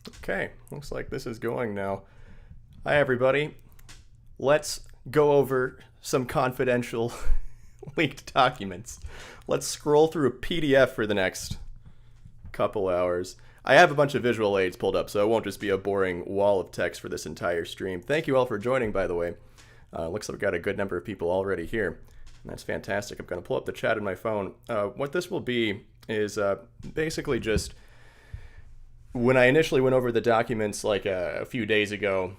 Okay, looks like this is going now. Hi, everybody. Let's go over some confidential leaked documents. Let's scroll through a PDF for the next couple hours. I have a bunch of visual aids pulled up, so it won't just be a boring wall of text for this entire stream. Thank you all for joining, by the way. Looks like we've got a good number of people already here. And that's fantastic. I'm going to pull up the chat on my phone. What this will be is basically just when I initially went over the documents like a few days ago,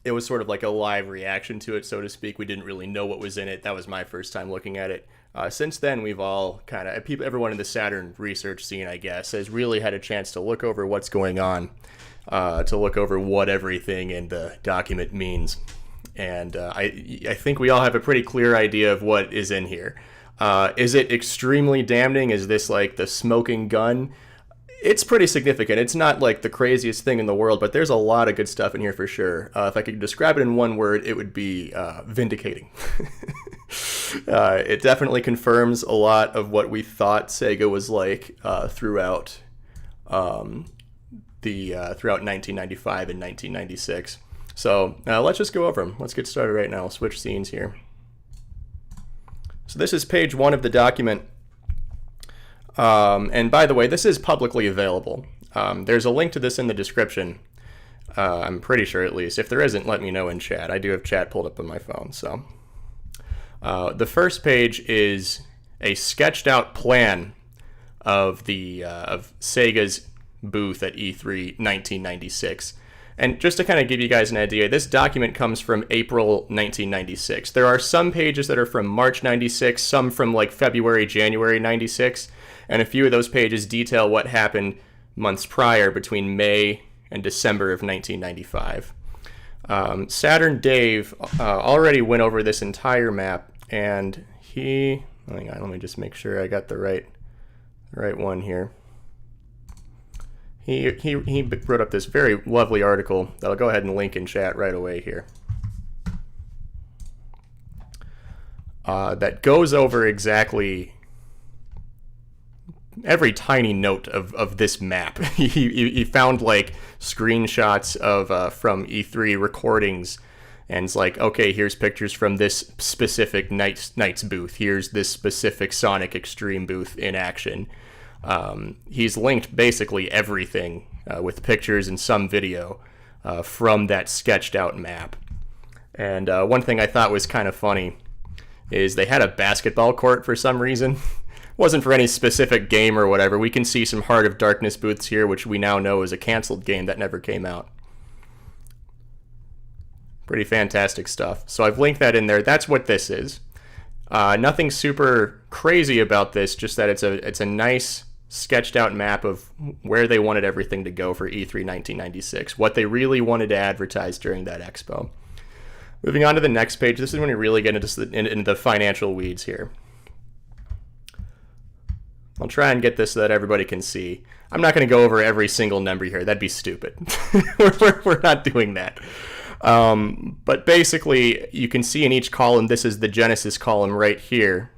it was sort of like a live reaction to it, so to speak. We didn't really know what was in it. That was my first time looking at it. Since then, we've all kind of, everyone in the Saturn research scene, I guess, has really had a chance to look over what's going on, to look over what everything in the document means. And I think we all have a pretty clear idea of what is in here. Is it extremely damning? Is this like the smoking gun? It's pretty significant. It's not like the craziest thing in the world, but there's a lot of good stuff in here for sure. If I could describe it in one word, it would be vindicating. It definitely confirms a lot of what we thought Sega was like throughout 1995 and 1996. So let's just go over them. Let's get started right now. I'll switch scenes here. So this is page 1 of the document. And by the way, this is publicly available. There's a link to this in the description. I'm pretty sure, at least. If there isn't, let me know in chat. I do have chat pulled up on my phone. So the first page is a sketched out plan of the of Sega's booth at E3 1996. And just to kind of give you guys an idea, this document comes from April 1996. There are some pages that are from March 96, some from like February, January 96. And a few of those pages detail what happened months prior between May and December of 1995. Saturn Dave already went over this entire map, and hang on, let me just make sure I got the right one here. He wrote up this very lovely article that I'll go ahead and link in chat right away here. That goes over exactly every tiny note of this map. He found like screenshots of from E3 recordings, and it's like, okay, here's pictures from this specific Knights booth. Here's this specific Sonic Extreme booth in action. He's linked basically everything with pictures and some video from that sketched out map. And one thing I thought was kind of funny is they had a basketball court for some reason. Wasn't for any specific game or whatever. We can see some Heart of Darkness booths here, which we now know is a canceled game that never came out. Pretty fantastic stuff. So I've linked that in there. That's what this is. Nothing super crazy about this, just that it's a nice sketched out map of where they wanted everything to go for E3 1996, what they really wanted to advertise during that expo. Moving on to the next page, this is when we really get into the financial weeds here. I'll try and get this so that everybody can see. I'm not going to go over every single number here. That'd be stupid. We're not doing that. But basically, you can see in each column, this is the Genesis column right here.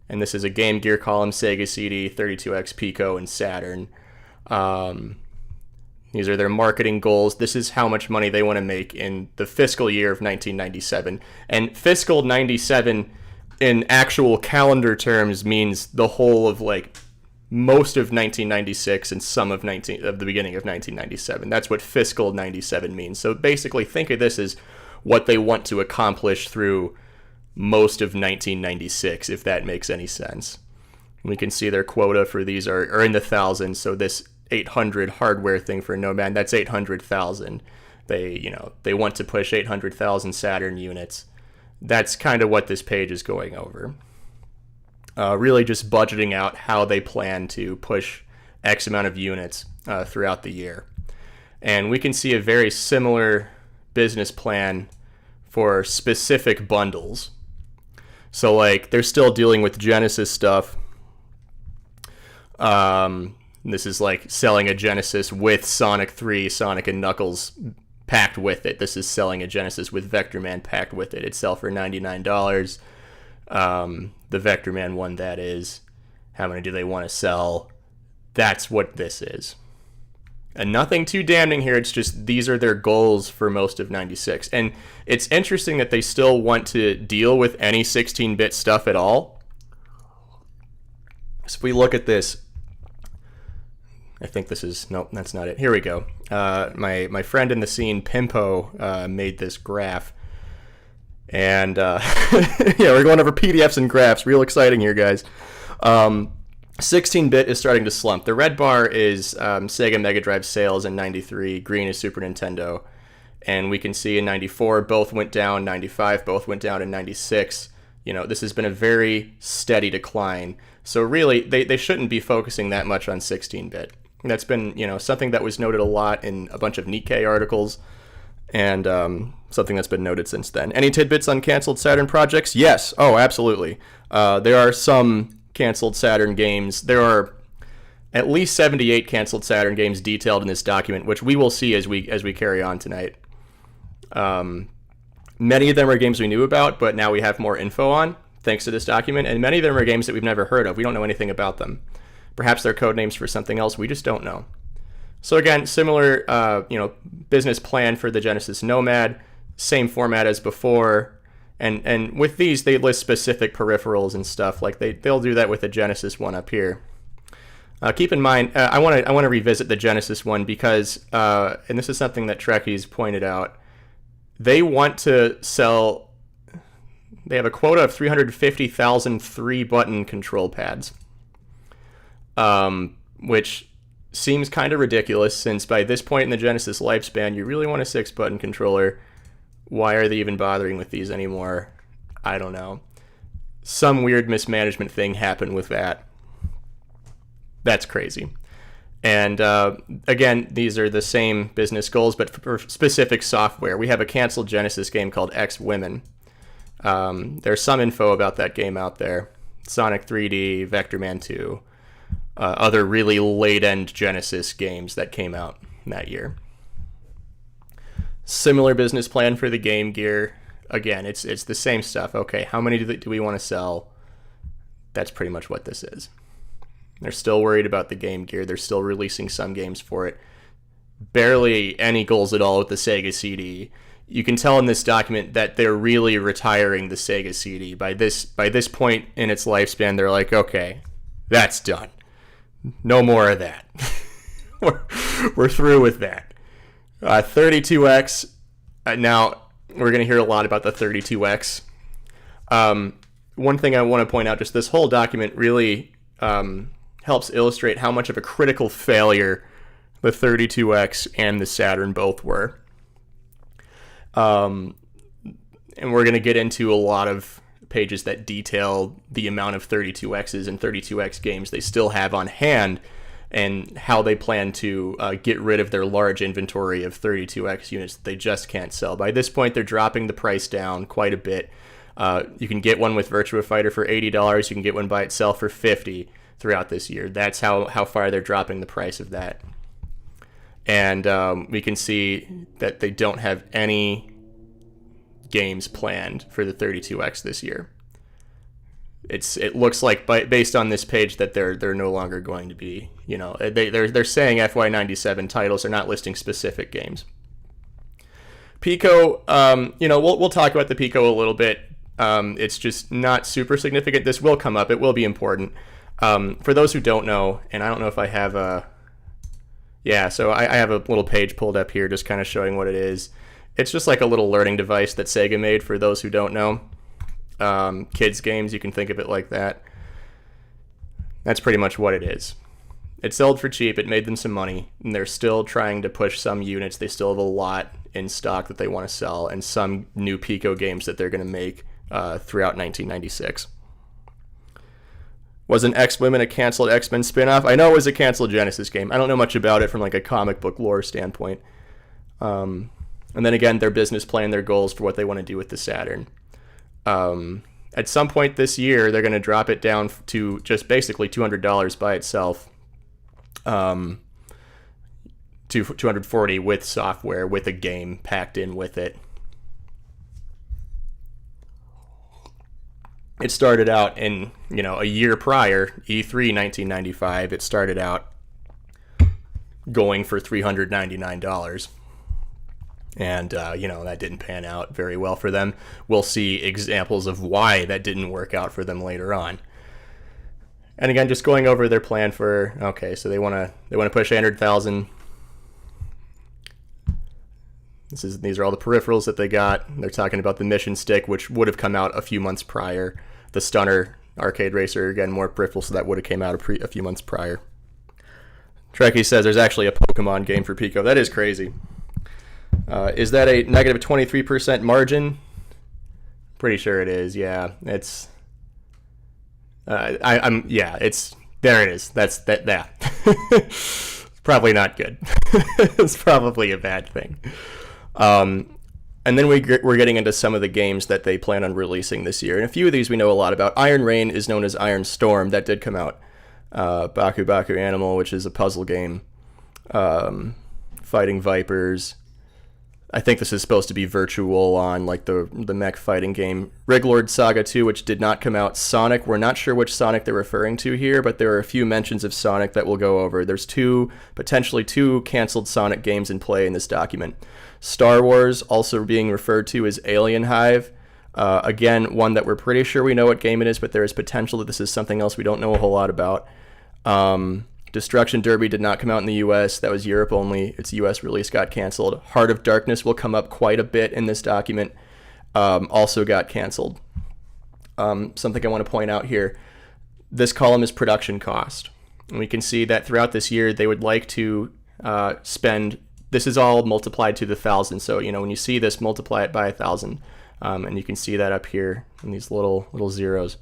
And this is a Game Gear column, Sega CD, 32X, Pico, and Saturn. These are their marketing goals. This is how much money they want to make in the fiscal year of 1997. And fiscal 97 in actual calendar terms means the whole of like most of 1996 and some of the beginning of 1997. That's what fiscal 97 means. So basically think of this as what they want to accomplish through most of 1996, if that makes any sense. We can see their quota for these are in the thousands. So this 800 hardware thing for Nomad, that's 800,000. They want to push 800,000 Saturn units. That's kind of what this page is going over. Really just budgeting out how they plan to push X amount of units throughout the year. And we can see a very similar business plan for specific bundles. So like they're still dealing with Genesis stuff. This is like selling a Genesis with Sonic 3, Sonic and Knuckles packed with it. This is selling a Genesis with Vector Man packed with it. It'd sell for $99. The Vector Man one, that is. How many do they want to sell? That's what this is. And nothing too damning here. It's just these are their goals for most of 96. And it's interesting that they still want to deal with any 16-bit stuff at all. So if we look at this, I think this is, nope, that's not it. Here we go. My friend in the scene, Pimpo, made this graph. And yeah, we're going over PDFs and graphs. Real exciting here, guys. 16-bit is starting to slump. The red bar is Sega Mega Drive sales in 93. Green is Super Nintendo. And we can see in 94, both went down. 95, both went down. In 96, you know, this has been a very steady decline. So really, they shouldn't be focusing that much on 16-bit. That's been, you know, something that was noted a lot in a bunch of Nikkei articles, and something that's been noted since then. Any tidbits on canceled Saturn projects? Yes. Oh, absolutely. There are some canceled Saturn games. There are at least 78 canceled Saturn games detailed in this document, which we will see as we carry on tonight. Many of them are games we knew about, but now we have more info on, thanks to this document, and many of them are games that we've never heard of. We don't know anything about them. Perhaps they're code names for something else. We just don't know. So again, similar, business plan for the Genesis Nomad, same format as before. And with these, they list specific peripherals and stuff. Like they'll do that with the Genesis one up here. Keep in mind, I want to revisit the Genesis one because, and this is something that Trekkies pointed out, they want to sell. They have a quota of 350,000 3-button control pads, which seems kind of ridiculous since by this point in the Genesis lifespan, you really want a 6-button controller. Why are they even bothering with these anymore? I don't know. Some weird mismanagement thing happened with that. That's crazy. And again, these are the same business goals, but for specific software. We have a canceled Genesis game called X Women. There's some info about that game out there. Sonic 3D, Vector Man 2, other really late-end Genesis games that came out that year. Similar business plan for the Game Gear. Again, it's the same stuff. Okay, how many do we want to sell? That's pretty much what this is. They're still worried about the Game Gear. They're still releasing some games for it. Barely any goals at all with the Sega CD. You can tell in this document that they're really retiring the Sega CD. By this point in its lifespan, they're like, okay, that's done. No more of that. We're through with that. 32X. Now, we're going to hear a lot about the 32X. One thing I want to point out, just this whole document really helps illustrate how much of a critical failure the 32X and the Saturn both were. And we're going to get into a lot of pages that detail the amount of 32Xs and 32X games they still have on hand and how they plan to get rid of their large inventory of 32X units that they just can't sell. By this point, they're dropping the price down quite a bit. You can get one with Virtua Fighter for $80. You can get one by itself for $50 throughout this year. That's how far they're dropping the price of that. And we can see that they don't have any games planned for the 32X this year. It looks like based on this page that they're no longer going to be, they're saying FY1997 titles. They're not listing specific games. Pico, we'll talk about the Pico a little bit. It's just not super significant. This will come up. It will be important. For those who don't know, and I don't know if I have so I have a little page pulled up here just kind of showing what it is. It's just like a little learning device that Sega made for those who don't know. Kids games, you can think of it like that. That's pretty much what it is. It sold for cheap, it made them some money, and they're still trying to push some units. They still have a lot in stock that they want to sell, and some new Pico games that they're going to make throughout 1996. Was an X-Women a canceled X-Men spin-off? I know it was a canceled Genesis game. I don't know much about it from like a comic book lore standpoint. And then again, their business plan, their goals for what they want to do with the Saturn. At some point this year, they're going to drop it down to just basically $200 by itself, to $240 with software, with a game packed in with it. It started out in, a year prior, E3 1995, it started out going for $399. And, that didn't pan out very well for them. We'll see examples of why that didn't work out for them later on. And again, just going over their plan for, okay, so they want to push 800,000. These are all the peripherals that they got. They're talking about the mission stick, which would have come out a few months prior. The Stunner arcade racer, again, more peripherals, so that would have came out a few months prior. Trekkie says there's actually a Pokemon game for Pico. That is crazy. Is that a negative 23% margin? Pretty sure it is. Yeah, it's. It's there. It is. That's that. That. Probably not good. It's probably a bad thing. And then we're getting into some of the games that they plan on releasing this year. And a few of these we know a lot about. Iron Rain is known as Iron Storm. That did come out. Baku Baku Animal, which is a puzzle game. Fighting Vipers. I think this is supposed to be virtual on like the mech fighting game. Riglord Saga 2, which did not come out. Sonic, we're not sure which Sonic they're referring to here, but there are a few mentions of Sonic that we'll go over. There's potentially two canceled Sonic games in play in this document. Star Wars, also being referred to as Alien Hive. Again, one that we're pretty sure we know what game it is, but there is potential that this is something else we don't know a whole lot about. Destruction Derby did not come out in the US. That was Europe only. Its US release got canceled. Heart of Darkness will come up quite a bit in this document. Also got canceled. Something I want to point out here. This column is production cost. And we can see that throughout this year, they would like to spend, this is all multiplied to the 1,000. So, when you see this, multiply it by 1,000. And you can see that up here in these little zeros.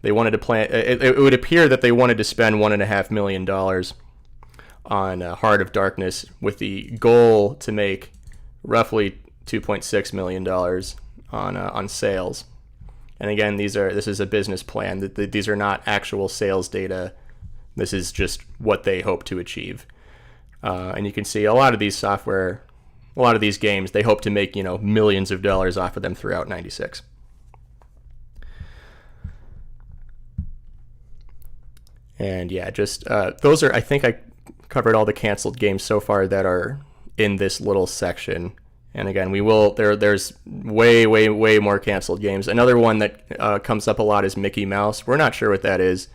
They wanted to plan. It would appear that they wanted to spend $1.5 million on Heart of Darkness, with the goal to make roughly $2.6 million on sales. And again, this is a business plan. These are not actual sales data. This is just what they hope to achieve. And you can see a lot of these games, they hope to make millions of dollars off of them throughout '96. And yeah, just those are, I think I covered all the canceled games so far that are in this little section. And again, there's way more canceled games. Another one that comes up a lot is Mickey Mouse. We're not sure what that is.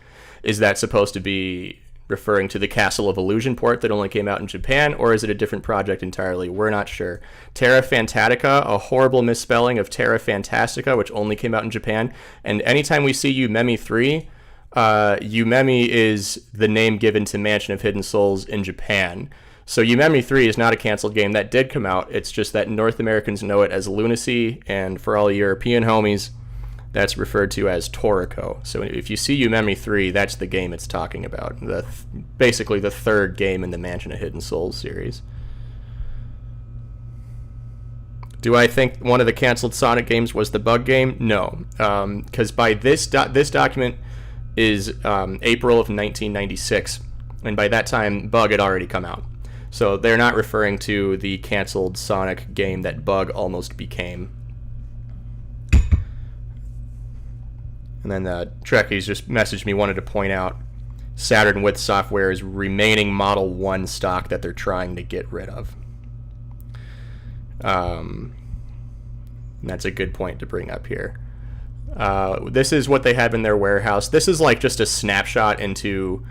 Is that supposed to be referring to the Castle of Illusion port that only came out in Japan, or is it a different project entirely? We're not sure. Terra Fantatica, a horrible misspelling of Terra Fantastica, which only came out in Japan. And anytime we see Umemi 3, Umemi is the name given to Mansion of Hidden Souls in Japan. So Umemi 3 is not a canceled game. That did come out. It's just that North Americans know it as Lunacy, and for all European homies, that's referred to as Toriko. So if you see Umemi 3, that's the game it's talking about. Basically the third game in the Mansion of Hidden Souls series. Do I think one of the canceled Sonic games was the Bug game? No. Because by this document is April of 1996, and by that time Bug had already come out. So they're not referring to the canceled Sonic game that Bug almost became. And then Trekkies just messaged me, wanted to point out Saturn with Software's remaining Model 1 stock that they're trying to get rid of. And that's a good point to bring up here. This is what they have in their warehouse. This is like just a snapshot into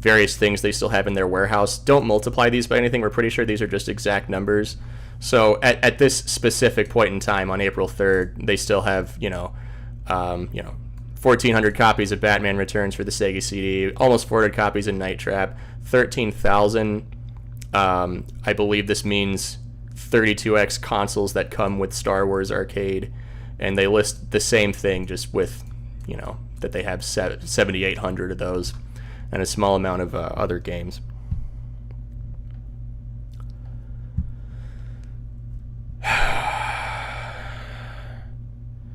various things they still have in their warehouse. Don't multiply these by anything. We're pretty sure these are just exact numbers. So at this specific point in time, on April 3rd, they still have 1,400 copies of Batman Returns for the Sega CD, almost 400 copies of Night Trap, 13,000. I believe this means 32X consoles that come with Star Wars Arcade. And they list the same thing, just with, that they have 7,800 of those and a small amount of other games.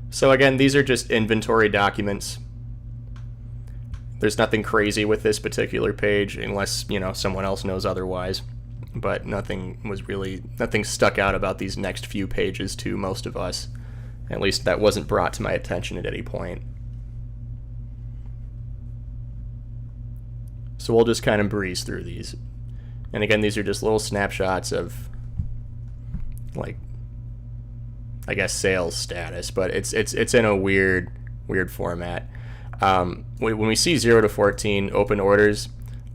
So again, these are just inventory documents. There's nothing crazy with this particular page, unless, someone else knows otherwise. But nothing stuck out about these next few pages to most of us. At least that wasn't brought to my attention at any point. So we'll just kind of breeze through these. And again, these are just little snapshots of, like, I guess sales status, but it's in a weird format. When we see 0 to 14 open orders,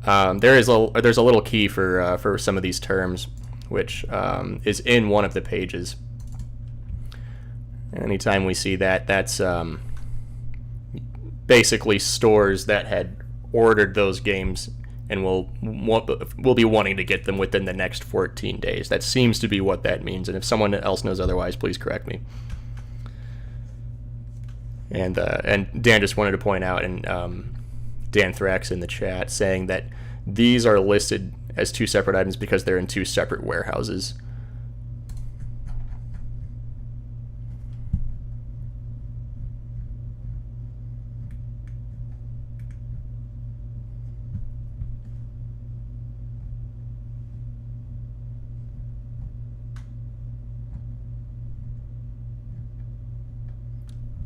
there's a little key for some of these terms, which is in one of the pages. Anytime we see that, that's basically stores that had ordered those games and will be wanting to get them within the next 14 days. That seems to be what that means, and if someone else knows otherwise, please correct me. And Dan just wanted to point out, and Dan Thrax in the chat, saying that these are listed as two separate items because they're in two separate warehouses.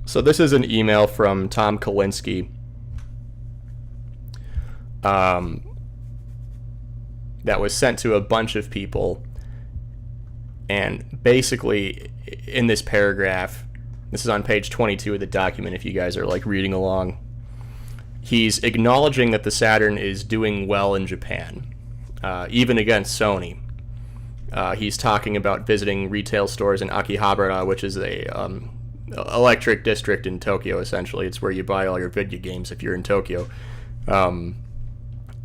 So this is an email from Tom Kalinske. That was sent to a bunch of people. And basically, in this paragraph, this is on page 22 of the document if you guys are like reading along, he's acknowledging that the Saturn is doing well in Japan, even against Sony. He's talking about visiting retail stores in Akihabara, which is a electric district in Tokyo. Essentially, it's where you buy all your video games if you're in Tokyo.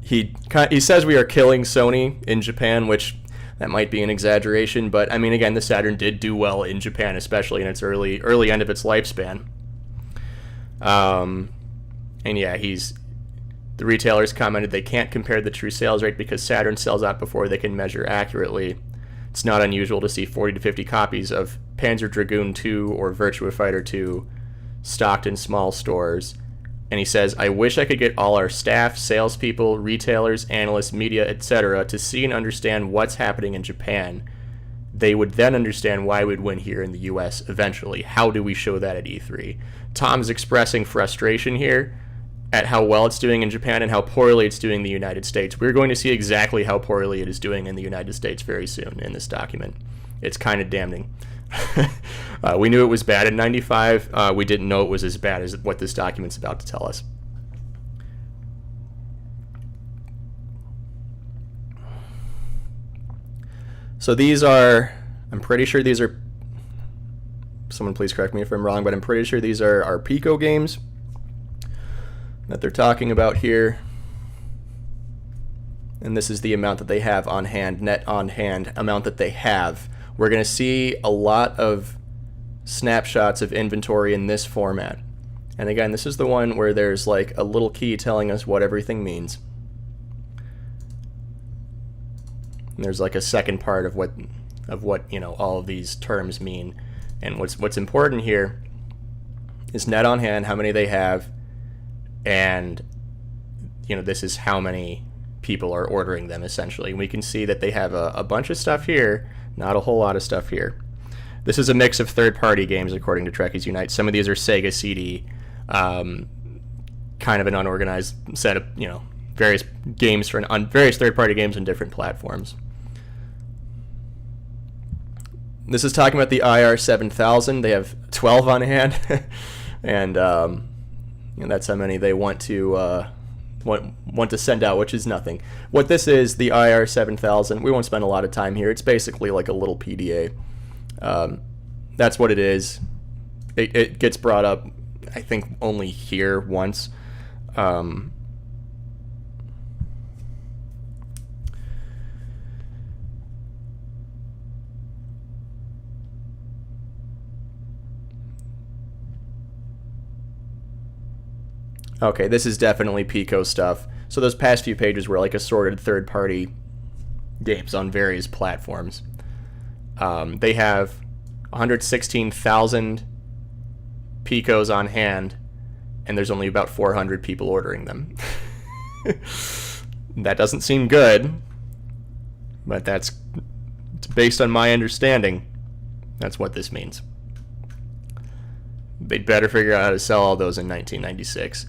He says we are killing Sony in Japan, which that might be an exaggeration, but I mean, again, the Saturn did do well in Japan, especially in its early end of its lifespan. And yeah, the retailers commented they can't compare the true sales rate because Saturn sells out before they can measure accurately. It's not unusual to see 40 to 50 copies of Panzer Dragoon 2 or Virtua Fighter 2 stocked in small stores. And he says, I wish I could get all our staff, salespeople, retailers, analysts, media, etc. to see and understand what's happening in Japan. They would then understand why we'd win here in the US eventually. How do we show that at E3? Tom's expressing frustration here at how well it's doing in Japan and how poorly it's doing in the United States. We're going to see exactly how poorly it is doing in the United States very soon in this document. It's kind of damning. We knew it was bad in 95. We didn't know it was as bad as what this document's about to tell us. So these are, I'm pretty sure these are, someone please correct me if I'm wrong, but I'm pretty sure these are our Pico games that they're talking about here. And this is the amount that they have on hand, net on hand amount that they have. We're going to see a lot of snapshots of inventory in this format. And again, this is the one where there's like a little key telling us what everything means. And there's like a second part of what you know all of these terms mean. And what's important here is net on hand, how many they have, and you know this is how many people are ordering them essentially. And we can see that they have a bunch of stuff here, not a whole lot of stuff here. This is a mix of third-party games according to Trekkies Unite. Some of these are Sega CD, kind of an unorganized set of various games various third-party games on different platforms. This is talking about the IR7000. They have 12 on hand, and that's how many they want to send out, which is nothing. What this is, the IR7000, we won't spend a lot of time here. It's basically like a little PDA. That's what it is. It gets brought up, I think, only here once. Okay, this is definitely Pico stuff. So those past few pages were like assorted third-party games on various platforms. They have 116,000 Picos on hand, and there's only about 400 people ordering them. That doesn't seem good, but that's based on my understanding. That's what this means. They'd better figure out how to sell all those in 1996.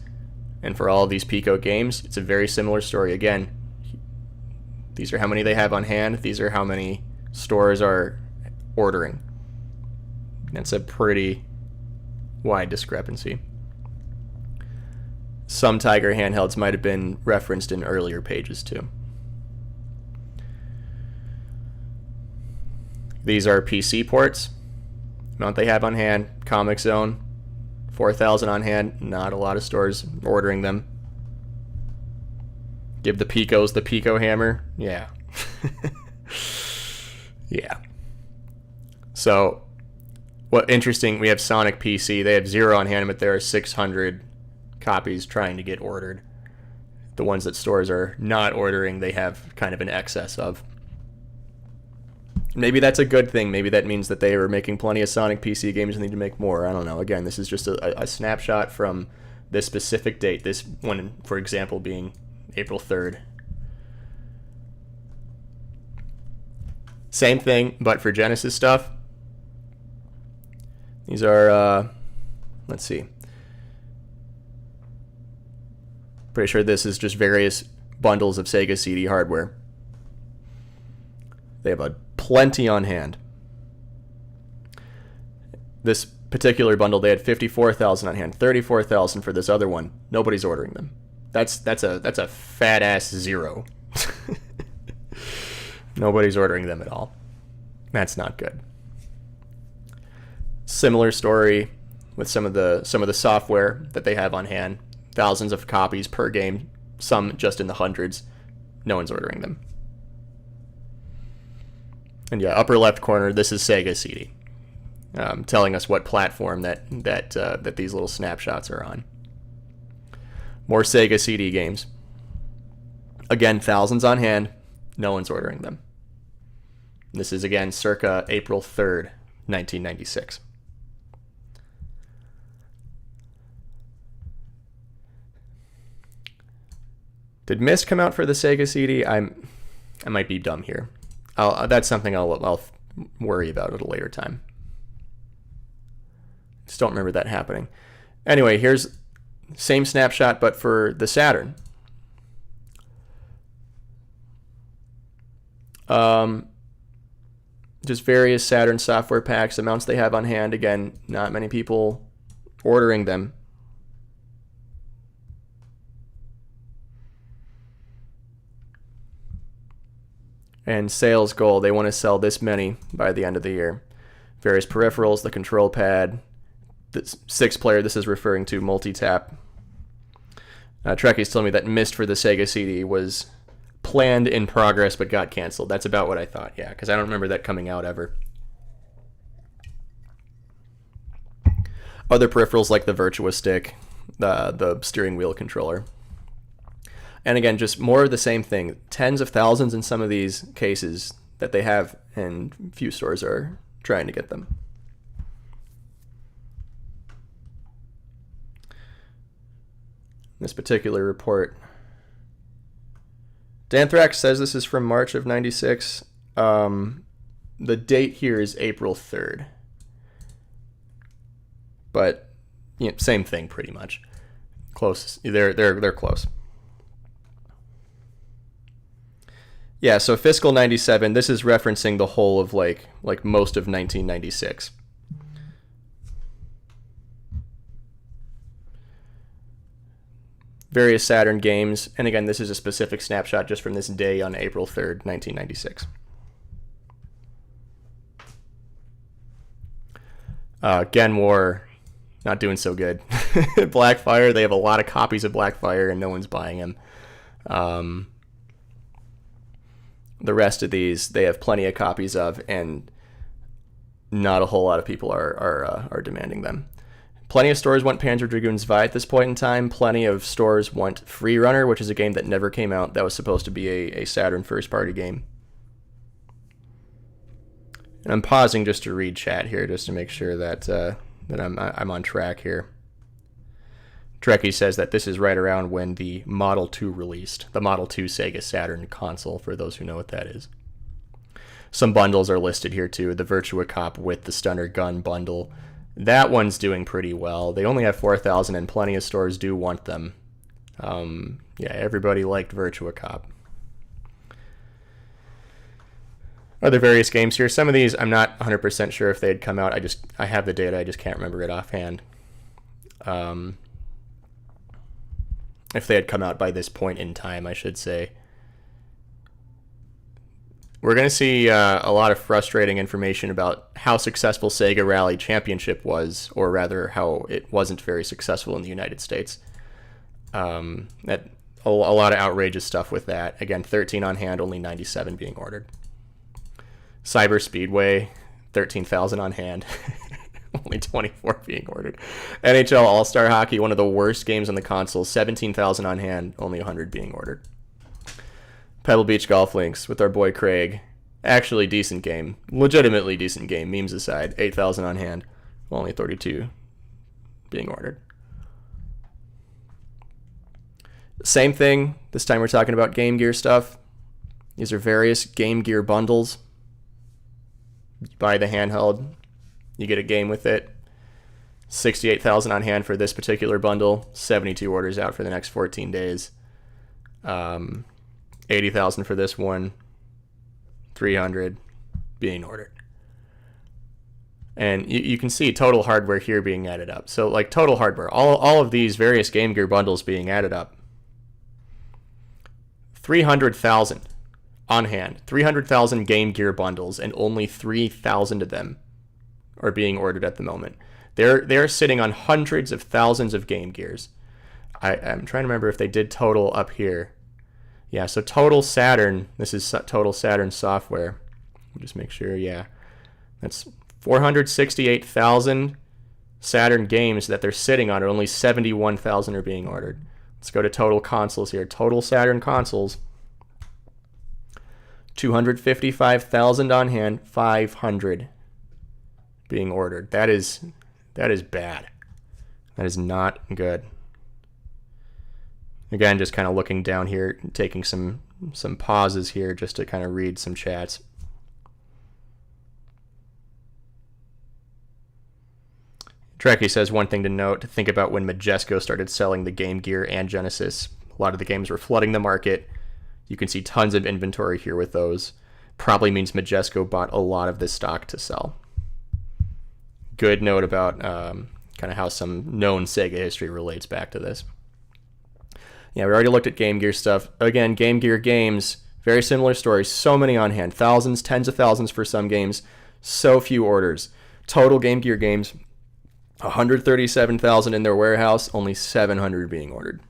And for all of these Pico games, it's a very similar story. Again, These are how many they have on hand. These are how many stores are ordering. That's a pretty wide discrepancy. Some Tiger handhelds might have been referenced in earlier pages too. These are PC ports. Amount they have on hand. Comic Zone, 4,000 on hand. Not a lot of stores ordering them. Give the Picos the Pico hammer. Yeah. Yeah. So, what interesting, we have Sonic PC. They have 0 on hand, but there are 600 copies trying to get ordered. The ones that stores are not ordering, they have kind of an excess of. Maybe that's a good thing. Maybe that means that they were making plenty of Sonic PC games and need to make more. I don't know. Again, this is just a snapshot from this specific date. This one, for example, being April 3rd. Same thing, but for Genesis stuff. These are, let's see. Pretty sure this is just various bundles of Sega CD hardware. They have plenty on hand. This particular bundle, they had 54,000 on hand, 34,000 for this other one. Nobody's ordering them. That's a fat ass 0. Nobody's ordering them at all. That's not good. Similar story with some of the software that they have on hand. Thousands of copies per game, some just in the hundreds. No one's ordering them. And yeah, upper left corner, this is Sega CD, telling us what platform that these little snapshots are on. More Sega CD games. Again, thousands on hand. No one's ordering them. This is again circa April 3rd, 1996. Did Myst come out for the Sega CD? I might be dumb here. That's something I'll worry about at a later time. Just don't remember that happening. Anyway, here's same snapshot, but for the Saturn. Just various Saturn software packs, amounts they have on hand. Again, not many people ordering them. And sales goal, they want to sell this many by the end of the year. Various peripherals, the control pad, the 6-player, this is referring to multi-tap. Trekkie's telling me that Myst for the Sega CD was planned in progress but got canceled. That's about what I thought, yeah, because I don't remember that coming out ever. Other peripherals like the Virtua Stick, the steering wheel controller. And again, just more of the same thing. Tens of thousands in some of these cases that they have, and few stores are trying to get them. This particular report, Danthrax says this is from March of 96. The date here is April 3rd. But you know, same thing pretty much. Close. They're close. Yeah, so Fiscal 97, this is referencing the whole of like most of 1996. Various Saturn games, and again, this is a specific snapshot just from this day on April 3rd, 1996. Gen War, not doing so good. Blackfire, they have a lot of copies of Blackfire and no one's buying them. The rest of these, they have plenty of copies of, and not a whole lot of people are demanding them. Plenty of stores want Panzer Dragoon Zwei at this point in time. Plenty of stores want Free Runner, which is a game that never came out. That was supposed to be a Saturn first-party game. And I'm pausing just to read chat here, just to make sure that I'm on track here. Trekkie says that this is right around when the Model 2 released, the Model 2 Sega Saturn console, for those who know what that is. Some bundles are listed here too. The Virtua Cop with the Stunner Gun bundle. That one's doing pretty well. They only have 4,000 and plenty of stores do want them. Yeah, everybody liked Virtua Cop. Are there various games here? Some of these I'm not 100% sure if they had come out. I have the data, I just can't remember it offhand. If they had come out by this point in time, I should say. We're going to see a lot of frustrating information about how successful Sega Rally Championship was, or rather how it wasn't very successful in the United States. That a lot of outrageous stuff with that. Again, 13 on hand, only 97 being ordered. Cyber Speedway, 13,000 on hand, only 24 being ordered. NHL All-Star Hockey, one of the worst games on the console, 17,000 on hand, only 100 being ordered. Pebble Beach Golf Links with our boy Craig, actually decent game, legitimately decent game, memes aside, 8,000 on hand, only 32 being ordered. Same thing, this time we're talking about Game Gear stuff. These are various Game Gear bundles. You buy the handheld, you get a game with it. 68,000 on hand for this particular bundle, 72 orders out for the next 14 days. 80,000 for this one, 300 being ordered. And you can see total hardware here being added up. So like total hardware, all of these various Game Gear bundles being added up. 300,000 on hand, 300,000 Game Gear bundles, and only 3,000 of them are being ordered at the moment. They're sitting on hundreds of thousands of Game Gears. I'm trying to remember if they did total up here. Yeah, so total Saturn, this is total Saturn software. Just make sure, yeah. That's 468,000 Saturn games that they're sitting on, and only 71,000 are being ordered. Let's go to total consoles here. Total Saturn consoles, 255,000 on hand, 500 being ordered. That is bad. That is not good. Again, just kind of looking down here, taking some pauses here just to kind of read some chats. Trekkie says, one thing to note, to think about when Majesco started selling the Game Gear and Genesis. A lot of the games were flooding the market. You can see tons of inventory here with those. Probably means Majesco bought a lot of this stock to sell. Good note about kind of how some known Sega history relates back to this. Yeah, we already looked at Game Gear stuff. Again, Game Gear games, very similar story. So many on hand. Thousands, tens of thousands for some games. So few orders. Total Game Gear games, 137,000 in their warehouse, only 700 being ordered.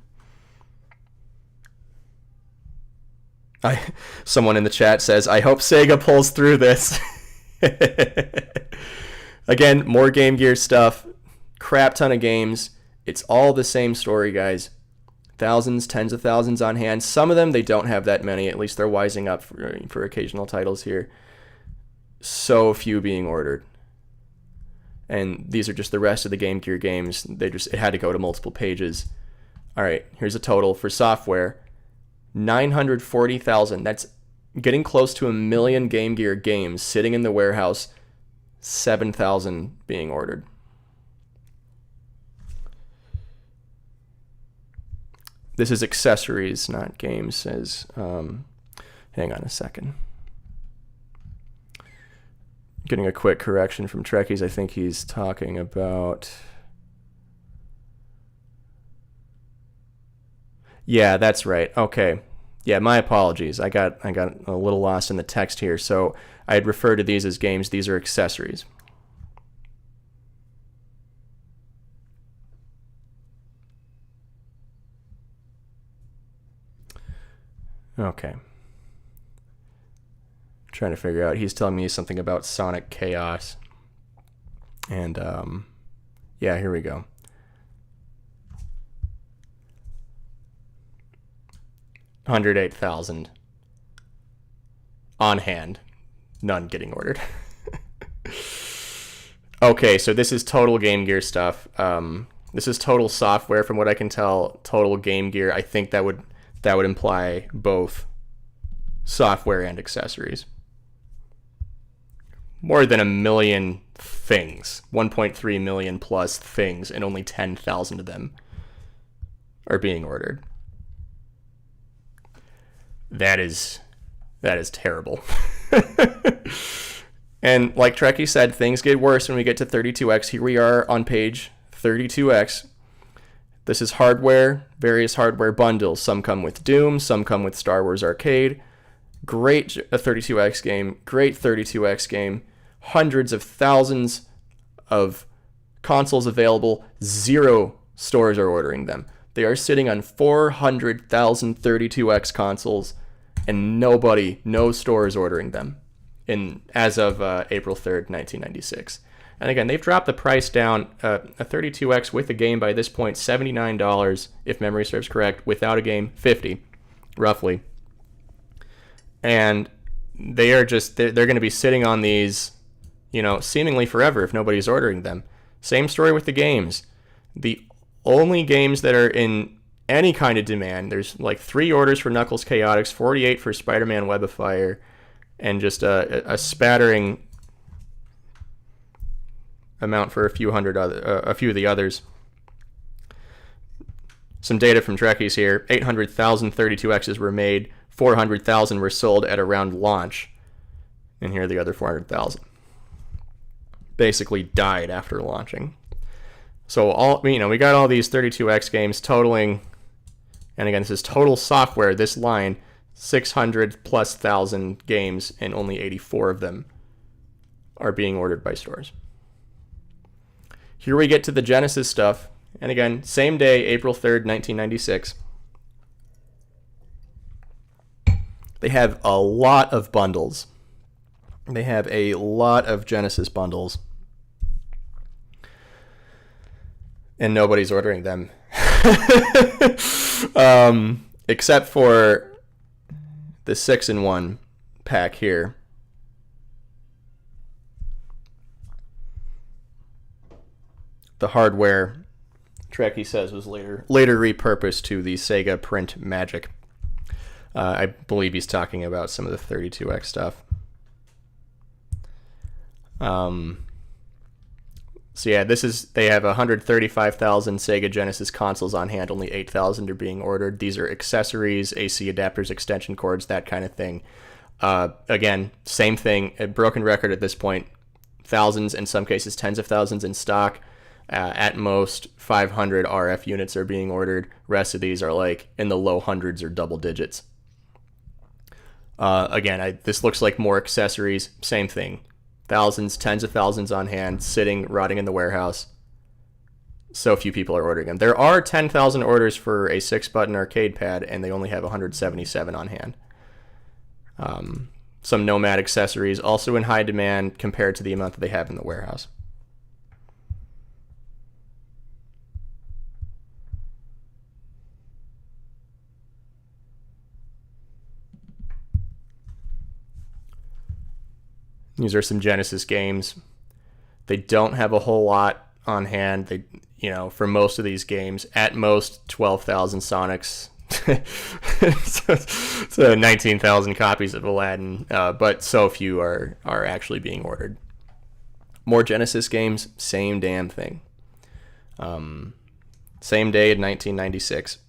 Someone in the chat says, I hope Sega pulls through this. Again, more Game Gear stuff. Crap ton of games. It's all the same story, guys. Thousands, tens of thousands on hand. Some of them, they don't have that many. At least they're wising up for occasional titles here. So few being ordered. And these are just the rest of the Game Gear games. It had to go to multiple pages. All right, here's a total for software. 940,000. That's getting close to 1 million Game Gear games sitting in the warehouse. 7,000 being ordered. This is accessories, not games, says, hang on a second. Getting a quick correction from Trekkies. I think he's talking about... Yeah, that's right. Okay. Yeah, my apologies. I got a little lost in the text here. So I had referred to these as games. These are accessories. Okay. Trying to figure out. He's telling me something about Sonic Chaos. And yeah, here we go. $108,000 on hand. None getting ordered. Okay, so this is total Game Gear stuff. This is total software from what I can tell. Total Game Gear. I think that would imply both software and accessories. More than 1 million things. 1.3 million plus things, and only 10,000 of them are being ordered. That is terrible. And like Trekkie said, things get worse when we get to 32X. Here we are on page 32X. This is hardware, various hardware bundles. Some come with Doom, some come with Star Wars Arcade. Great a 32X game, great 32X game. Hundreds of thousands of consoles available. 0 stores are ordering them. They are sitting on 400,000 32X consoles, and no store is ordering them as of April 3rd, 1996. And again, they've dropped the price down. A 32X with a game by this point, $79, if memory serves correct. Without a game, $50, roughly. And they're going to be sitting on these, seemingly forever if nobody's ordering them. Same story with the games. The only games that are in any kind of demand, there's like 3 orders for Knuckles Chaotix, 48 for Spider-Man Web of Fire, and just a spattering amount for a few of the others. Some data from Trekkies here. 800,000 32Xs were made. 400,000 were sold at around launch. And here are the other 400,000. Basically died after launching. So we got all these 32X games totaling, and again, this is total software, this line, 600,000+ games, and only 84 of them are being ordered by stores. Here we get to the Genesis stuff. And again, same day, April 3rd, 1996. They have a lot of bundles. They have a lot of Genesis bundles. And nobody's ordering them. Except for the 6-in-1 pack here. The hardware, Trekkie says, was later repurposed to the Sega Print Magic. I believe he's talking about some of the 32X stuff. So yeah, they have 135,000 Sega Genesis consoles on hand. Only 8,000 are being ordered. These are accessories, AC adapters, extension cords, that kind of thing. Again, same thing. A broken record at this point. Thousands, in some cases tens of thousands in stock. At most, 500 RF units are being ordered. Rest of these are like in the low hundreds or double digits. Again, this looks like more accessories. Same thing. Thousands, tens of thousands on hand, sitting, rotting in the warehouse. So few people are ordering them. There are 10,000 orders for a 6-button arcade pad, and they only have 177 on hand. Some Nomad accessories, also in high demand compared to the amount that they have in the warehouse. These are some Genesis games. They don't have a whole lot on hand. For most of these games, at most 12,000 Sonics, so 19,000 copies of Aladdin, but so few are actually being ordered. More Genesis games, same damn thing. Same day in 1996.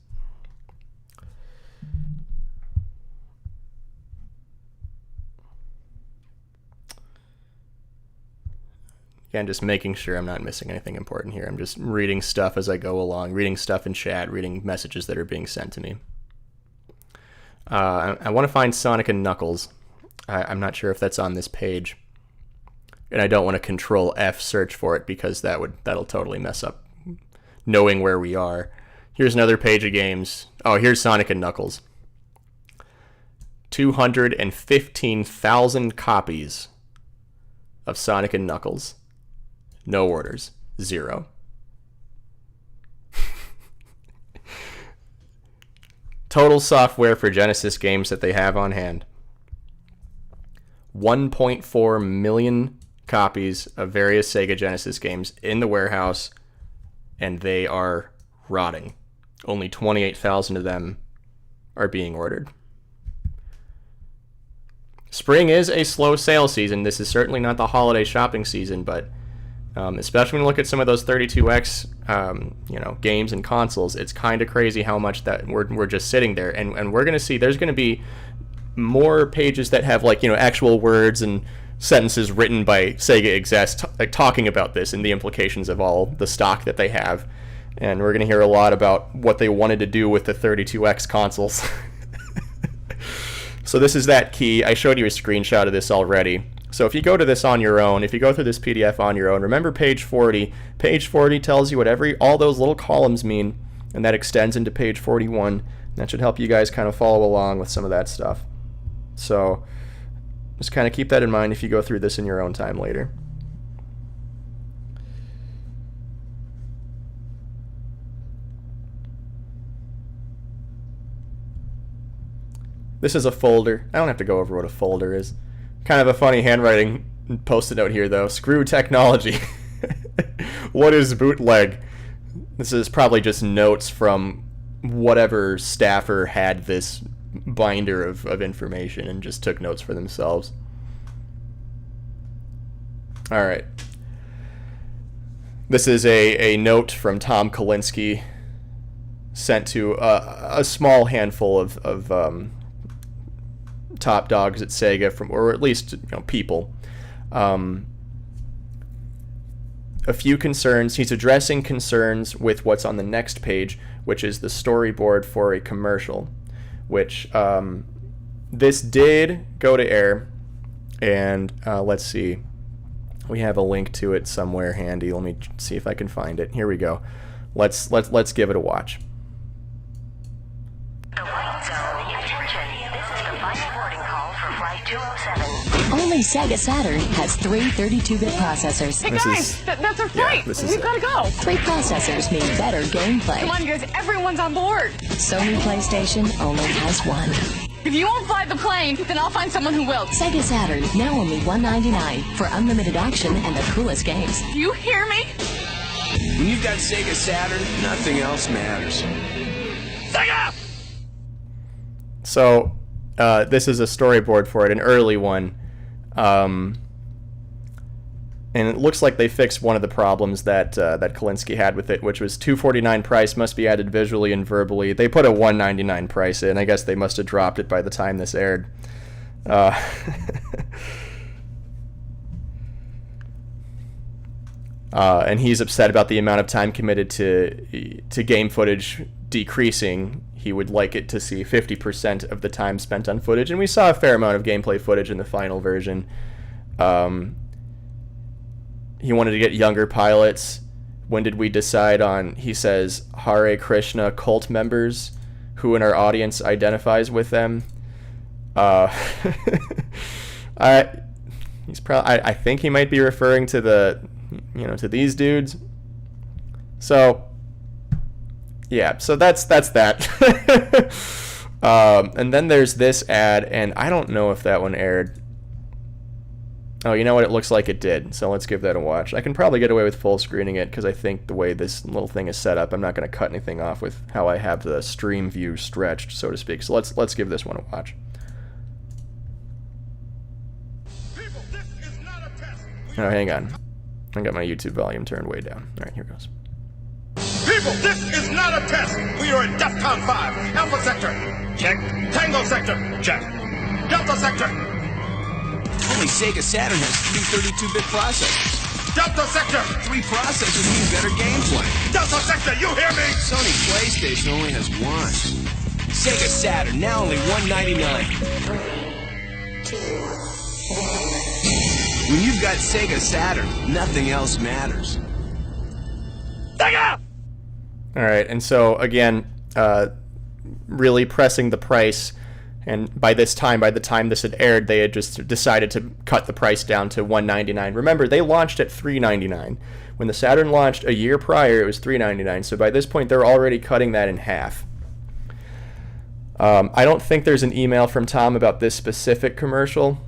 Again, just making sure I'm not missing anything important here. I'm just reading stuff as I go along, reading stuff in chat, reading messages that are being sent to me. I want to find Sonic and Knuckles. I'm not sure if that's on this page. And I don't want to Control F search for it because that'll totally mess up knowing where we are. Here's another page of games. Oh, here's Sonic and Knuckles. 215,000 copies of Sonic and Knuckles. No orders. 0. Total software for Genesis games that they have on hand. 1.4 million copies of various Sega Genesis games in the warehouse, and they are rotting. Only 28,000 of them are being ordered. Spring is a slow sale season. This is certainly not the holiday shopping season, but especially when you look at some of those 32X games and consoles, it's kind of crazy how much that we're just sitting there. And we're going to see there's going to be more pages that have actual words and sentences written by Sega execs like talking about this and the implications of all the stock that they have. And we're going to hear a lot about what they wanted to do with the 32X consoles. So this is that key. I showed you a screenshot of this already. So if you go to this on your own, if you go through this PDF on your own, remember page 40. Page 40 tells you what all those little columns mean, and that extends into page 41. That should help you guys kind of follow along with some of that stuff. So just kind of keep that in mind if you go through this in your own time later. This is a folder. I don't have to go over what a folder is. Kind of a funny handwriting post-it note here, though. Screw technology. What is bootleg? This is probably just notes from whatever staffer had this binder of information and just took notes for themselves. All right. This is a note from Tom Kalinske sent to a small handful of top dogs at Sega, or at least people. A few concerns. He's addressing concerns with what's on the next page, which is the storyboard for a commercial, which this did go to air, and let's see. We have a link to it somewhere handy. Let me see if I can find it. Here we go. Let's give it a watch. Only Sega Saturn has 3 32-bit processors. Hey guys, that's our flight. We've got to go. 3 processors mean better gameplay. Come on, guys. Everyone's on board. Sony PlayStation only has 1. If you won't fly the plane, then I'll find someone who will. Sega Saturn, now only $199 for unlimited action and the coolest games. Do you hear me? When you've got Sega Saturn, nothing else matters. Sega! So, this is a storyboard for it, an early one. And it looks like they fixed one of the problems that Kalinske had with it, which was $249 price must be added visually and verbally. They put a $199 price in. I guess they must have dropped it by the time this aired. And he's upset about the amount of time committed to game footage decreasing. He would like it to see 50% of the time spent on footage, and we saw a fair amount of gameplay footage in the final version. He wanted to get younger pilots. When did we decide on, he says, Hare Krishna cult members who in our audience identifies with them? I think he might be referring to to these dudes. So yeah, so that's that. And then there's this ad, and I don't know if that one aired. Oh, you know what? It looks like it did. So let's give that a watch. I can probably get away with full screening it because I think the way this little thing is set up, I'm not going to cut anything off with how I have the stream view stretched, so to speak. So let's give this one a watch. People, this is not a test. Oh, hang on. I got my YouTube volume turned way down. All right, here goes. People, this is not a test. We are in DEFCON 5. Alpha Sector. Check. Tango Sector. Check. Delta Sector. Only Sega Saturn has 3 32-bit processors. Delta Sector. 3 processors mean better gameplay. Delta Sector, you hear me? Sony PlayStation only has 1. Sega Saturn, now only $199. 3, 2, 1. When you've got Sega Saturn, nothing else matters. Sega! All right, and so again, really pressing the price. And by the time this had aired, they had just decided to cut the price down to $199. Remember, they launched at $399. When the Saturn launched a year prior, it was $399. So by this point, they're already cutting that in half. I don't think there's an email from Tom about this specific commercial,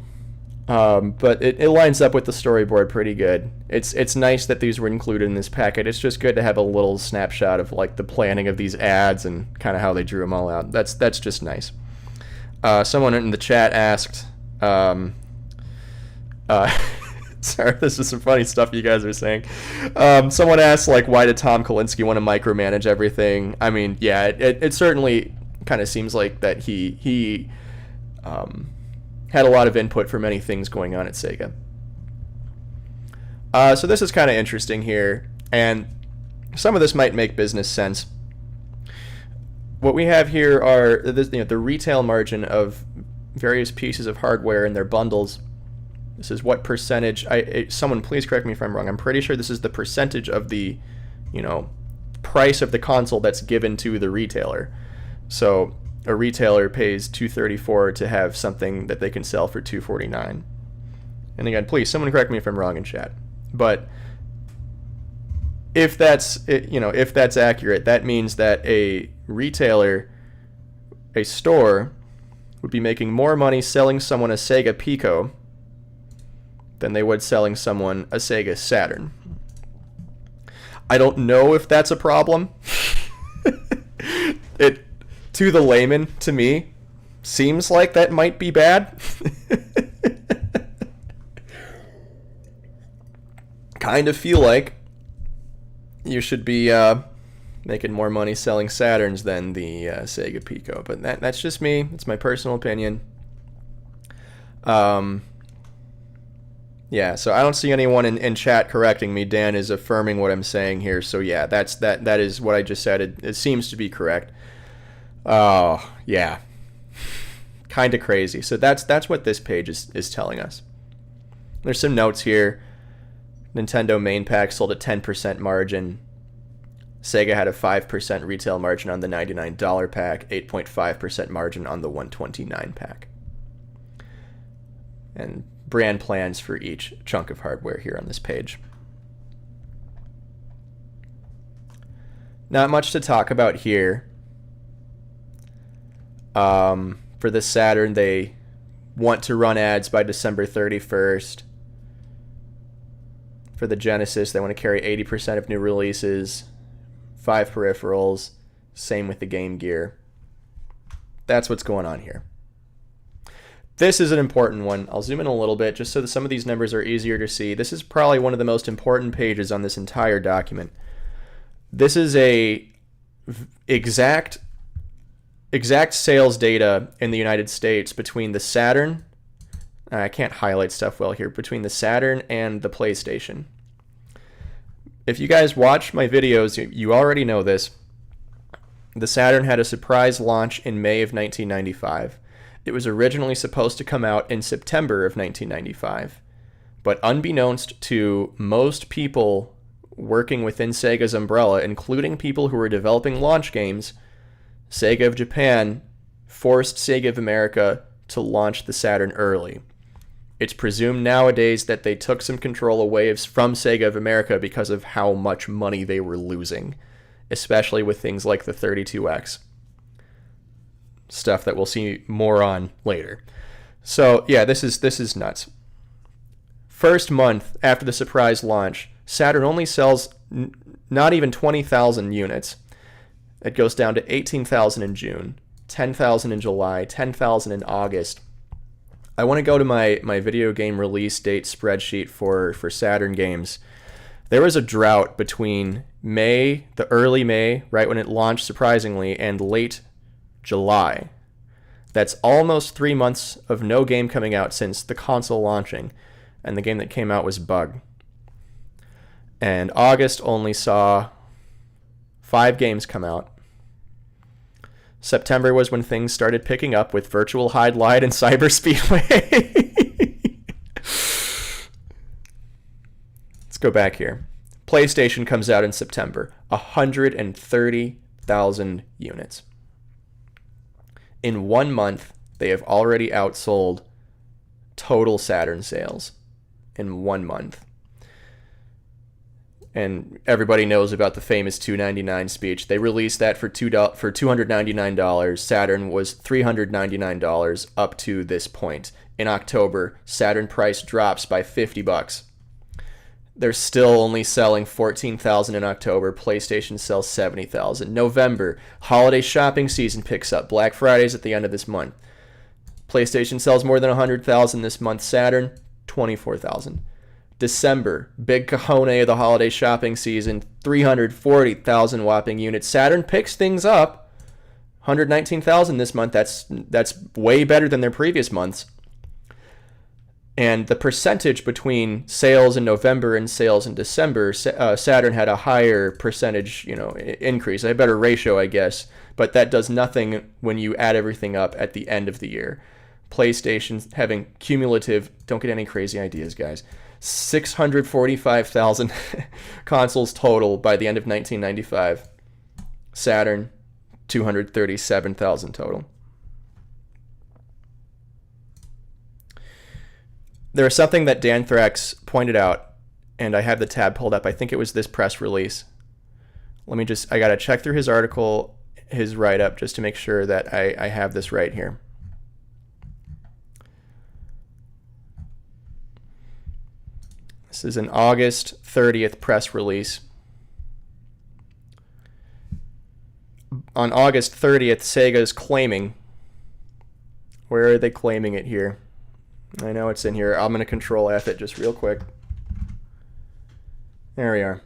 but it lines up with the storyboard pretty good. It's nice that these were included in this packet. It's just good to have a little snapshot of like the planning of these ads and kind of how they drew them all out. That's just nice. Someone in the chat asked, sorry, this is some funny stuff you guys are saying. Someone asked, like, why did Tom Kalinske want to micromanage everything? I mean, yeah, it certainly kind of seems like that he had a lot of input for many things going on at Sega. So this is kind of interesting here, and some of this might make business sense. What we have here are the retail margin of various pieces of hardware and their bundles. This is what percentage. Someone please correct me if I'm wrong. I'm pretty sure this is the percentage of the, price of the console that's given to the retailer. So a retailer pays $234 to have something that they can sell for $249. And again, please, someone correct me if I'm wrong in chat. But if that's accurate, that means that a retailer, a store, would be making more money selling someone a Sega Pico than they would selling someone a Sega Saturn. I don't know if that's a problem. It, to the layman, to me, seems like that might be bad. Kind of feel like you should be making more money selling Saturns than the Sega Pico, but that's just me. It's my personal opinion. Yeah, so I don't see anyone in chat correcting me. Dan is affirming what I'm saying here. So yeah, that is what I just said. It seems to be correct. Oh, yeah. Kind of crazy. So that's what this page is telling us. There's some notes here. Nintendo main pack sold at 10% margin. Sega had a 5% retail margin on the $99 pack, 8.5% margin on the $129 pack. And brand plans for each chunk of hardware here on this page. Not much to talk about here. For the Saturn, they want to run ads by December 31st. For the Genesis, they want to carry 80% of new releases, 5 peripherals, same with the Game Gear. That's what's going on here. This is an important one. I'll zoom in a little bit just so that some of these numbers are easier to see. This is probably one of the most important pages on this entire document. This is a exact sales data in the United States between the Saturn, I can't highlight stuff well here, between the Saturn and the PlayStation. If you guys watch my videos, you already know this. The Saturn had a surprise launch in May of 1995. It was originally supposed to come out in September of 1995. But unbeknownst to most people working within Sega's umbrella, including people who were developing launch games, Sega of Japan forced Sega of America to launch the Saturn early. It's presumed nowadays that they took some control away from Sega of America because of how much money they were losing, especially with things like the 32X. Stuff that we'll see more on later. So yeah, this is nuts. First month after the surprise launch, Saturn only sells not even 20,000 units. It goes down to 18,000 in June, 10,000 in July, 10,000 in August. I want to go to my video game release date spreadsheet for Saturn games. There was a drought between May, the early May, right when it launched surprisingly, and late July. That's almost 3 months of no game coming out since the console launching, and the game that came out was Bug. And August only saw 5 games come out. September was when things started picking up with Virtual Hide Light and Cyber Speedway. Let's go back here. PlayStation comes out in September. 130,000 units. In 1 month, they have already outsold total Saturn sales. In 1 month. And everybody knows about the famous $299 speech. They released that for $299. Saturn was $399 up to this point. In October, Saturn price drops by $50. They're still only selling 14,000 in October. PlayStation sells 70,000. November, holiday shopping season picks up. Black Friday's at the end of this month. PlayStation sells more than 100,000 this month. Saturn, 24,000. December, big cojones of the holiday shopping season, 340,000 whopping units. Saturn picks things up, 119,000 this month. That's way better than their previous months. And the percentage between sales in November and sales in December, Saturn had a higher percentage, increase, a better ratio, I guess. But that does nothing when you add everything up at the end of the year. PlayStation's having cumulative, don't get any crazy ideas, guys, 645,000 consoles total by the end of 1995. Saturn, 237,000 total. There was something that Dan Thrax pointed out, and I have the tab pulled up. I think it was this press release. I got to check through his article, his write-up, just to make sure that I have this right here. This is an August 30th press release. On August 30th, Sega's claiming, where are they claiming it here? I know it's in here. I'm going to control F it just real quick. There we are.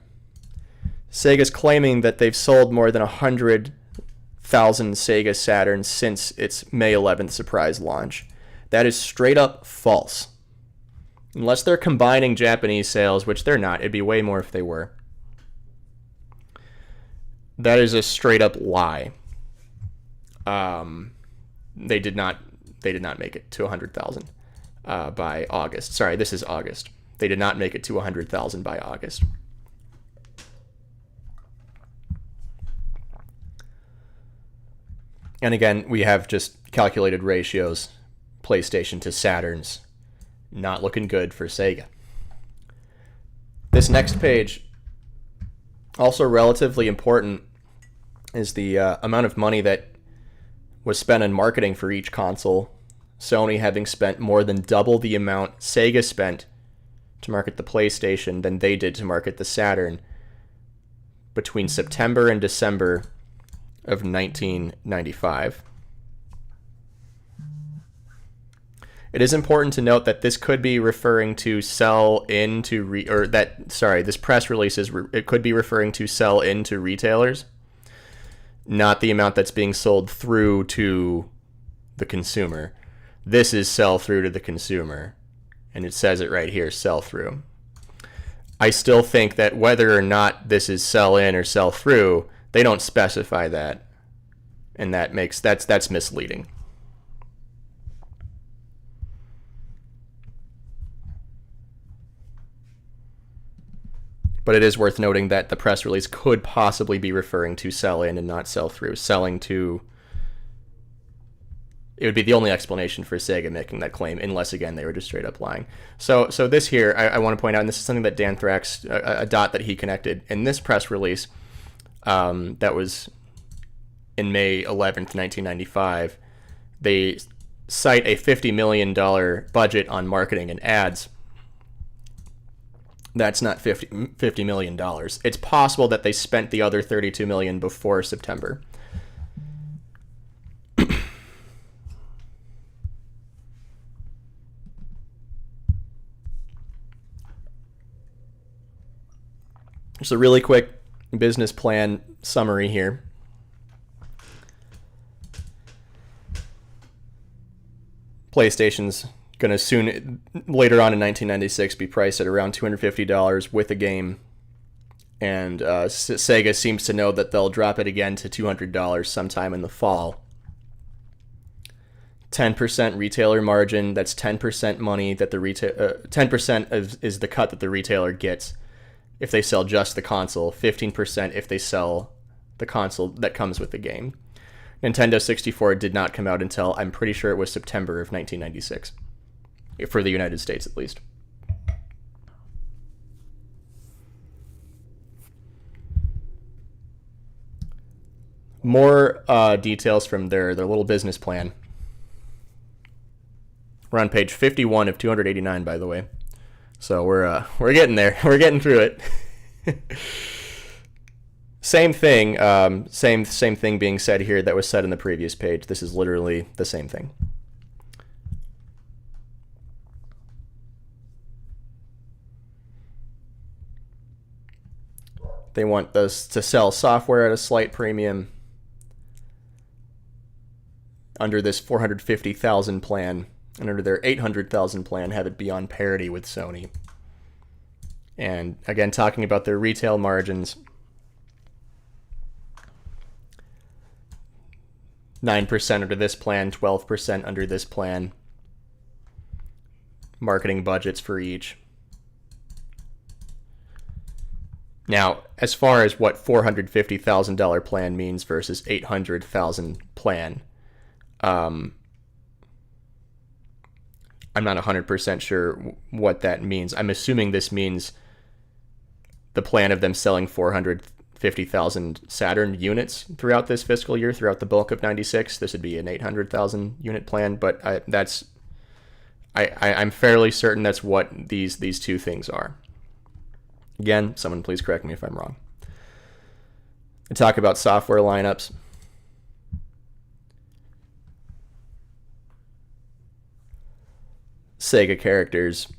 Sega's claiming that they've sold more than 100,000 Sega Saturns since its May 11th surprise launch. That is straight up false. Unless they're combining Japanese sales, which they're not. It'd be way more if they were. That is a straight up lie. They did not make it to 100,000 by August. Sorry, this is August. They did not make it to 100,000 by August. And again, we have just calculated ratios. PlayStation to Saturns. Not looking good for Sega. This next page, also relatively important, is the amount of money that was spent on marketing for each console. Sony having spent more than double the amount Sega spent to market the PlayStation than they did to market the Saturn between September and December of 1995. It is important to note that this could be referring to sell into this press release it could be referring to sell into retailers, not the amount that's being sold through to the consumer. This is sell through to the consumer, and it says it right here, sell through. I still think that whether or not this is sell in or sell through, they don't specify that, and that's misleading. But it is worth noting that the press release could possibly be referring to sell in and not sell through. Selling to... It would be the only explanation for Sega making that claim, unless, again, they were just straight up lying. So this here, I want to point out, and this is something that Dan Thrax, a dot that he connected in this press release that was in May 11th, 1995. They cite a $50 million budget on marketing and ads. That's not $50 million. It's possible that they spent the other $32 million before September. Just a really quick business plan summary here. PlayStation's going to soon, later on in 1996, be priced at around $250 with a game. And Sega seems to know that they'll drop it again to $200 sometime in the fall. 10% retailer margin, that's 10% money that the 10% is the cut that the retailer gets if they sell just the console, 15% if they sell the console that comes with the game. Nintendo 64 did not come out until, I'm pretty sure it was September of 1996. For the United States, at least. More details from their little business plan. We're on page 51 of 289, by the way. So we're getting there. We're getting through it. Same thing. Same thing being said here that was said in the previous page. This is literally the same thing. They want us to sell software at a slight premium under this 450,000 plan and under their 800,000 plan, have it be on parity with Sony. And again, talking about their retail margins, 9% under this plan, 12% under this plan. Marketing budgets for each. Now, as far as what $450,000 plan means versus $800,000 plan, I'm not 100% sure what that means. I'm assuming this means the plan of them selling 450,000 Saturn units throughout this fiscal year, throughout the bulk of 96. This would be an 800,000 unit plan, but I'm fairly certain that's what these two things are. Again, someone please correct me if I'm wrong. I talk about software lineups. Sega characters.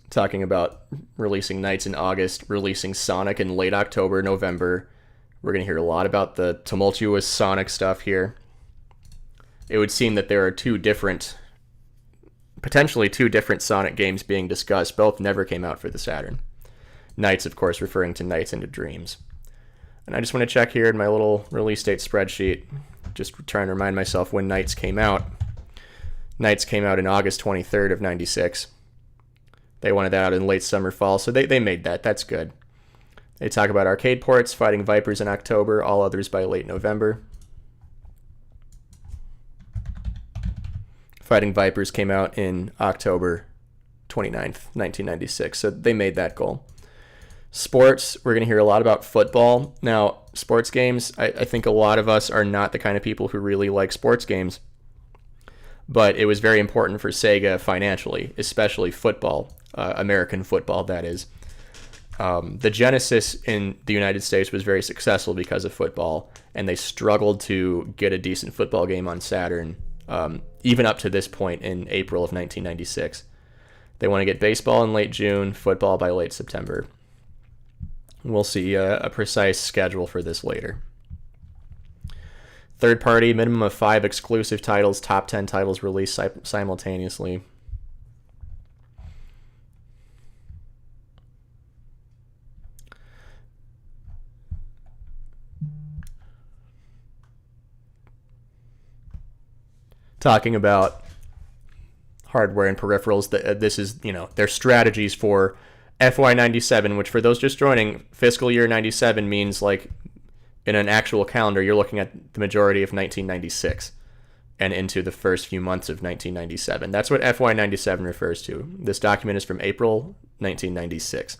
Talking about releasing Knights in August, releasing Sonic in late October, November. We're going to hear a lot about the tumultuous Sonic stuff here. It would seem that there are potentially two different Sonic games being discussed. Both never came out for the Saturn. Knights, of course, referring to Nights into Dreams. And I just want to check here in my little release date spreadsheet, just trying to remind myself when Knights came out. Knights came out in August 23rd of 96. They wanted that out in late summer, fall, so they made that. That's good. They talk about arcade ports, Fighting Vipers in October, all others by late November. Fighting Vipers came out in October 29th, 1996, so they made that goal. Sports, we're going to hear a lot about football. Now, sports games, I think a lot of us are not the kind of people who really like sports games, but it was very important for Sega financially, especially football, American football, that is. The Genesis in the United States was very successful because of football, and they struggled to get a decent football game on Saturn, even up to this point in April of 1996. They want to get baseball in late June, football by late September. We'll see a precise schedule for this later. Third party, minimum of 5 exclusive titles, top 10 titles released simultaneously. Talking about hardware and peripherals, this is, their strategies for FY1997, which for those just joining, fiscal year 97 means like in an actual calendar, you're looking at the majority of 1996 and into the first few months of 1997. That's what FY1997 refers to. This document is from April 1996.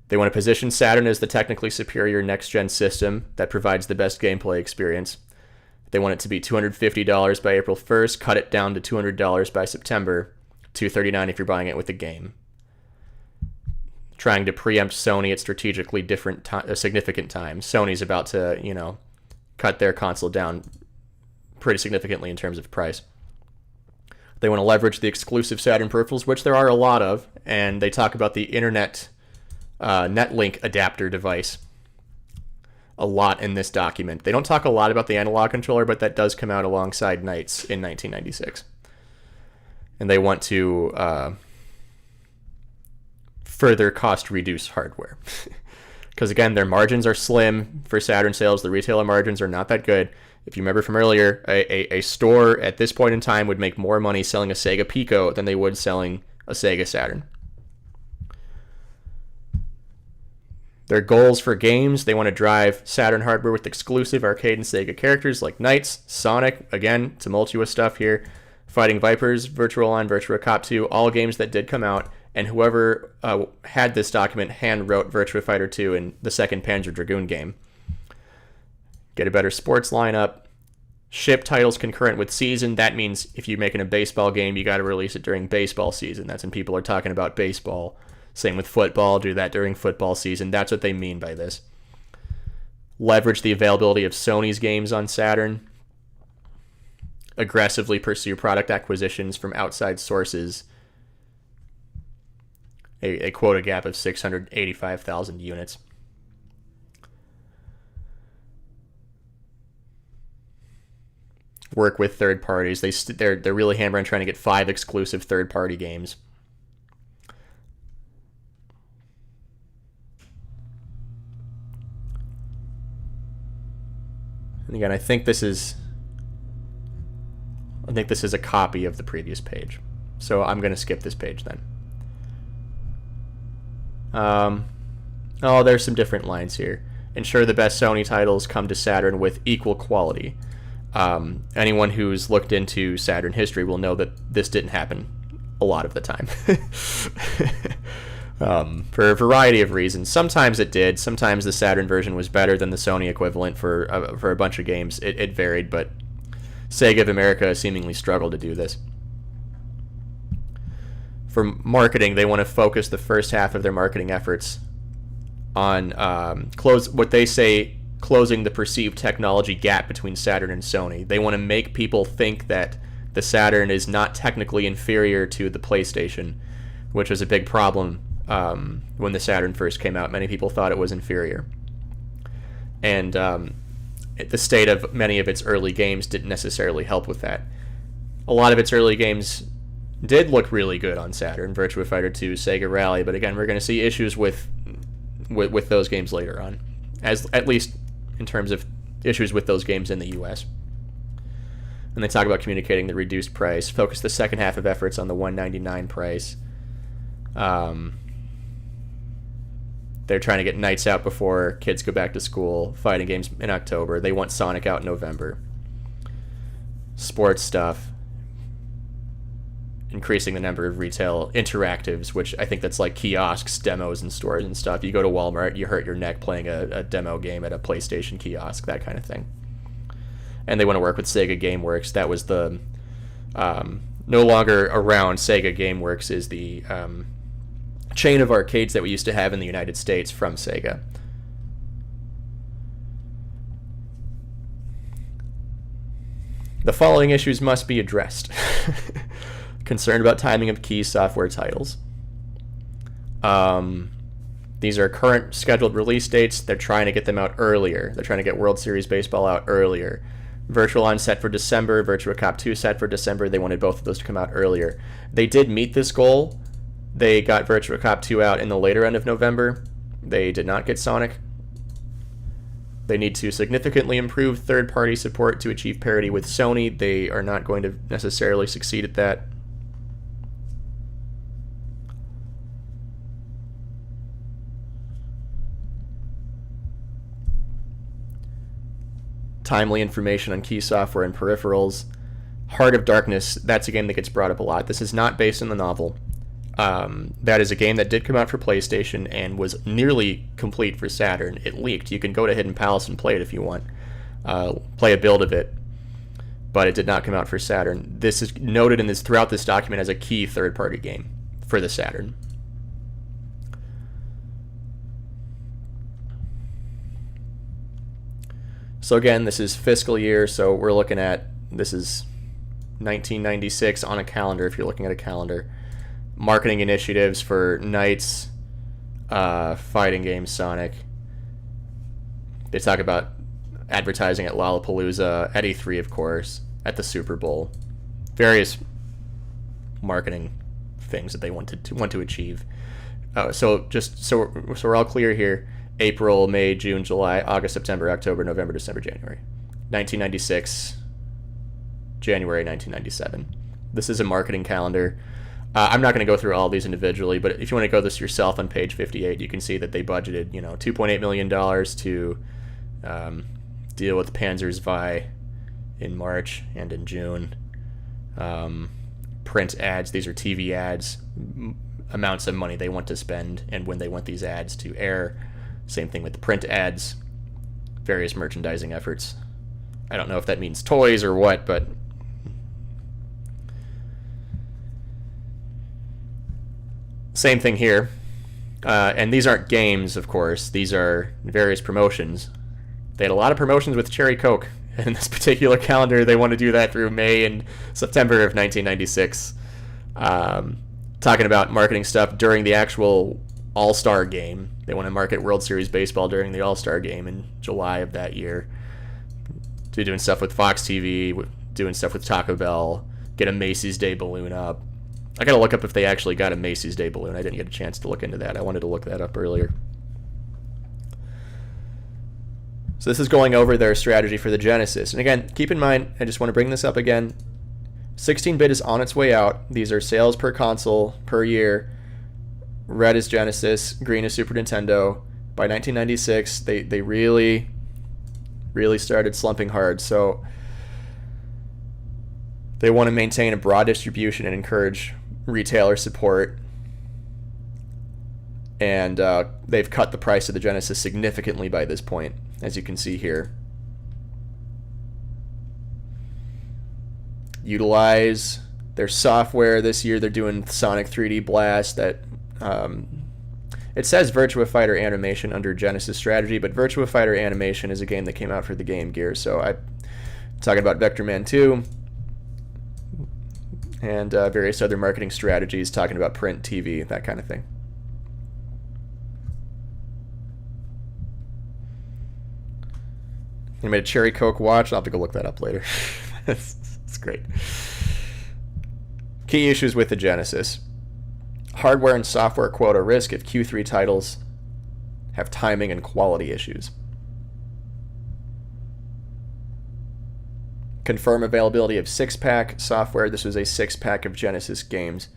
They want to position Saturn as the technically superior next-gen system that provides the best gameplay experience. They want it to be $250 by April 1st, cut it down to $200 by September, $239 if you're buying it with the game. Trying to preempt Sony at strategically significant times. Sony's about to, cut their console down pretty significantly in terms of price. They want to leverage the exclusive Saturn peripherals, which there are a lot of, and they talk about the internet Netlink adapter device a lot in this document. They don't talk a lot about the analog controller, but that does come out alongside Knights in 1996. And they want to further cost reduce hardware. Because again, their margins are slim for Saturn sales. The retailer margins are not that good. If you remember from earlier, a store at this point in time would make more money selling a Sega Pico than they would selling a Sega Saturn. Their goals for games, they want to drive Saturn hardware with exclusive arcade and Sega characters like Knights, Sonic, again, tumultuous stuff here, Fighting Vipers, Virtua Line, Virtua Cop 2, all games that did come out, and whoever had this document hand-wrote Virtua Fighter 2 and the second Panzer Dragoon game. Get a better sports lineup. Ship titles concurrent with season. That means if you're making a baseball game, you got to release it during baseball season. That's when people are talking about baseball. Same with football. Do that during football season. That's what they mean by this. Leverage the availability of Sony's games on Saturn. Aggressively pursue product acquisitions from outside sources. A quota gap of 685,000 units. work with third parties. They're really hammering trying to get 5 exclusive third party games. And again, I think this is a copy of the previous page. So I'm going to skip this page then. Oh, there's some different lines here. Ensure the best Sony titles come to Saturn with equal quality. Anyone who's looked into Saturn history will know that this didn't happen a lot of the time. For a variety of reasons. Sometimes it did. Sometimes the Saturn version was better than the Sony equivalent for a bunch of games. It varied, but Sega of America seemingly struggled to do this. For marketing, they want to focus the first half of their marketing efforts on what they say closing the perceived technology gap between Saturn and Sony. They want to make people think that the Saturn is not technically inferior to the PlayStation, which was a big problem when the Saturn first came out. Many people thought it was inferior. And the state of many of its early games didn't necessarily help with that. A lot of its early games did look really good on Saturn, Virtua Fighter 2, Sega Rally, but again, we're going to see issues with those games later on, at least in terms of issues with those games in the US. And they talk about communicating the reduced price, focus the second half of efforts on the $199 price. They're trying to get Nights out before kids go back to school, fighting games in October. They want Sonic out in November. Sports stuff. Increasing the number of retail interactives, which I think that's like kiosks, demos, and stores and stuff. You go to Walmart, you hurt your neck playing a demo game at a PlayStation kiosk, that kind of thing. And they want to work with Sega GameWorks. That was the no longer around. Sega GameWorks is the chain of arcades that we used to have in the United States from Sega. The following issues must be addressed. Concerned about timing of key software titles. These are current scheduled release dates. They're trying to get them out earlier. They're trying to get World Series Baseball out earlier. Virtual On set for December, Virtua Cop 2 set for December. They wanted both of those to come out earlier. They did meet this goal. They got Virtua Cop 2 out in the later end of November. They did not get Sonic. They need to significantly improve third-party support to achieve parity with Sony. They are not going to necessarily succeed at that. Timely information on key software and peripherals. Heart of Darkness, that's a game that gets brought up a lot. This is not based on the novel. That is a game that did come out for PlayStation and was nearly complete for Saturn. It leaked. You can go to Hidden Palace and play it if you want. Play a build of it. But it did not come out for Saturn. This is noted throughout this document as a key third-party game for the Saturn. So again, this is fiscal year, so we're looking at, this is 1996 on a calendar if you're looking at a calendar. Marketing initiatives for Nights, fighting game Sonic. They talk about advertising at Lollapalooza, at E3 of course, at the Super Bowl. Various marketing things that they want to achieve. So we're all clear here. April, May, June, July, August, September, October, November, December, January. 1996, January 1997. This is a marketing calendar. I'm not going to go through all these individually, but if you want to go this yourself on page 58, you can see that they budgeted, $2.8 million to deal with Panzer's Vi in March and in June. Print ads, these are TV ads, amounts of money they want to spend and when they want these ads to air. Same thing with the print ads, various merchandising efforts. I don't know if that means toys or what, but same thing here. And these aren't games, of course. These are various promotions. They had a lot of promotions with Cherry Coke. In this particular calendar, they want to do that through May and September of 1996. Talking about marketing stuff during the actual All-Star game. They want to market World Series Baseball during the All-Star game in July of that year. They're doing stuff with Fox TV, with doing stuff with Taco Bell, get a Macy's Day balloon up. I gotta look up if they actually got a Macy's Day balloon. I didn't get a chance to look into that. I wanted to look that up earlier. So this is going over their strategy for the Genesis. And again, keep in mind, I just want to bring this up again, 16-bit is on its way out. These are sales per console per year. Red is Genesis, green is Super Nintendo. By 1996, they really started slumping hard. So they want to maintain a broad distribution and encourage retailer support. And they've cut the price of the Genesis significantly by this point, as you can see here. Utilize their software this year. They're doing Sonic 3D Blast. That it says Virtua Fighter Animation under Genesis Strategy, but Virtua Fighter Animation is a game that came out for the Game Gear. So I'm talking about Vector Man 2 and various other marketing strategies, talking about print, TV, that kind of thing. They made a Cherry Coke watch. I'll have to go look that up later. It's great. Key issues with the Genesis. Hardware and software quota risk if Q3 titles have timing and quality issues. Confirm availability of 6-pack software. This was a 6-pack of Genesis games.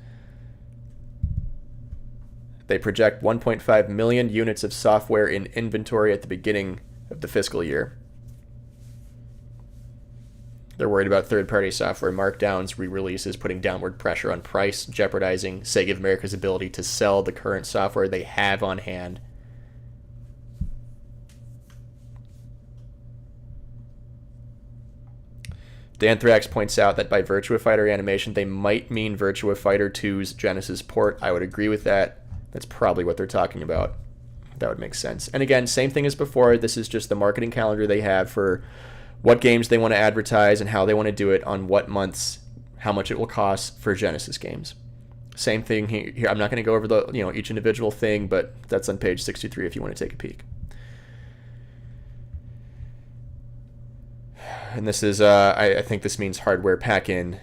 They project 1.5 million units of software in inventory at the beginning of the fiscal year. They're worried about third-party software markdowns, re-releases, putting downward pressure on price, jeopardizing Sega of America's ability to sell the current software they have on hand. Danthrax points out that by Virtua Fighter Animation, they might mean Virtua Fighter 2's Genesis port. I would agree with that. That's probably what they're talking about. That would make sense. And again, same thing as before. This is just the marketing calendar they have for what games they want to advertise and how they want to do it on what months, how much it will cost for Genesis games. Same thing here. I'm not going to go over the each individual thing, but that's on page 63 if you want to take a peek. And this is, I think this means hardware pack-in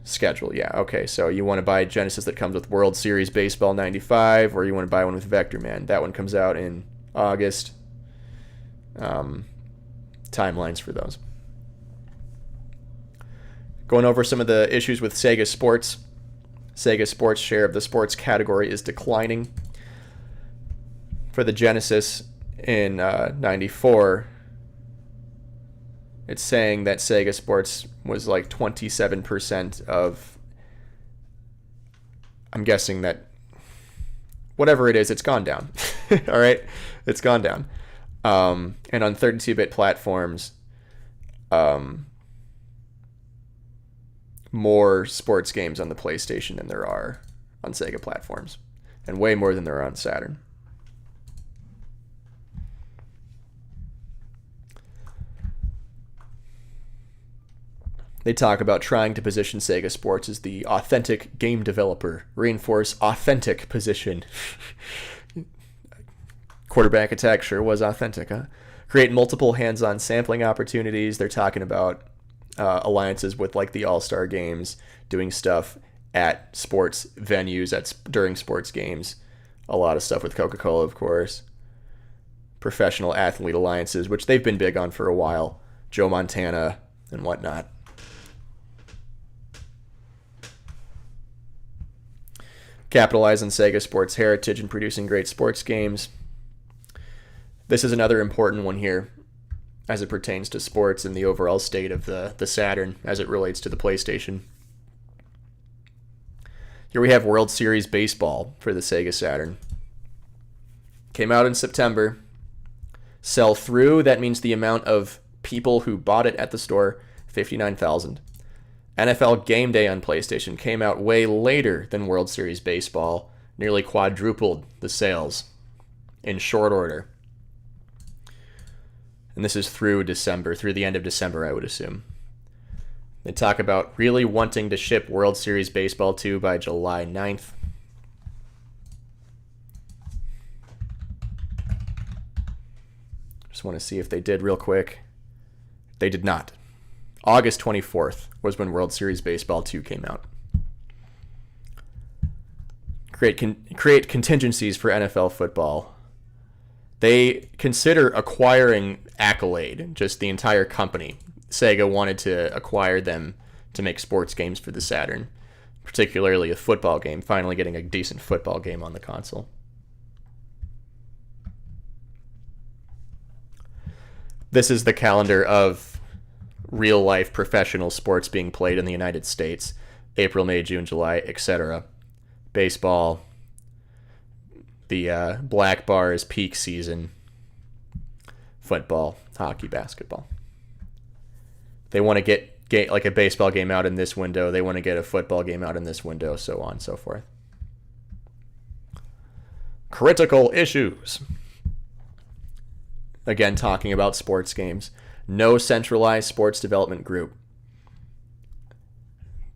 schedule. Yeah, okay. So you want to buy Genesis that comes with World Series Baseball 95, or you want to buy one with Vector Man. That one comes out in August. Timelines for those. Going over some of the issues with Sega Sports. Sega Sports' share of the sports category is declining. For the Genesis in 94, it's saying that Sega Sports was like 27% of, I'm guessing that whatever it is, it's gone down. All right? It's gone down. And on 32-bit platforms, more sports games on the PlayStation than there are on Sega platforms, and way more than there are on Saturn. They talk about trying to position Sega Sports as the authentic game developer, reinforce authentic position. Quarterback Attack sure was authentic, huh? Create multiple hands-on sampling opportunities. They're talking about alliances with like the All-Star Games, doing stuff at sports venues, during sports games. A lot of stuff with Coca-Cola, of course. Professional athlete alliances, which they've been big on for a while. Joe Montana and whatnot. Capitalize on Sega Sports' heritage in producing great sports games. This is another important one here as it pertains to sports and the overall state of the Saturn as it relates to the PlayStation. Here we have World Series Baseball for the Sega Saturn. Came out in September. Sell through, that means the amount of people who bought it at the store, 59,000. NFL Game Day on PlayStation came out way later than World Series Baseball, nearly quadrupled the sales in short order. And this is through December, through the end of December, I would assume. They talk about really wanting to ship World Series Baseball 2 by July 9th. Just want to see if they did real quick. They did not. August 24th was when World Series Baseball 2 came out. Create contingencies for NFL football. They consider acquiring Accolade, just the entire company. Sega wanted to acquire them to make sports games for the Saturn, particularly a football game, finally getting a decent football game on the console. This is the calendar of real-life professional sports being played in the United States. April, May, June, July, etc. Baseball. The black bar is peak season. Football, hockey, basketball. They want to get like a baseball game out in this window. They want to get a football game out in this window, so on and so forth. Critical issues. Again, talking about sports games. No centralized sports development group.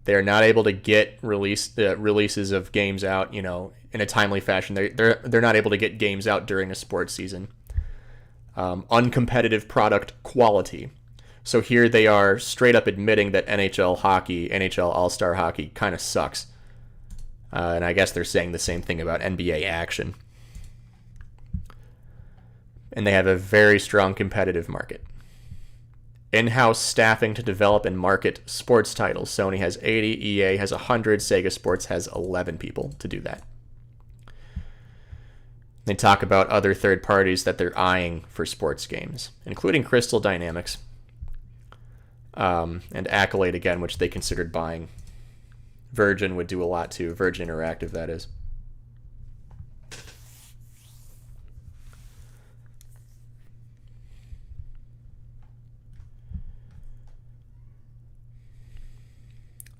They're not able to get releases of games out, in a timely fashion. They're not able to get games out during a sports season. Uncompetitive product quality. So here they are straight up admitting that NHL hockey, NHL All-Star hockey, kind of sucks. And I guess they're saying the same thing about NBA action. And they have a very strong competitive market. In-house staffing to develop and market sports titles. Sony has 80, EA has 100, Sega Sports has 11 people to do that. They talk about other third parties that they're eyeing for sports games, including Crystal Dynamics and Accolade again, which they considered buying. Virgin would do a lot too. Virgin Interactive, that is.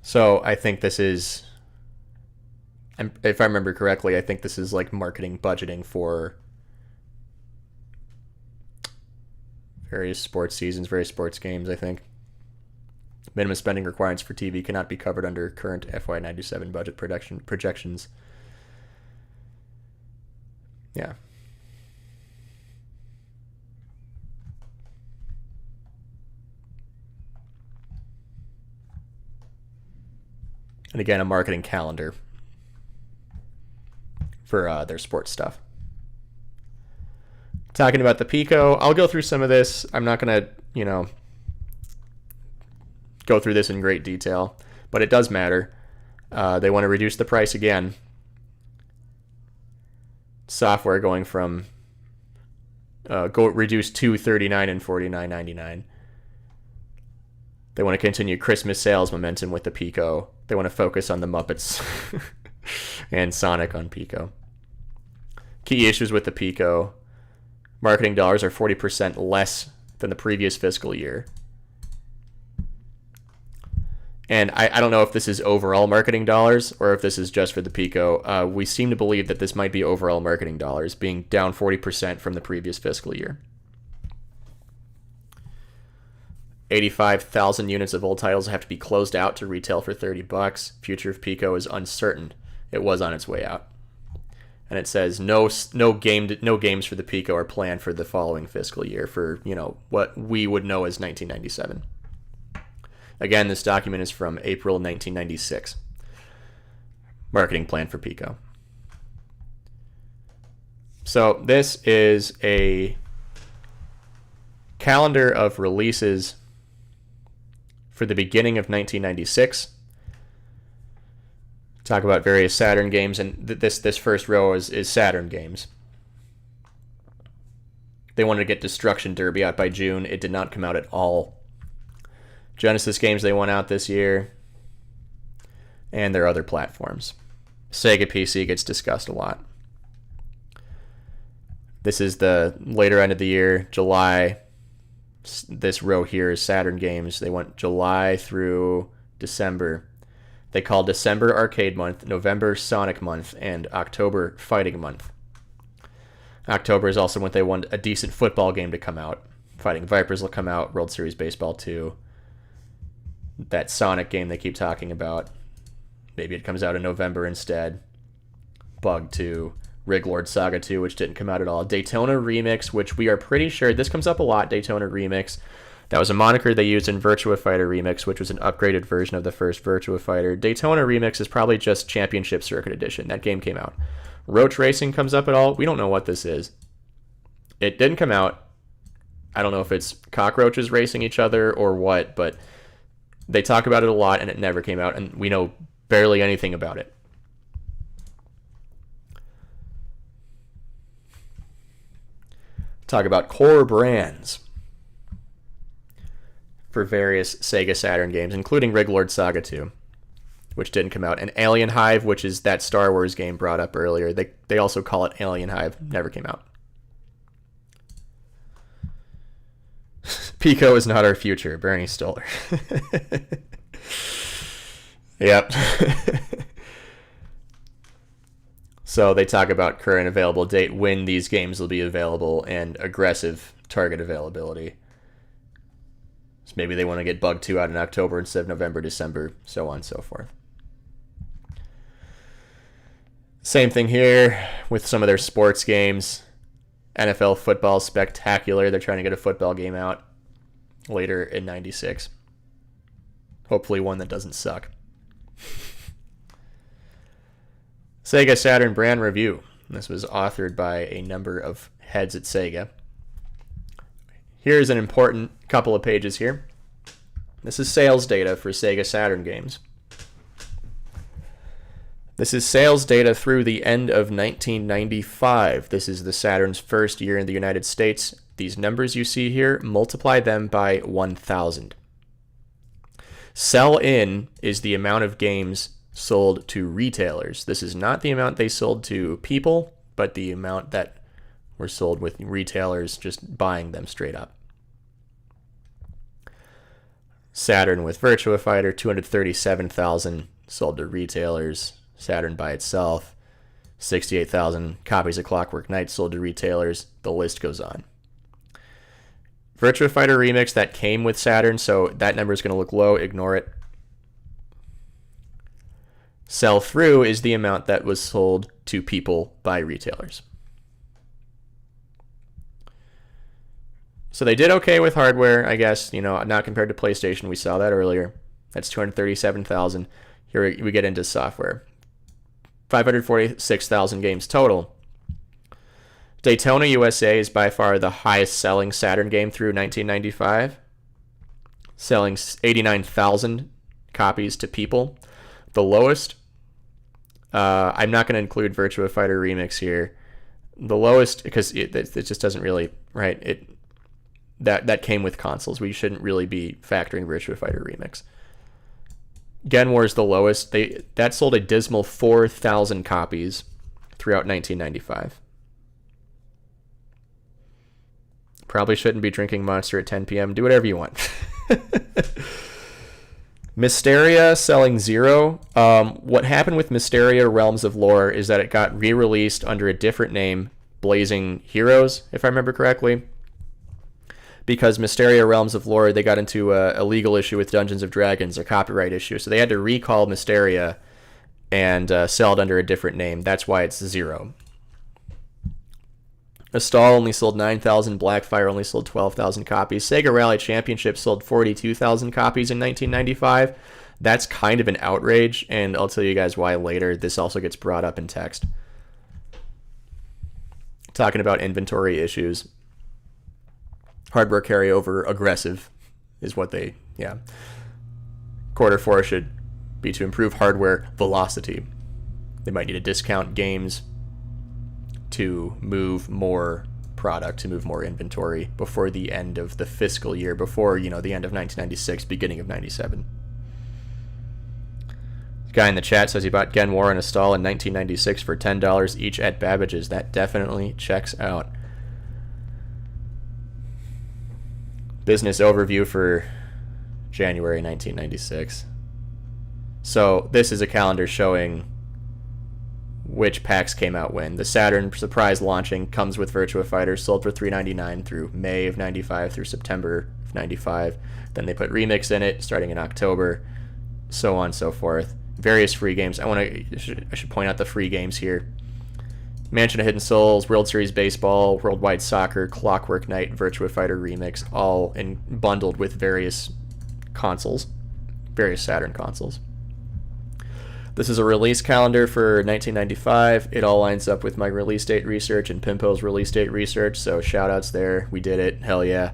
So I think this is, if I remember correctly, I think this is like marketing budgeting for various sports seasons, various sports games, I think. Minimum spending requirements for TV cannot be covered under current FY1997 budget projections. Yeah. And again, a marketing calendar for their sports stuff. Talking about the Pico, I'll go through some of this. I'm not going to, go through this in great detail, but it does matter. They want to reduce the price again. Software going from reduce to $39 and $49.99. They want to continue Christmas sales momentum with the Pico. They want to focus on the Muppets and Sonic on Pico. Key issues with the Pico. Marketing dollars are 40% less than the previous fiscal year. And I don't know if this is overall marketing dollars or if this is just for the Pico. We seem to believe that this might be overall marketing dollars, being down 40% from the previous fiscal year. 85,000 units of old titles have to be closed out to retail for $30. Future of Pico is uncertain. It was on its way out. And it says no games for the Pico are planned for the following fiscal year for, what we would know as 1997. Again, this document is from April 1996. Marketing plan for Pico. So this is a calendar of releases for the beginning of 1996. Talk about various Saturn games, and this first row is Saturn games. They wanted to get Destruction Derby out by June. It did not come out at all. Genesis games they want out this year, and their other platforms. Sega PC gets discussed a lot. This is the later end of the year, July. This row here is Saturn games. They want July through December. They call December Arcade Month, November Sonic Month, and October Fighting Month. October is also when they want a decent football game to come out. Fighting Vipers will come out, World Series Baseball 2. That Sonic game they keep talking about. Maybe it comes out in November instead. Bug 2. Rig Lord Saga 2, which didn't come out at all. Daytona Remix, which we are pretty sure, this comes up a lot, Daytona Remix. That was a moniker they used in Virtua Fighter Remix, which was an upgraded version of the first Virtua Fighter. Daytona Remix is probably just Championship Circuit Edition. That game came out. Roach Racing comes up at all? We don't know what this is. It didn't come out. I don't know if it's cockroaches racing each other or what, but they talk about it a lot, and it never came out, and we know barely anything about it. Talk about core brands for various Sega Saturn games, including Rig Lord Saga 2, which didn't come out, and Alien Hive, which is that Star Wars game brought up earlier. They also call it Alien Hive. Never came out. Pico is not our future. Bernie Stoller. Yep. So they talk about current available date, when these games will be available, and aggressive target availability. So maybe they want to get Bug 2 out in October instead of November, December, so on and so forth. Same thing here with some of their sports games. NFL Football Spectacular. They're trying to get a football game out later in 96. Hopefully one that doesn't suck. Sega Saturn brand review. This was authored by a number of heads at Sega. Here's an important couple of pages here. This is sales data for Sega Saturn games. This is sales data through the end of 1995. This is the Saturn's first year in the United States. These numbers you see here, multiply them by 1,000. Sell-in is the amount of games sold to retailers. This is not the amount they sold to people, but the amount that were sold with retailers just buying them straight up. Saturn with Virtua Fighter, 237,000 sold to retailers. Saturn by itself, 68,000 copies of Clockwork Knight sold to retailers. The list goes on. Virtua Fighter Remix, that came with Saturn, so that number is going to look low. Ignore it. Sell-through is the amount that was sold to people by retailers. So they did okay with hardware, I guess, not compared to PlayStation. We saw that earlier. That's 237,000. Here we get into software. 546,000 games total. Daytona USA is by far the highest selling Saturn game through 1995, selling 89,000 copies to people. The lowest, I'm not going to include Virtua Fighter Remix here. The lowest, because it just doesn't really, right? That came with consoles. We shouldn't really be factoring Virtua Fighter Remix. Gen War is the lowest. That sold a dismal 4,000 copies throughout 1995. Probably shouldn't be drinking Monster at 10 p.m. Do whatever you want. Mysteria selling 0. What happened with Mysteria Realms of Lore is that it got re-released under a different name, Blazing Heroes, if I remember correctly. Because Mysteria Realms of Lore, they got into a legal issue with Dungeons of Dragons, a copyright issue. So they had to recall Mysteria and sell it under a different name. That's why it's 0. Astal only sold 9,000. Blackfire only sold 12,000 copies. Sega Rally Championship sold 42,000 copies in 1995. That's kind of an outrage, and I'll tell you guys why later. This also gets brought up in text. Talking about inventory issues. Hardware carryover, aggressive, is what they, Quarter 4 should be to improve hardware velocity. They might need to discount games to move more product, to move more inventory before the end of the fiscal year, before, the end of 1996, beginning of 97. The guy in the chat says he bought Gen War and Astal in 1996 for $10 each at Babbage's. That definitely checks out. Business overview for January 1996. So this is a calendar showing which packs came out when. The Saturn surprise launching comes with Virtua Fighter, sold for $3.99 through May of 95 through September of 95. Then they put Remix in it starting in October, so on and so forth. Various free games. I should point out the free games here. Mansion of Hidden Souls, World Series Baseball, Worldwide Soccer, Clockwork Knight, Virtua Fighter Remix, all bundled with various consoles, various Saturn consoles. This is a release calendar for 1995. It all lines up with my release date research and Pimpo's release date research, so shout-outs there. We did it. Hell yeah.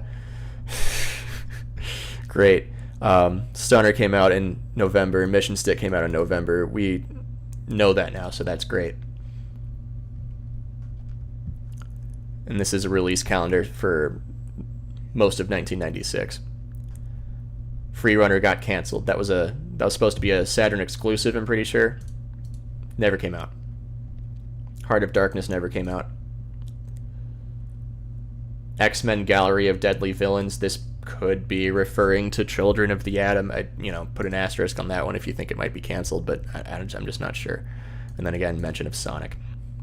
Great. Stunner came out in November. Mission Stick came out in November. We know that now, so that's great. And this is a release calendar for most of 1996. Free Runner got canceled. That was supposed to be a Saturn exclusive, I'm pretty sure. Never came out. Heart of Darkness never came out. X-Men Gallery of Deadly Villains. This could be referring to Children of the Atom. I put an asterisk on that one if you think it might be canceled, but I'm just not sure. And then again, mention of Sonic.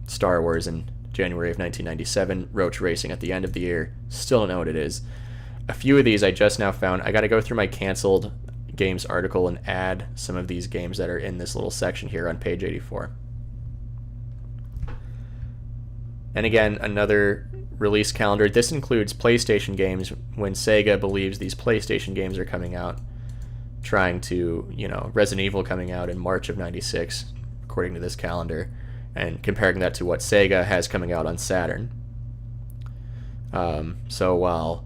Star Wars in January of 1997. Roach Racing at the end of the year. Still don't know what it is. A few of these I just now found. I got to go through my canceled games article and add some of these games that are in this little section here on page 84. And again, another release calendar. This includes PlayStation games when Sega believes these PlayStation games are coming out. Trying to, Resident Evil coming out in March of 96, according to this calendar, and comparing that to what Sega has coming out on Saturn. So while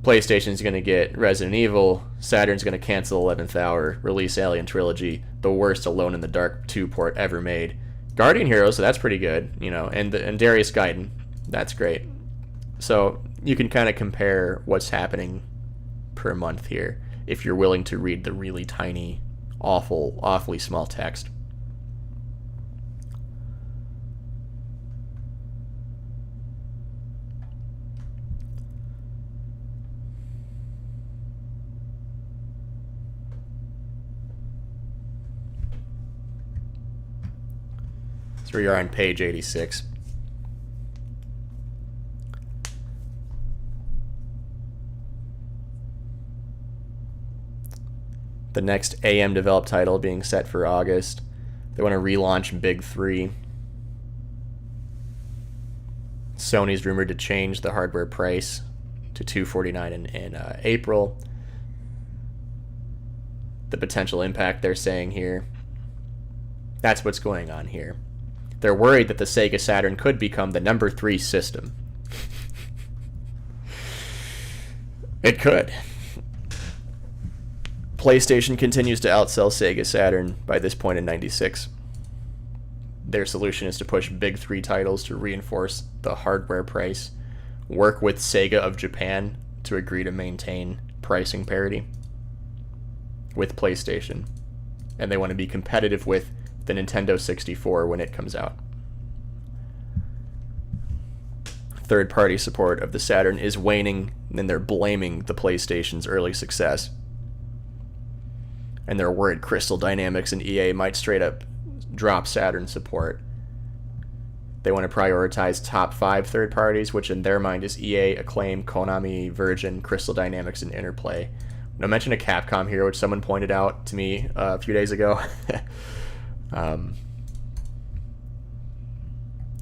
PlayStation's going to get Resident Evil, Saturn's going to cancel 11th Hour, release Alien Trilogy, the worst Alone in the Dark 2 port ever made. Guardian Hero, so that's pretty good, and Darius Gaiden, that's great. So you can kind of compare what's happening per month here if you're willing to read the really tiny, awfully small text. So we are on page 86. The next AM developed title being set for August. They want to relaunch Big 3. Sony's rumored to change the hardware price to $249 in April. The potential impact they're saying here. That's what's going on here. They're worried that the Sega Saturn could become the number 3 system. It could. PlayStation continues to outsell Sega Saturn by this point in 96. Their solution is to push Big 3 titles to reinforce the hardware price, work with Sega of Japan to agree to maintain pricing parity with PlayStation, and they want to be competitive with the Nintendo 64 when it comes out. Third-party support of the Saturn is waning, and they're blaming the PlayStation's early success. And they're worried Crystal Dynamics and EA might straight up drop Saturn support. They want to prioritize top 5 third parties, which in their mind is EA, Acclaim, Konami, Virgin, Crystal Dynamics, and Interplay. No mention of Capcom here, which someone pointed out to me a few days ago.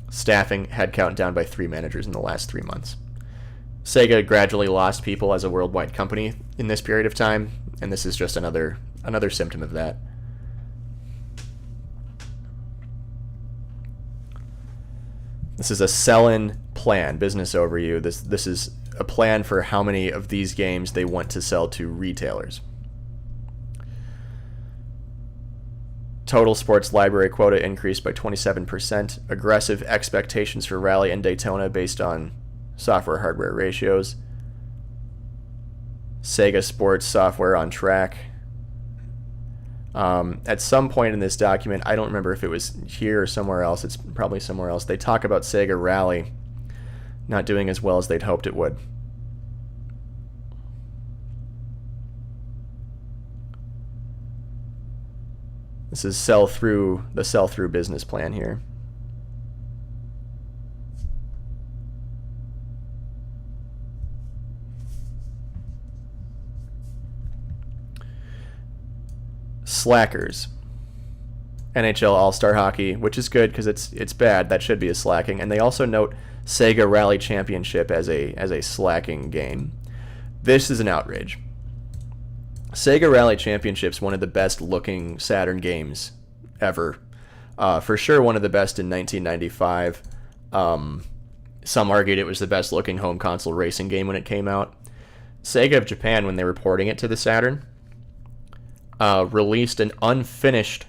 Staffing headcount down by 3 managers in the last 3 months. Sega gradually lost people as a worldwide company in this period of time, and this is just another symptom of that. This is a sell-in plan, business overview. This is a plan for how many of these games they want to sell to retailers. Total sports library quota increased by 27%. Aggressive expectations for Rally and Daytona based on software-hardware ratios. Sega Sports software on track. At some point in this document, I don't remember if it was here or somewhere else, it's probably somewhere else, they talk about Sega Rally not doing as well as they'd hoped it would. This is the sell-through business plan here. Slackers. NHL All-Star Hockey, which is good because it's bad. That should be a slacking. And they also note Sega Rally Championship as a slacking game. This is an outrage. Sega Rally Championship's one of the best looking Saturn games ever. For sure one of the best in 1995. Some argued it was the best looking home console racing game when it came out. Sega of Japan, when they were porting it to the Saturn, released an unfinished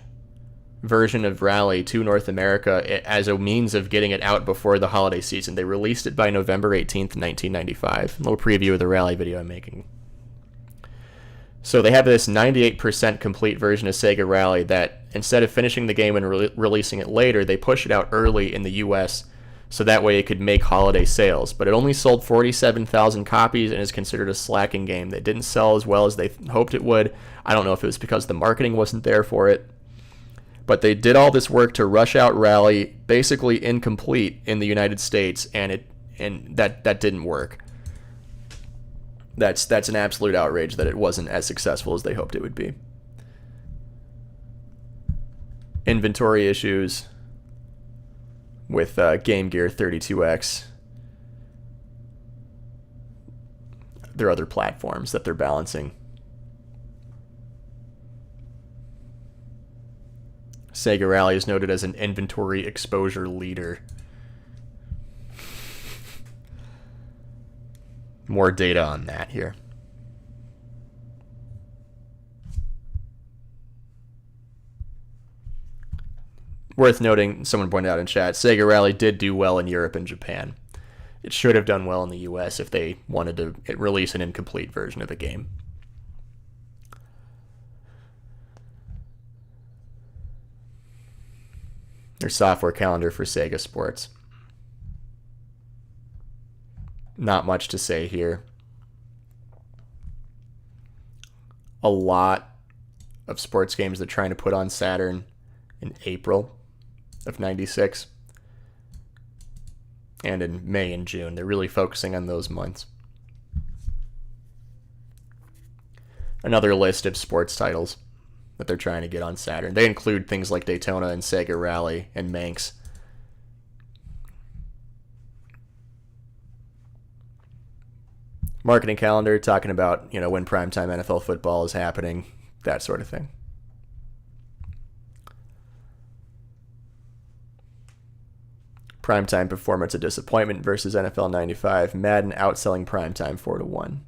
version of Rally to North America as a means of getting it out before the holiday season. They released it by November 18th, 1995. A little preview of the Rally video I'm making. So they have this 98% complete version of Sega Rally that, instead of finishing the game and releasing it later, they push it out early in the US so that way it could make holiday sales. But it only sold 47,000 copies and is considered a slacking game that didn't sell as well as they hoped it would. I don't know if it was because the marketing wasn't there for it. But they did all this work to rush out Rally, basically incomplete in the United States, and that didn't work. That's an absolute outrage that it wasn't as successful as they hoped it would be. Inventory issues with Game Gear 32X. There are other platforms that they're balancing. Sega Rally is noted as an inventory exposure leader. More data on that here. Worth noting, someone pointed out in chat, Sega Rally did do well in Europe and Japan. It should have done well in the US if they wanted to release an incomplete version of the game. Their software calendar for Sega Sports. Not much to say here. A lot of sports games they're trying to put on Saturn in April of 96 and in May and June. They're really focusing on those months. Another list of sports titles that they're trying to get on Saturn. They include things like Daytona and Sega Rally and Manx. Marketing calendar, talking about, when primetime NFL football is happening, that sort of thing. Primetime performance a disappointment versus NFL 95. Madden outselling primetime 4-1.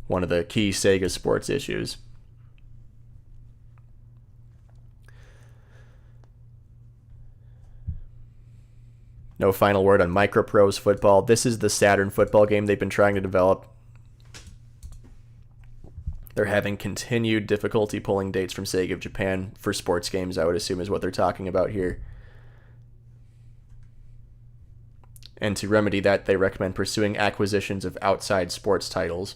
One of the key Sega Sports issues. No final word on Microprose football. This is the Saturn football game they've been trying to develop. They're having continued difficulty pulling dates from Sega of Japan for sports games, I would assume is what they're talking about here. And to remedy that, they recommend pursuing acquisitions of outside sports titles.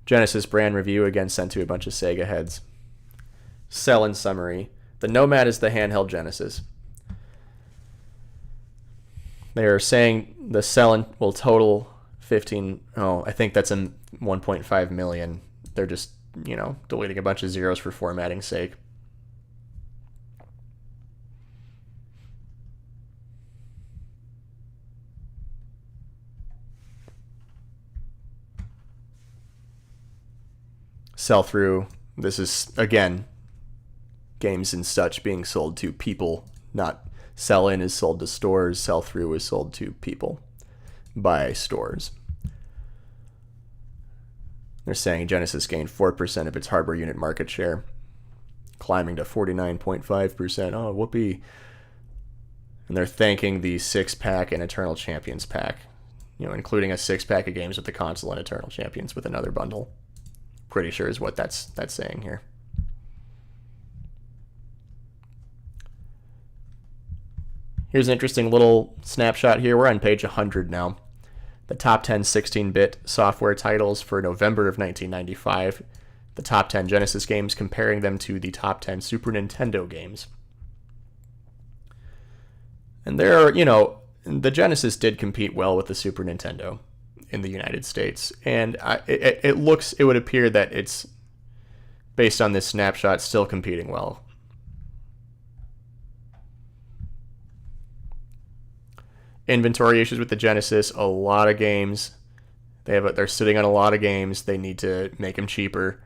Genesis brand review, again sent to a bunch of Sega heads. Sell in summary. The Nomad is the handheld Genesis. They are saying the sell-in will total 15... Oh, I think that's a 1.5 million. They're just, deleting a bunch of zeros for formatting's sake. Sell-through. This is, again, games and such being sold to people, not... Sell-in is sold to stores, sell-through is sold to people by stores. They're saying Genesis gained 4% of its hardware unit market share, climbing to 49.5%. Oh, whoopee. And they're thanking the 6-pack and Eternal Champions pack, including a 6-pack of games with the console and Eternal Champions with another bundle. Pretty sure is what that's saying here. Here's an interesting little snapshot here. We're on page 100 now. The top 10 16-bit software titles for November of 1995. The top 10 Genesis games, comparing them to the top 10 Super Nintendo games. And there are, the Genesis did compete well with the Super Nintendo. in the United States. And it would appear that it's, based on this snapshot, still competing well. Inventory issues with the Genesis, a lot of games. They're sitting on a lot of games. They need to make them cheaper.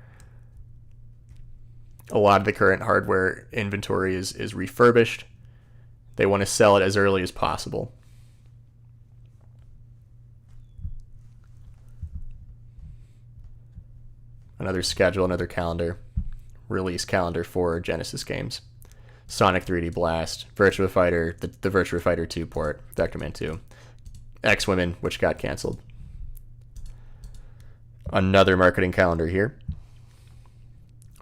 A lot of the current hardware inventory is refurbished. They want to sell it as early as possible. Another schedule, another calendar, release calendar for Genesis games. Sonic 3D Blast, Virtua Fighter, the Virtua Fighter 2 port, Vectorman 2, X-Women, which got canceled. Another marketing calendar here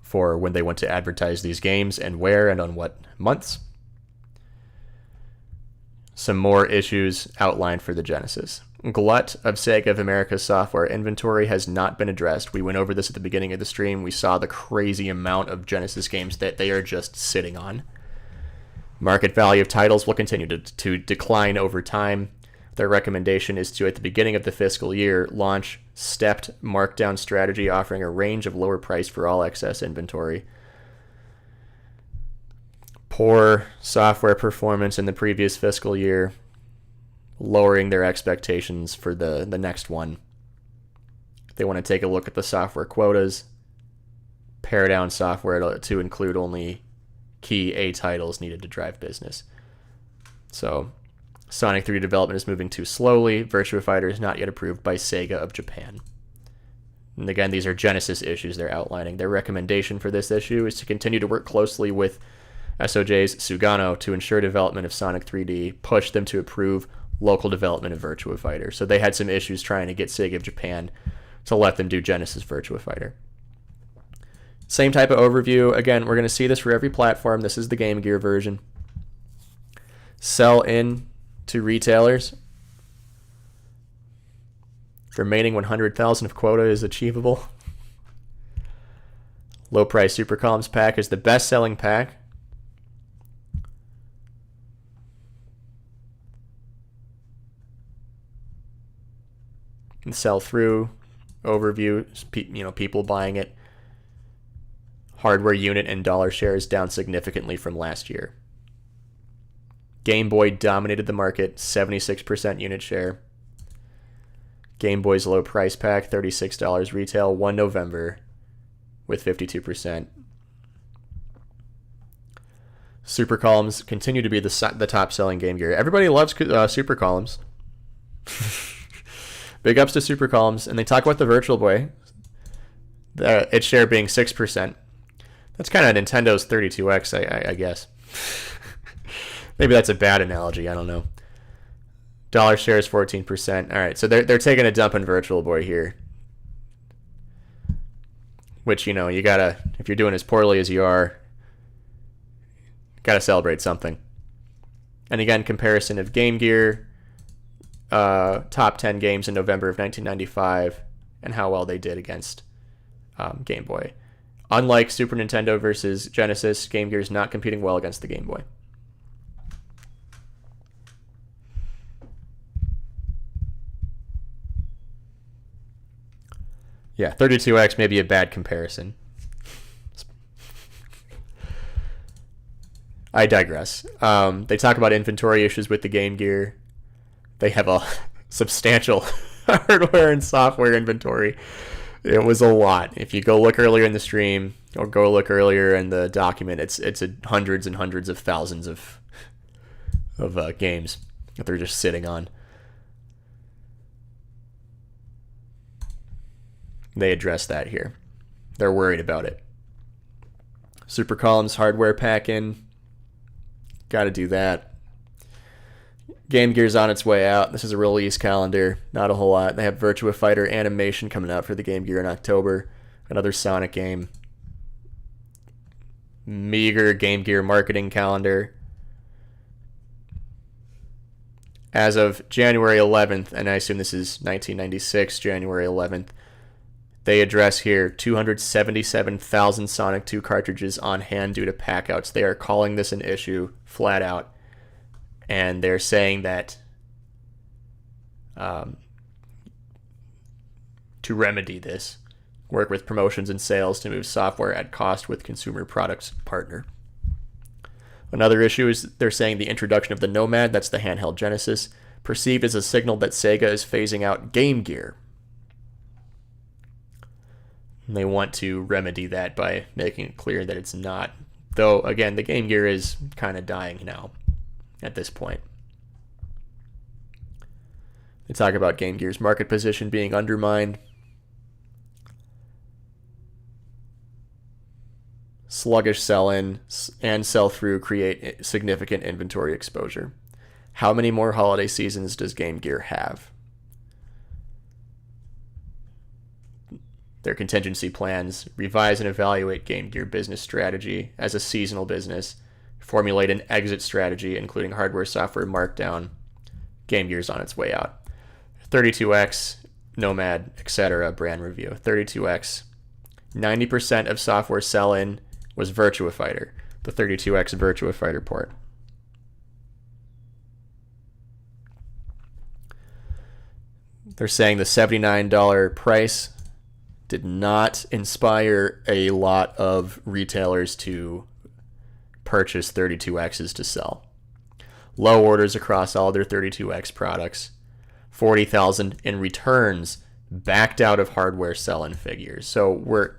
for when they want to advertise these games and where and on what months. Some more issues outlined for the Genesis. Glut of Sega of America's software inventory has not been addressed. We went over this at the beginning of the stream. We saw the crazy amount of Genesis games that they are just sitting on. Market value of titles will continue to decline over time. Their recommendation is to, at the beginning of the fiscal year, launch stepped markdown strategy offering a range of lower price for all excess inventory. Poor software performance in the previous fiscal year, lowering their expectations for the next one. They want to take a look at the software quotas, pare down software to include only key A titles needed to drive business. So, Sonic 3 development is moving too slowly. Virtua Fighter is not yet approved by Sega of Japan. And again, these are Genesis issues they're outlining. Their recommendation for this issue is to continue to work closely with SOJ's Sugano to ensure development of Sonic 3D, push them to approve local development of Virtua Fighter. So they had some issues trying to get Sega of Japan to let them do Genesis Virtua Fighter. Same type of overview. Again, we're going to see this for every platform. This is the Game Gear version. Sell in to retailers. The remaining 100,000 of quota is achievable. Low price Super Columns pack is the best selling pack. And sell through overview, people buying it. Hardware unit and dollar shares down significantly from last year. Game Boy dominated the market, 76% unit share. Game Boy's low price pack, $36 retail, 1 November with 52%. Super Columns continue to be the top selling Game Gear. Everybody loves Super Columns. Big ups to Super Columns. And they talk about the Virtual Boy, its share being 6%. That's kind of Nintendo's 32X, I guess. Maybe that's a bad analogy. I don't know. Dollar share is 14%. All right, so they're taking a dump on Virtual Boy here. Which, you gotta, if you're doing as poorly as you are, gotta celebrate something. And again, comparison of Game Gear, top 10 games in November of 1995, and how well they did against Game Boy. Unlike Super Nintendo versus Genesis, Game Gear is not competing well against the Game Boy. Yeah, 32X may be a bad comparison. I digress. They talk about inventory issues with the Game Gear. They have a substantial hardware and software inventory. It was a lot. If you go look earlier in the stream or go look earlier in the document, it's hundreds and hundreds of thousands of games that they're just sitting on. They address that here. They're worried about it. Super Columns hardware pack-in. Got to do that. Game Gear's on its way out. This is a release calendar. Not a whole lot. They have Virtua Fighter animation coming out for the Game Gear in October. Another Sonic game. Meager Game Gear marketing calendar. As of January 11th, and I assume this is 1996, January 11th, they address here 277,000 Sonic 2 cartridges on hand due to packouts. They are calling this an issue flat out. And they're saying that to remedy this. Work with promotions and sales to move software at cost with consumer products partner. Another issue is they're saying the introduction of the Nomad, that's the handheld Genesis, perceived as a signal that Sega is phasing out Game Gear. And they want to remedy that by making it clear that it's not. Though, again, the Game Gear is kind of dying now at this point. They talk about Game Gear's market position being undermined. Sluggish sell-in and sell-through create significant inventory exposure. How many more holiday seasons does Game Gear have? Their contingency plans: revise and evaluate Game Gear business strategy as a seasonal business, formulate an exit strategy including hardware, software, markdown. Game Gear's on its way out. 32X, Nomad, etc. brand review. 32X, 90% of software sell-in was Virtua Fighter, the 32X Virtua Fighter port. They're saying the $79 price did not inspire a lot of retailers to purchase 32Xs to sell. Low orders across all their 32X products. 40,000 in returns backed out of hardware sell-in figures. So we're,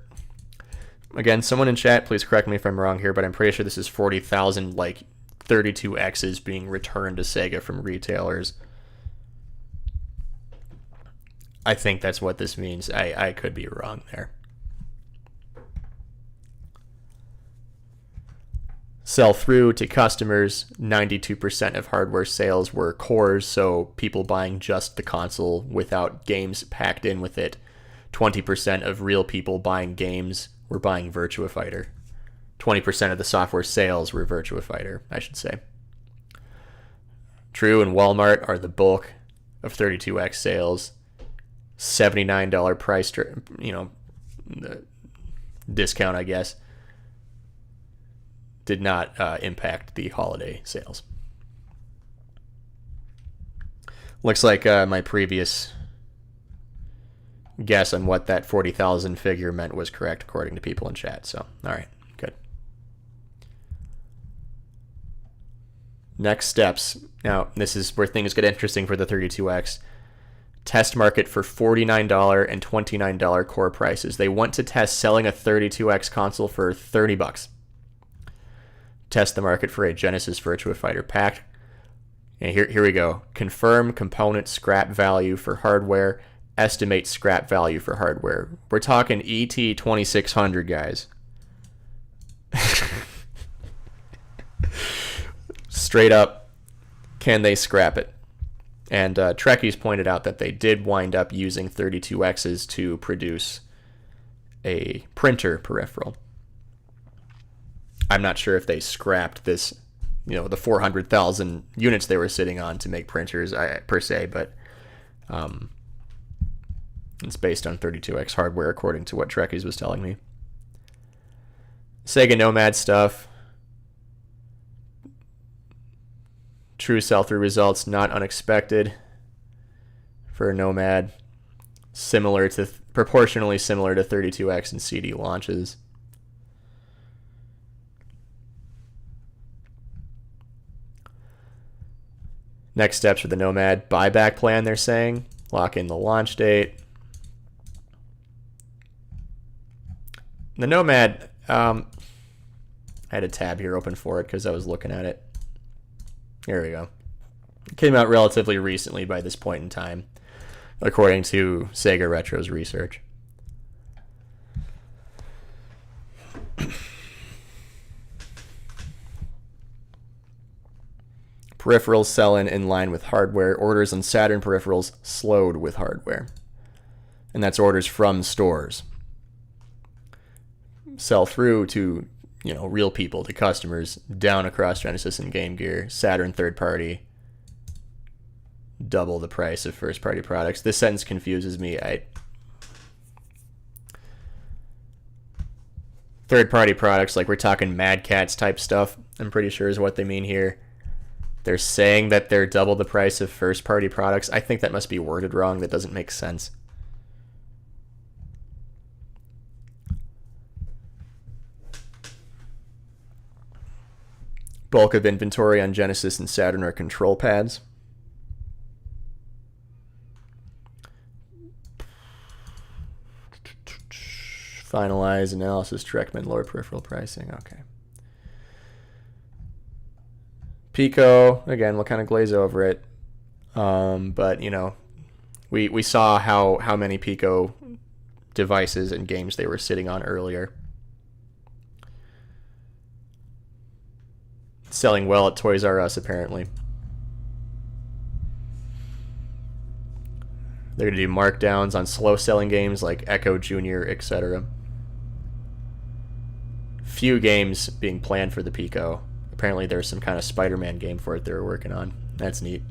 again, someone in chat, please correct me if I'm wrong here, but I'm pretty sure this is 40,000 like 32Xs being returned to Sega from retailers. I think that's what this means. I could be wrong there. Sell through to customers, 92% of hardware sales were cores, so people buying just the console without games packed in with it. 20% of real people buying games were buying Virtua Fighter. 20% of the software sales were Virtua Fighter, I should say. True and Walmart are the bulk of 32X sales. $79 price, the discount, I guess, did not impact the holiday sales. Looks like my previous guess on what that 40,000 figure meant was correct according to people in chat. So, all right, good. Next steps. Now, this is where things get interesting for the 32X. Test market for $49 and $29 core prices. They want to test selling a 32X console for $30. Test the market for a Genesis Virtua Fighter pack. And here we go. Confirm component scrap value for hardware. Estimate scrap value for hardware. We're talking ET2600, guys. Straight up, can they scrap it? And Trekkies pointed out that they did wind up using 32Xs to produce a printer peripheral. I'm not sure if they scrapped this, the 400,000 units they were sitting on to make printers per se, but it's based on 32X hardware according to what Trekkies was telling me. Sega Nomad stuff. True sell-through results not unexpected for Nomad. Proportionally similar to 32X and CD launches. Next steps for the Nomad buyback plan, they're saying. Lock in the launch date. The Nomad, I had a tab here open for it because I was looking at it. Here we go. It came out relatively recently by this point in time, according to Sega Retro's research. Peripherals sell in line with hardware. Orders on Saturn peripherals slowed with hardware. And that's orders from stores. Sell through to, real people, to customers, down across Genesis and Game Gear. Saturn third party, double the price of first party products. This sentence confuses me. Third party products, like we're talking Mad Catz type stuff, I'm pretty sure is what they mean here. They're saying that they're double the price of first party products. I think that must be worded wrong. That doesn't make sense. Bulk of inventory on Genesis and Saturn are control pads. Finalize analysis, Treckman, lower peripheral pricing. Okay. Pico, again, we'll kind of glaze over it. But, you know, we saw how many Pico devices and games they were sitting on earlier. Selling well at Toys R Us, apparently. They're going to do markdowns on slow-selling games like Echo Jr., etc. Few games being planned for the Pico. Apparently there's some kind of Spider-Man game for it they're working on. That's neat.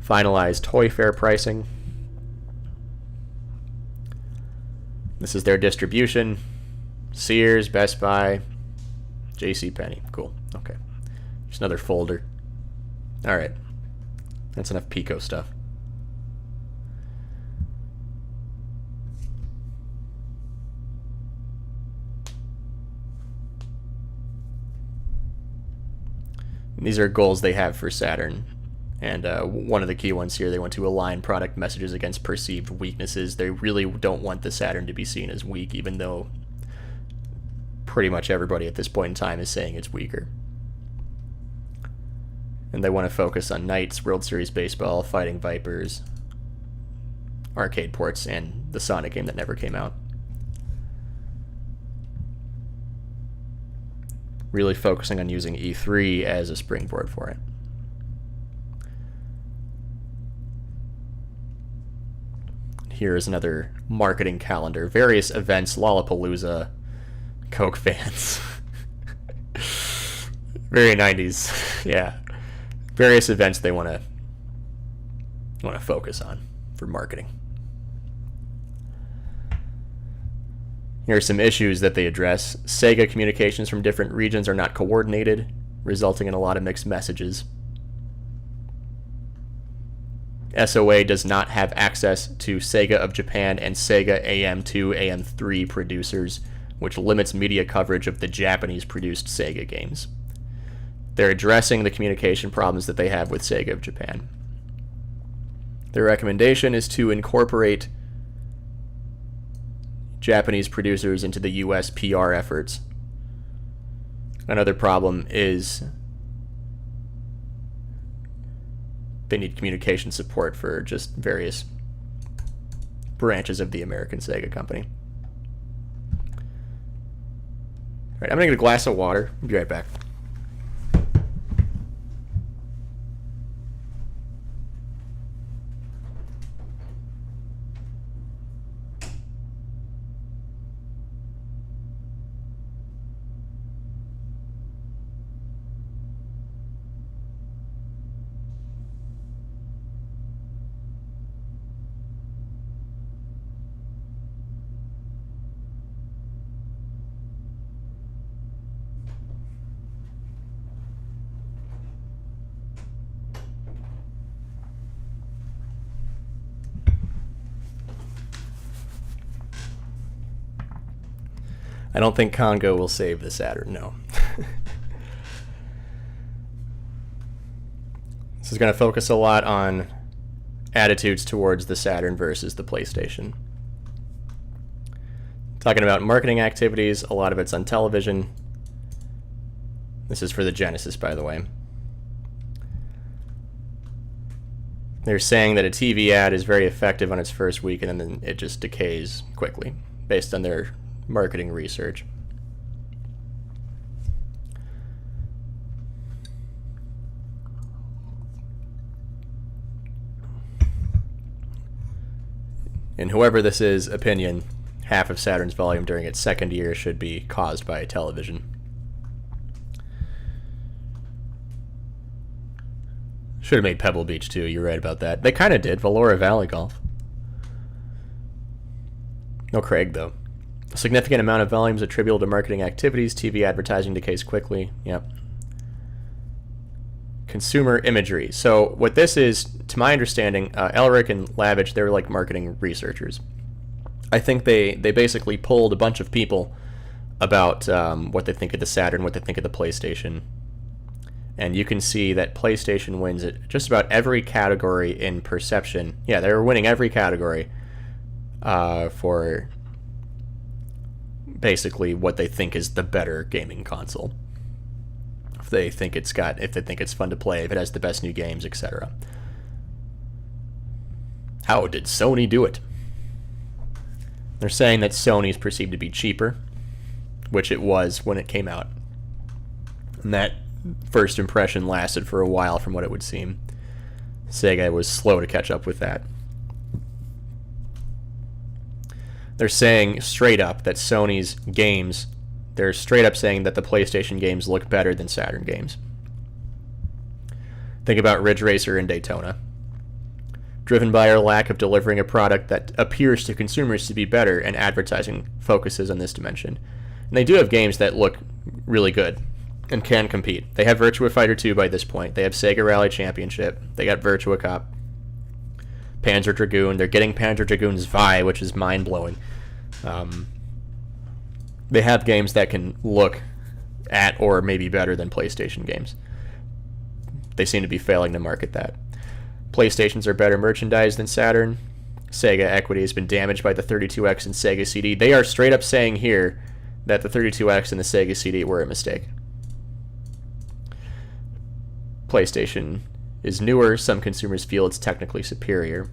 Finalized Toy Fair pricing. This is their distribution. Sears, Best Buy, JCPenney. Cool. Okay. Just another folder. Alright. That's enough Pico stuff. These are goals they have for Saturn. And one of the key ones here, they want to align product messages against perceived weaknesses. They really don't want the Saturn to be seen as weak, even though pretty much everybody at this point in time is saying it's weaker. And they want to focus on Knights, World Series Baseball, Fighting Vipers, arcade ports, and the Sonic game that never came out. Really focusing on using E3 as a springboard for it. Here is another marketing calendar. Various events, Lollapalooza, Coke fans. Very 90s. Yeah. Various events they want to focus on for marketing. Here are some issues that they address. Sega communications from different regions are not coordinated, resulting in a lot of mixed messages. SOA does not have access to Sega of Japan and Sega AM2, AM3 producers, which limits media coverage of the Japanese-produced Sega games. They're addressing the communication problems that they have with Sega of Japan. Their recommendation is to incorporate Japanese producers into the US PR efforts. Another problem is they need communication support for just various branches of the American Sega company. Alright, I'm gonna get a glass of water. I'll be right back. I don't think Congo will save the Saturn, no. This is going to focus a lot on attitudes towards the Saturn versus the PlayStation. Talking about marketing activities, a lot of it's on television. This is for the Genesis, by the way. They're saying that a TV ad is very effective on its first week and then it just decays quickly, based on their marketing research. In whoever this is opinion, half of Saturn's volume during its second year should be caused by television. Should have made Pebble Beach too, you're right about that. They kind of did, Valora Valley Golf. No Craig though. A significant amount of volume is attributable to marketing activities. TV advertising decays quickly. Yep. Consumer imagery. So what this is, to my understanding, Elric and Lavich, they're like marketing researchers. I think they basically polled a bunch of people about what they think of the Saturn, what they think of the PlayStation, And you can see that PlayStation wins at just about every category in perception. Yeah, they're winning every category for basically what they think is the better gaming console. If they think it's fun to play, if it has the best new games, etc. How did Sony do it? They're saying that Sony's perceived to be cheaper, which it was when it came out. And that first impression lasted for a while from what it would seem. Sega was slow to catch up with that. They're saying straight up that Sony's games, they're straight up saying that the PlayStation games look better than Saturn games. Think about Ridge Racer and Daytona. Driven by our lack of delivering a product that appears to consumers to be better, and advertising focuses on this dimension. And they do have games that look really good and can compete. They have Virtua Fighter 2 by this point. They have Sega Rally Championship. They got Virtua Cop. Panzer Dragoon. They're getting Panzer Dragoon's Vi, which is mind-blowing. They have games that can look at or maybe better than PlayStation games. They seem to be failing to market that. PlayStations are better merchandise than Saturn. Sega equity has been damaged by the 32X and Sega CD. They are straight up saying here that the 32X and the Sega CD were a mistake. PlayStation is newer. Some consumers feel it's technically superior.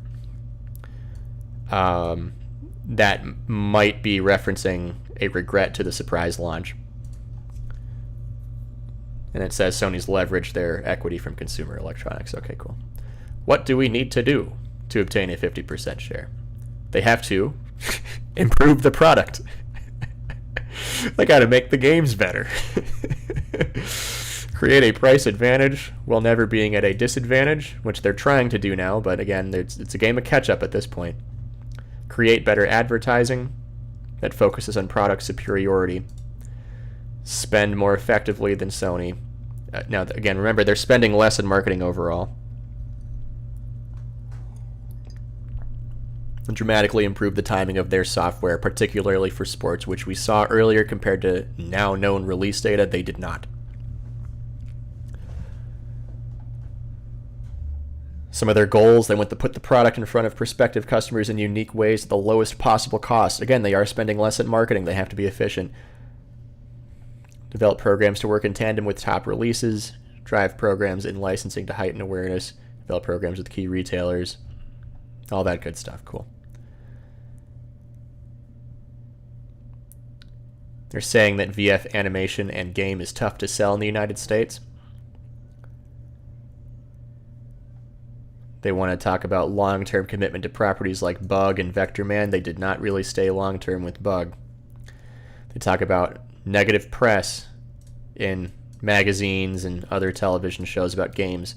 That might be referencing a regret to the surprise launch. And it says Sony's leveraged their equity from consumer electronics. Okay, cool. What do we need to do to obtain a 50% share? They have to improve the product. They got to make the games better. Create a price advantage while never being at a disadvantage, which they're trying to do now, but again, it's a game of catch-up at this point. Create better advertising that focuses on product superiority. Spend more effectively than Sony. Now, again, remember, they're spending less in marketing overall. And dramatically improve the timing of their software, particularly for sports, which we saw earlier compared to now known release data. They did not. Some of their goals, they want to put the product in front of prospective customers in unique ways at the lowest possible cost. Again, they are spending less in marketing. They have to be efficient. Develop programs to work in tandem with top releases. Drive programs in licensing to heighten awareness. Develop programs with key retailers. All that good stuff. Cool. They're saying that VF animation and game is tough to sell in the United States. They want to talk about long-term commitment to properties like Bug and Vector Man. They did not really stay long-term with Bug. They talk about negative press in magazines and other television shows about games,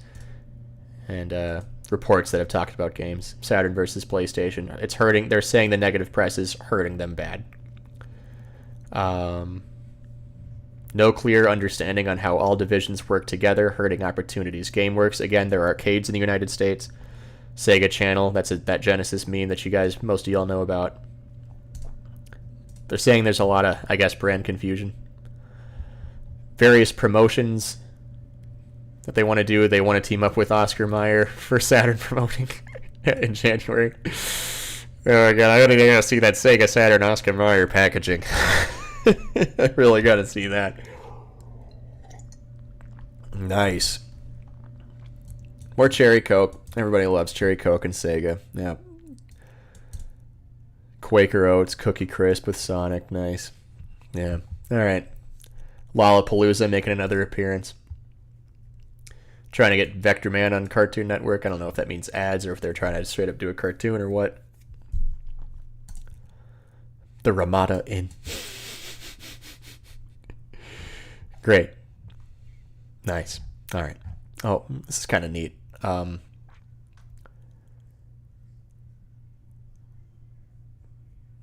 and reports that have talked about games. Saturn versus PlayStation. It's hurting. They're saying the negative press is hurting them bad. No clear understanding on how all divisions work together, hurting opportunities. GameWorks, again, there are arcades in the United States. Sega Channel, that's that Genesis meme that you guys, most of y'all know about. They're saying there's a lot of, I guess, brand confusion. Various promotions that they want to do. They want to team up with Oscar Mayer for Saturn promoting in January. Oh my god, I gotta see that Sega Saturn Oscar Mayer packaging. I really gotta see that. Nice. More Cherry Coke. Everybody loves Cherry Coke and Sega. Yeah. Quaker Oats, Cookie Crisp with Sonic. Nice. Yeah. Alright. Lollapalooza making another appearance. Trying to get Vector Man on Cartoon Network. I don't know if that means ads or if they're trying to straight up do a cartoon or what. The Ramada Inn. Great. Nice. All right. Oh, this is kind of neat.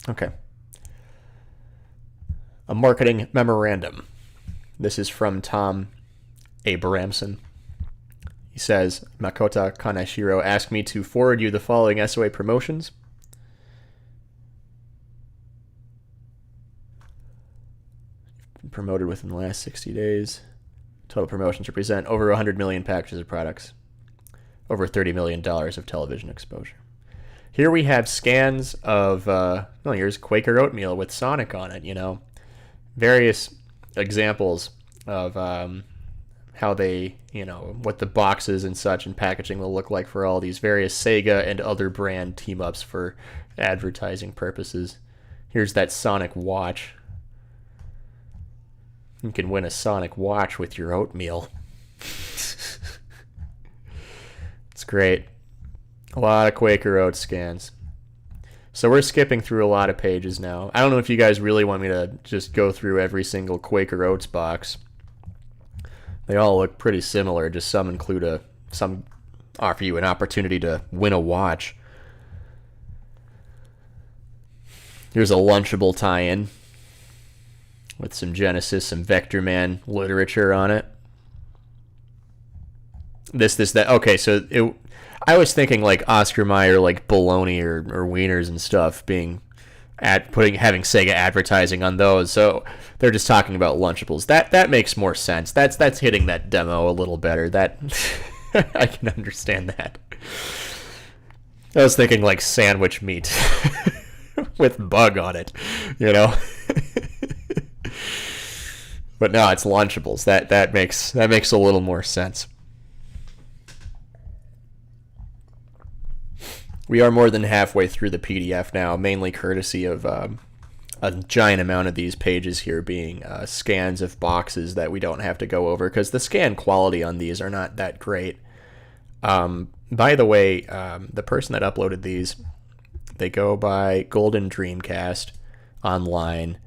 Okay. A marketing memorandum. This is from Tom Abrahamson. He says, Makota Kaneshiro asked me to forward you the following SOA promotions. Promoted within the last 60 days. Total promotions represent over 100 million packages of products, over $30 million of television exposure. Here we have scans of, here's Quaker oatmeal with Sonic on it, various examples of how they, what the boxes and such and packaging will look like for all these various Sega and other brand team-ups for advertising purposes. Here's that Sonic watch. You can win a Sonic watch with your oatmeal. It's great. A lot of Quaker Oats scans. So we're skipping through a lot of pages now. I don't know if you guys really want me to just go through every single Quaker Oats box. They all look pretty similar, just some include some offer you an opportunity to win a watch. Here's a Lunchable tie-in with some Genesis, some Vector Man literature on it. That. Okay, so I was thinking like Oscar Mayer, like bologna or wieners and stuff being having Sega advertising on those. So they're just talking about Lunchables. That makes more sense. That's hitting that demo a little better. That I can understand that. I was thinking like sandwich meat with bug on it, But no, it's Lunchables. That makes a little more sense. We are more than halfway through the PDF now, mainly courtesy of a giant amount of these pages here being scans of boxes that we don't have to go over because the scan quality on these are not that great. By the way, the person that uploaded these, they go by Golden Dreamcast online.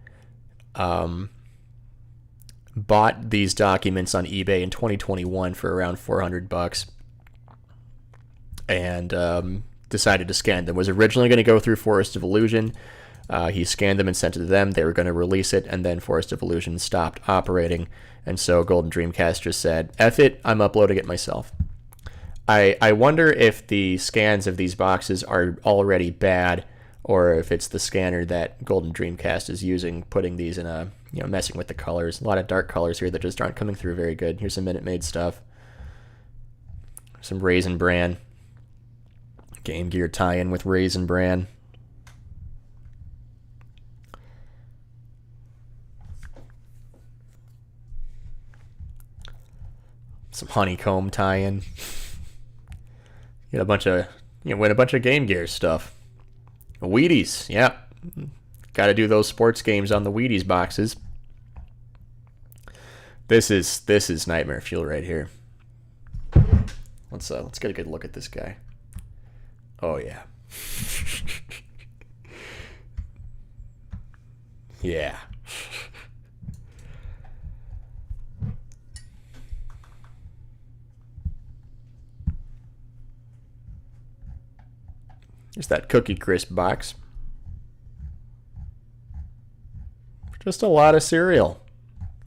Bought these documents on eBay in 2021 for around $400, and decided to scan them. Was originally going to go through Forest of Illusion. He scanned them and sent it to them. They were going to release it, and then Forest of Illusion stopped operating, and so Golden Dreamcast just said, F it, I'm uploading it myself. I wonder if the scans of these boxes are already bad, or if it's the scanner that Golden Dreamcast is using, putting these in messing with the colors. A lot of dark colors here that just aren't coming through very good. Here's some Minute Maid stuff. Some Raisin Bran. Game Gear tie-in with Raisin Bran. Some Honeycomb tie-in. Win a bunch of Game Gear stuff. Wheaties, yeah. Got to do those sports games on the Wheaties boxes. This is nightmare fuel right here. Let's get a good look at this guy. Oh yeah. Yeah. There's that Cookie Crisp box. Just a lot of cereal.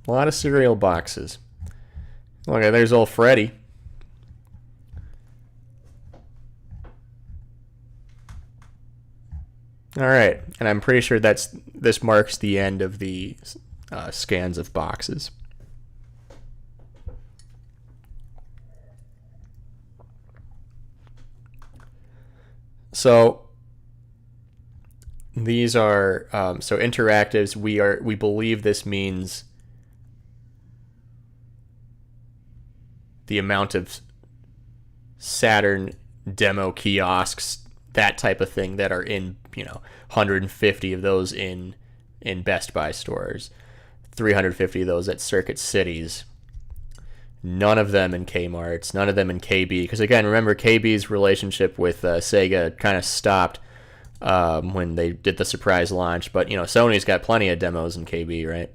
A lot of cereal boxes. Look, there's old Freddy. All right, and I'm pretty sure this marks the end of the scans of boxes. So these are interactives. We believe this means the amount of Saturn demo kiosks, that type of thing, that are in 150 of those in Best Buy stores, 350 of those at Circuit Cities. None of them in Kmart's, none of them in KB. Because again, remember KB's relationship with Sega kind of stopped when they did the surprise launch. But Sony's got plenty of demos in KB, right?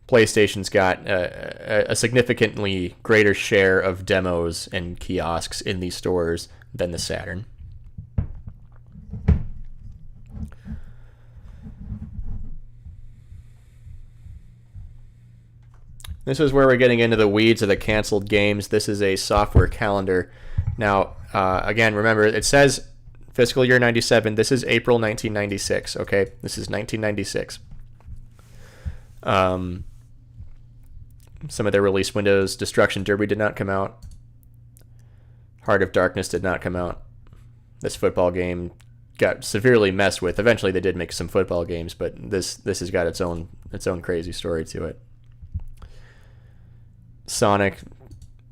PlayStation's got a significantly greater share of demos and kiosks in these stores than the Saturn. This is where we're getting into the weeds of the canceled games. This is a software calendar. Now, again, remember, it says fiscal year 97. This is April 1996, okay? This is 1996. some of their release windows. Destruction Derby did not come out. Heart of Darkness did not come out. This football game got severely messed with. Eventually they did make some football games, but this has got its own crazy story to it. Sonic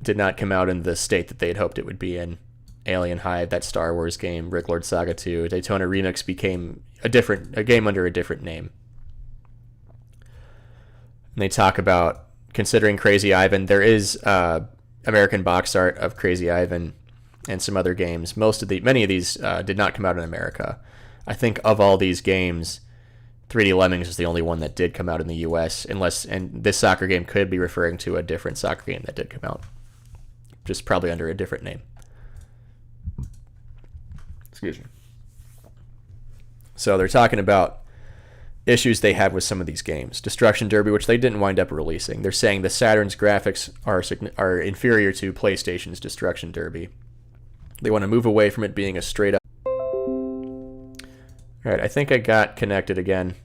did not come out in the state that they had hoped it would be in. Alien Hive, that Star Wars game, Ricklord Saga 2, Daytona Remix became a game under a different name. And they talk about considering Crazy Ivan. There is American box art of Crazy Ivan and some other games. Many of these did not come out in America. I think of all these games, 3D Lemmings is the only one that did come out in the US, and this soccer game could be referring to a different soccer game that did come out, just probably under a different name. Excuse me. So they're talking about issues they have with some of these games. Destruction Derby, which they didn't wind up releasing. They're saying the Saturn's graphics are inferior to PlayStation's Destruction Derby. They want to move away from it being a straight up... Alright, I think I got connected again.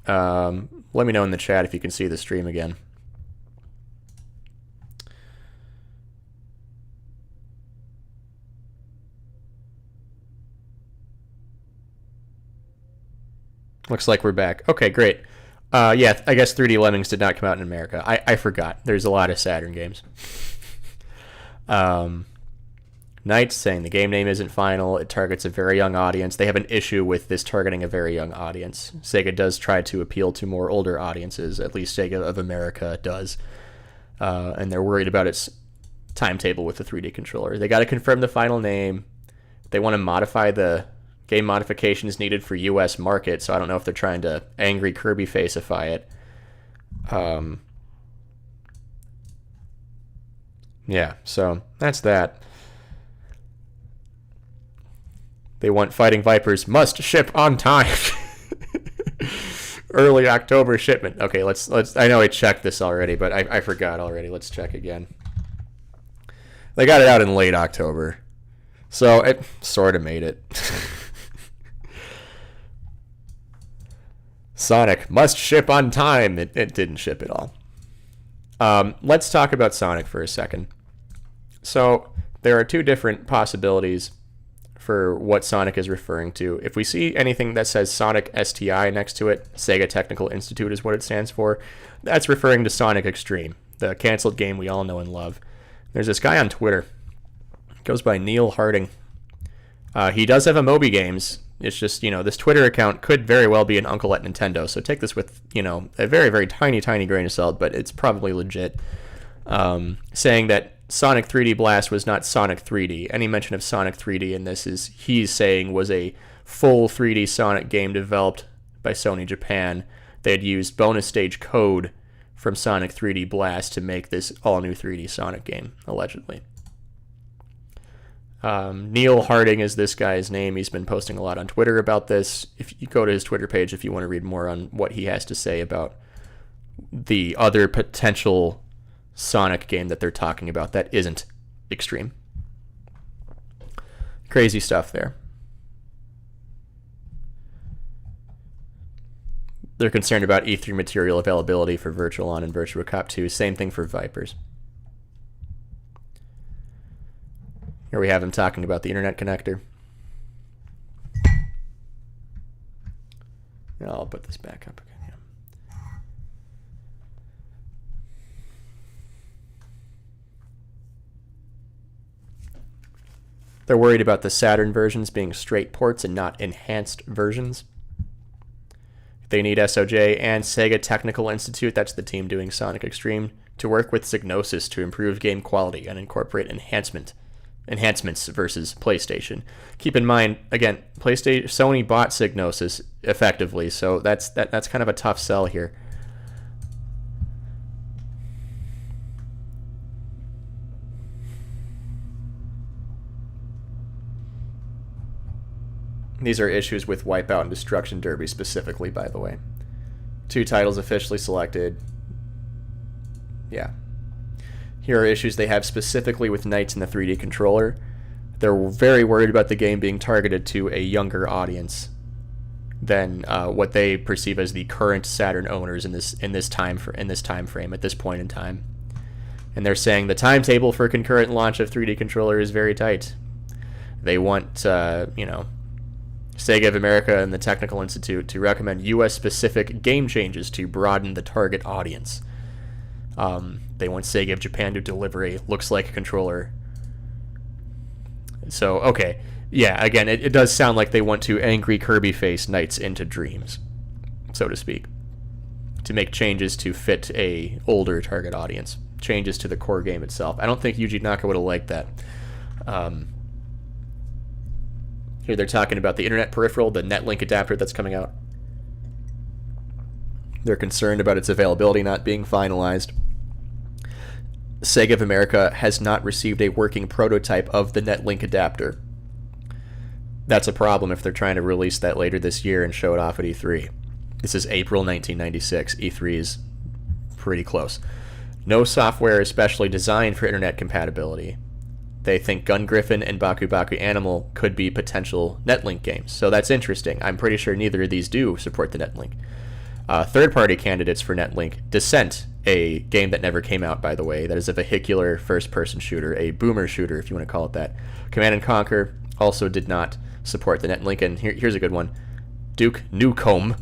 Let me know in the chat if you can see the stream again. Looks like we're back. Okay, great. Yeah, I guess 3D Lemmings did not come out in America. I forgot. There's a lot of Saturn games. Knights saying the game name isn't final. It targets a very young audience. They have an issue with this targeting a very young audience. Sega does try to appeal to more older audiences. At least Sega of America does. And they're worried about its timetable with the 3D controller. They got to confirm the final name. They want to modify the game modifications needed for US market, so I don't know if they're trying to angry Kirby faceify it. Yeah, so that's that. They want Fighting Vipers must ship on time. Early October shipment. Okay, let's I know I checked this already, but I forgot already. Let's check again. They got it out in late October. So it sort of made it. Sonic must ship on time. It didn't ship at all. Let's talk about Sonic for a second. So there are two different possibilities for what Sonic is referring to. If we see anything that says Sonic STI next to it, Sega Technical Institute is what it stands for, that's referring to Sonic Extreme, the canceled game we all know and love. There's this guy on Twitter. Goes by Neil Harding. He does have a Moby Games. It's just, this Twitter account could very well be an uncle at Nintendo, so take this with, a very, very tiny, tiny grain of salt, but it's probably legit. Saying that Sonic 3D Blast was not Sonic 3D. Any mention of Sonic 3D in this he's saying was a full 3D Sonic game developed by Sony Japan. They had used bonus stage code from Sonic 3D Blast to make this all-new 3D Sonic game, allegedly. Neil Harding is this guy's name. He's been posting a lot on Twitter about this. If you go to his Twitter page if you want to read more on what he has to say about the other potential Sonic game that they're talking about that isn't Extreme. Crazy stuff there. They're concerned about E3 material availability for Virtual On and Virtua Cop 2. Same thing for Vipers. Here we have him talking about the internet connector. And I'll put this back up again. Yeah. They're worried about the Saturn versions being straight ports and not enhanced versions. They need SOJ and Sega Technical Institute, that's the team doing Sonic Extreme, to work with Psygnosis to improve game quality and incorporate enhancements versus PlayStation. Keep in mind, again, Sony bought Psygnosis effectively, so that's kind of a tough sell here. These are issues with Wipeout and Destruction Derby specifically, by the way. 2 titles officially selected. Yeah. Here are issues they have specifically with Knights and the 3D controller. They're very worried about the game being targeted to a younger audience than what they perceive as the current Saturn owners in this time frame at this point in time. And they're saying the timetable for concurrent launch of 3D controller is very tight. They want, Sega of America and the Technical Institute to recommend U.S.-specific game changes to broaden the target audience. They want Sega of Japan to deliver a looks-like controller. So, okay. Yeah, again, it does sound like they want to angry Kirby face Nights into Dreams, so to speak, to make changes to fit a older target audience, changes to the core game itself. I don't think Yuji Naka would have liked that. Here they're talking about the internet peripheral, the Netlink adapter that's coming out. They're concerned about its availability not being finalized. Sega of America has not received a working prototype of the Netlink adapter. That's a problem if they're trying to release that later this year and show it off at E3. This is April 1996. E3 is pretty close. No software is specially designed for internet compatibility. They think Gun Griffin and Baku Baku Animal could be potential Netlink games. So that's interesting. I'm pretty sure neither of these do support the Netlink. Third-party candidates for Netlink: Descent, a game that never came out, by the way. That is a vehicular first-person shooter, a boomer shooter, if you want to call it that. Command & Conquer also did not support the Netlink. And here's a good one. Duke Nukem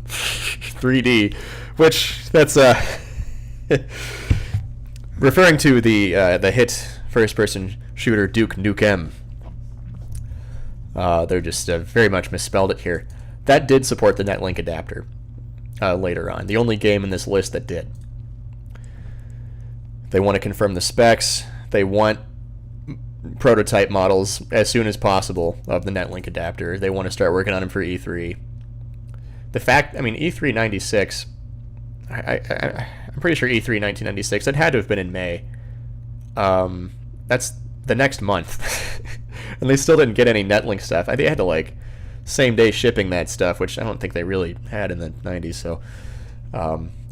3D, which that's referring to the hit first-person shooter Duke Nukem. They're just very much misspelled it here. That did support the Netlink adapter later on. The only game in this list that did. They want to confirm the specs. They want prototype models as soon as possible of the Netlink adapter. They want to start working on them for E3. The fact, E3 96, I'm pretty sure E3 1996, it had to have been in May. That's the next month. And they still didn't get any Netlink stuff. I think they had to, same day shipping that stuff, which I don't think they really had in the 90s. So,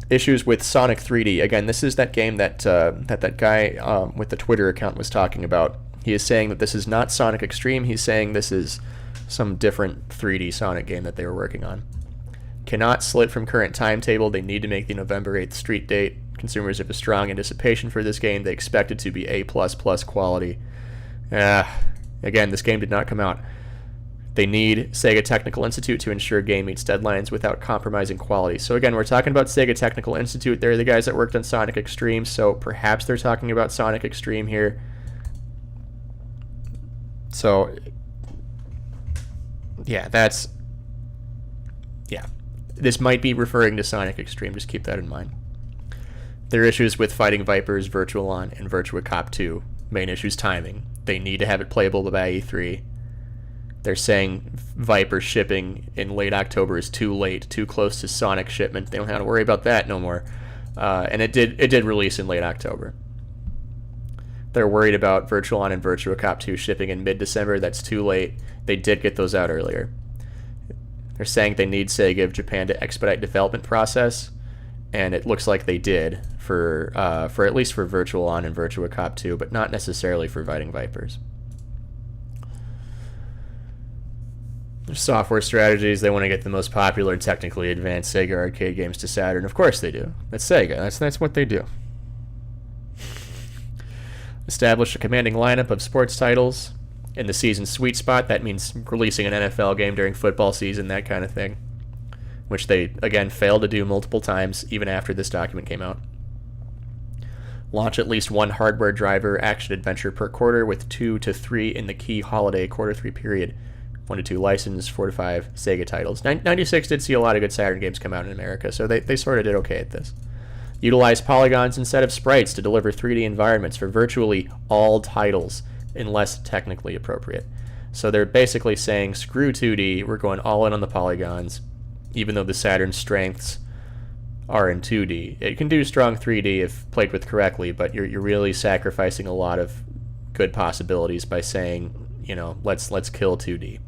issues with Sonic 3D. Again, this is that game that that guy with the Twitter account was talking about. He is saying that this is not Sonic Extreme. He's saying this is some different 3D Sonic game that they were working on. Cannot slip from current timetable. They need to make the November 8th street date. Consumers have a strong anticipation for this game. They expect it to be A++ quality. Again, this game did not come out. They need Sega Technical Institute to ensure game meets deadlines without compromising quality. So again, we're talking about Sega Technical Institute. They're the guys that worked on Sonic Extreme, so perhaps they're talking about Sonic Extreme here. So, yeah, this might be referring to Sonic Extreme. Just keep that in mind. There are issues with Fighting Vipers, Virtual On, and Virtua Cop 2. Main issues, timing. They need to have it playable by E3. They're saying Viper shipping in late October is too late, too close to Sonic shipment. They don't have to worry about that no more. And it did release in late October. They're worried about Virtual On and Virtua Cop 2 shipping in mid-December. That's too late. They did get those out earlier. They're saying they need Sega of Japan to expedite development process, and it looks like they did for at least for Virtual On and Virtua Cop 2, but not necessarily for Fighting Vipers. Their software strategies, they want to get the most popular and technically advanced Sega arcade games to Saturn. Of course they do. That's Sega. That's what they do. Establish a commanding lineup of sports titles in the season sweet spot. That means releasing an NFL game during football season, that kind of thing, which they, again, failed to do multiple times even after this document came out. Launch at least one hardware driver action-adventure per quarter with 2 to 3 in the key holiday Q3 period. 1 to 2 licensed, 4 to 5 Sega titles. 96 did see a lot of good Saturn games come out in America, so they sort of did okay at this. Utilize polygons instead of sprites to deliver 3D environments for virtually all titles unless technically appropriate. So they're basically saying, screw 2D, we're going all in on the polygons, even though the Saturn's strengths are in 2D. It can do strong 3D if played with correctly, but you're really sacrificing a lot of good possibilities by saying, let's kill 2D.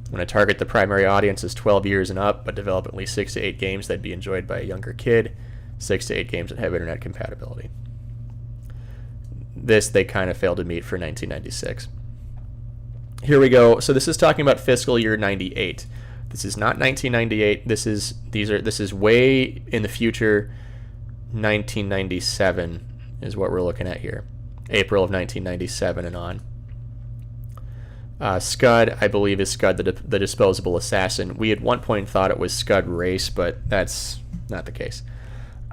I'm going to target the primary audience as 12 years and up, but develop at least 6 to 8 games that'd be enjoyed by a younger kid, 6 to 8 games that have internet compatibility. This they kind of failed to meet for 1996. Here we go. So this is talking about fiscal year 98. This is not 1998. This is way in the future. 1997 is what we're looking at here. April of 1997 and on. Scud, I believe, is Scud the Disposable Assassin. We at one point thought it was Scud Race, but that's not the case.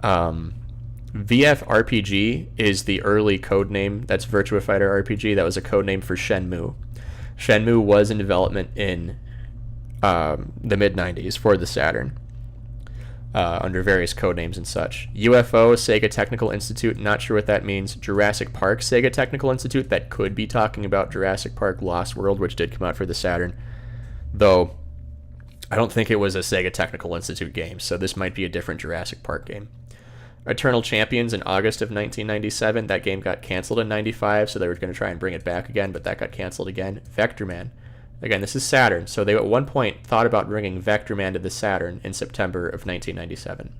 VF RPG is the early code name. That's Virtua Fighter RPG. That was a code name for Shenmue. Shenmue was in development in the mid-90s for the Saturn, under various code names and such. UFO, Sega Technical Institute, not sure what that means. Jurassic Park, Sega Technical Institute, that could be talking about Jurassic Park Lost World, which did come out for the Saturn. Though, I don't think it was a Sega Technical Institute game, so this might be a different Jurassic Park game. Eternal Champions in August of 1997, that game got canceled in 95, so they were going to try and bring it back again, but that got canceled again. Vector Man. Again, this is Saturn, so they at one point thought about bringing Vector Man to the Saturn in September of 1997.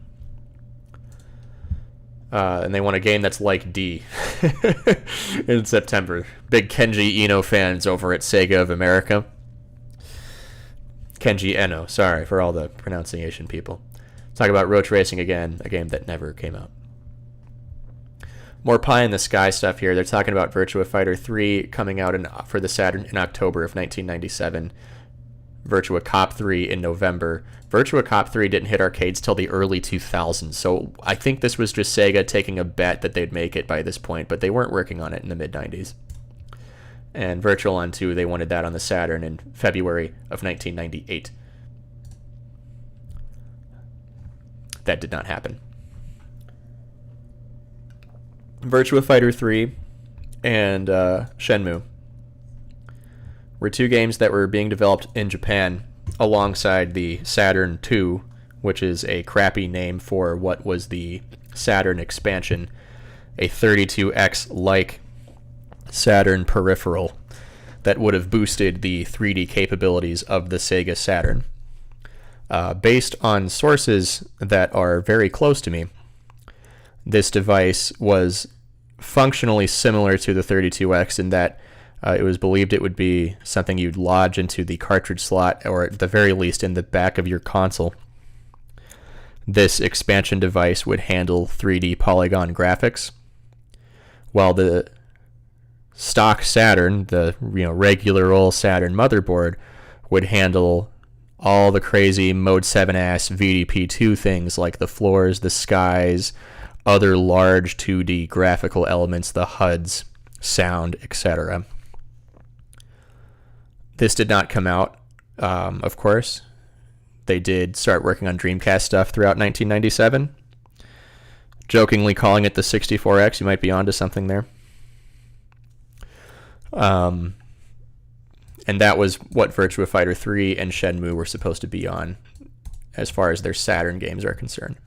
And they want a game that's like D in September. Big Kenji Eno fans over at Sega of America. Kenji Eno, sorry for all the pronunciation people. Talk about Roach Racing again, a game that never came out. More pie in the sky stuff here. They're talking about Virtua Fighter 3 coming out for the Saturn in October of 1997. Virtua Cop 3 in November. Virtua Cop 3 didn't hit arcades till the early 2000s, so I think this was just Sega taking a bet that they'd make it by this point, but they weren't working on it in the mid-90s. And Virtual On 2, they wanted that on the Saturn in February of 1998. That did not happen. Virtua Fighter 3 and Shenmue were two games that were being developed in Japan alongside the Saturn II, which is a crappy name for what was the Saturn expansion, a 32X-like Saturn peripheral that would have boosted the 3D capabilities of the Sega Saturn. Based on sources that are very close to me, this device was functionally similar to the 32X in that it was believed it would be something you'd lodge into the cartridge slot, or at the very least in the back of your console. This expansion device would handle 3D polygon graphics, while the stock Saturn, the regular old Saturn motherboard, would handle all the crazy Mode 7-ass VDP2 things like the floors, the skies, other large 2D graphical elements, the HUDs, sound, etc. This did not come out, of course. They did start working on Dreamcast stuff throughout 1997. Jokingly calling it the 64X, you might be onto something there. And that was what Virtua Fighter 3 and Shenmue were supposed to be on as far as their Saturn games are concerned.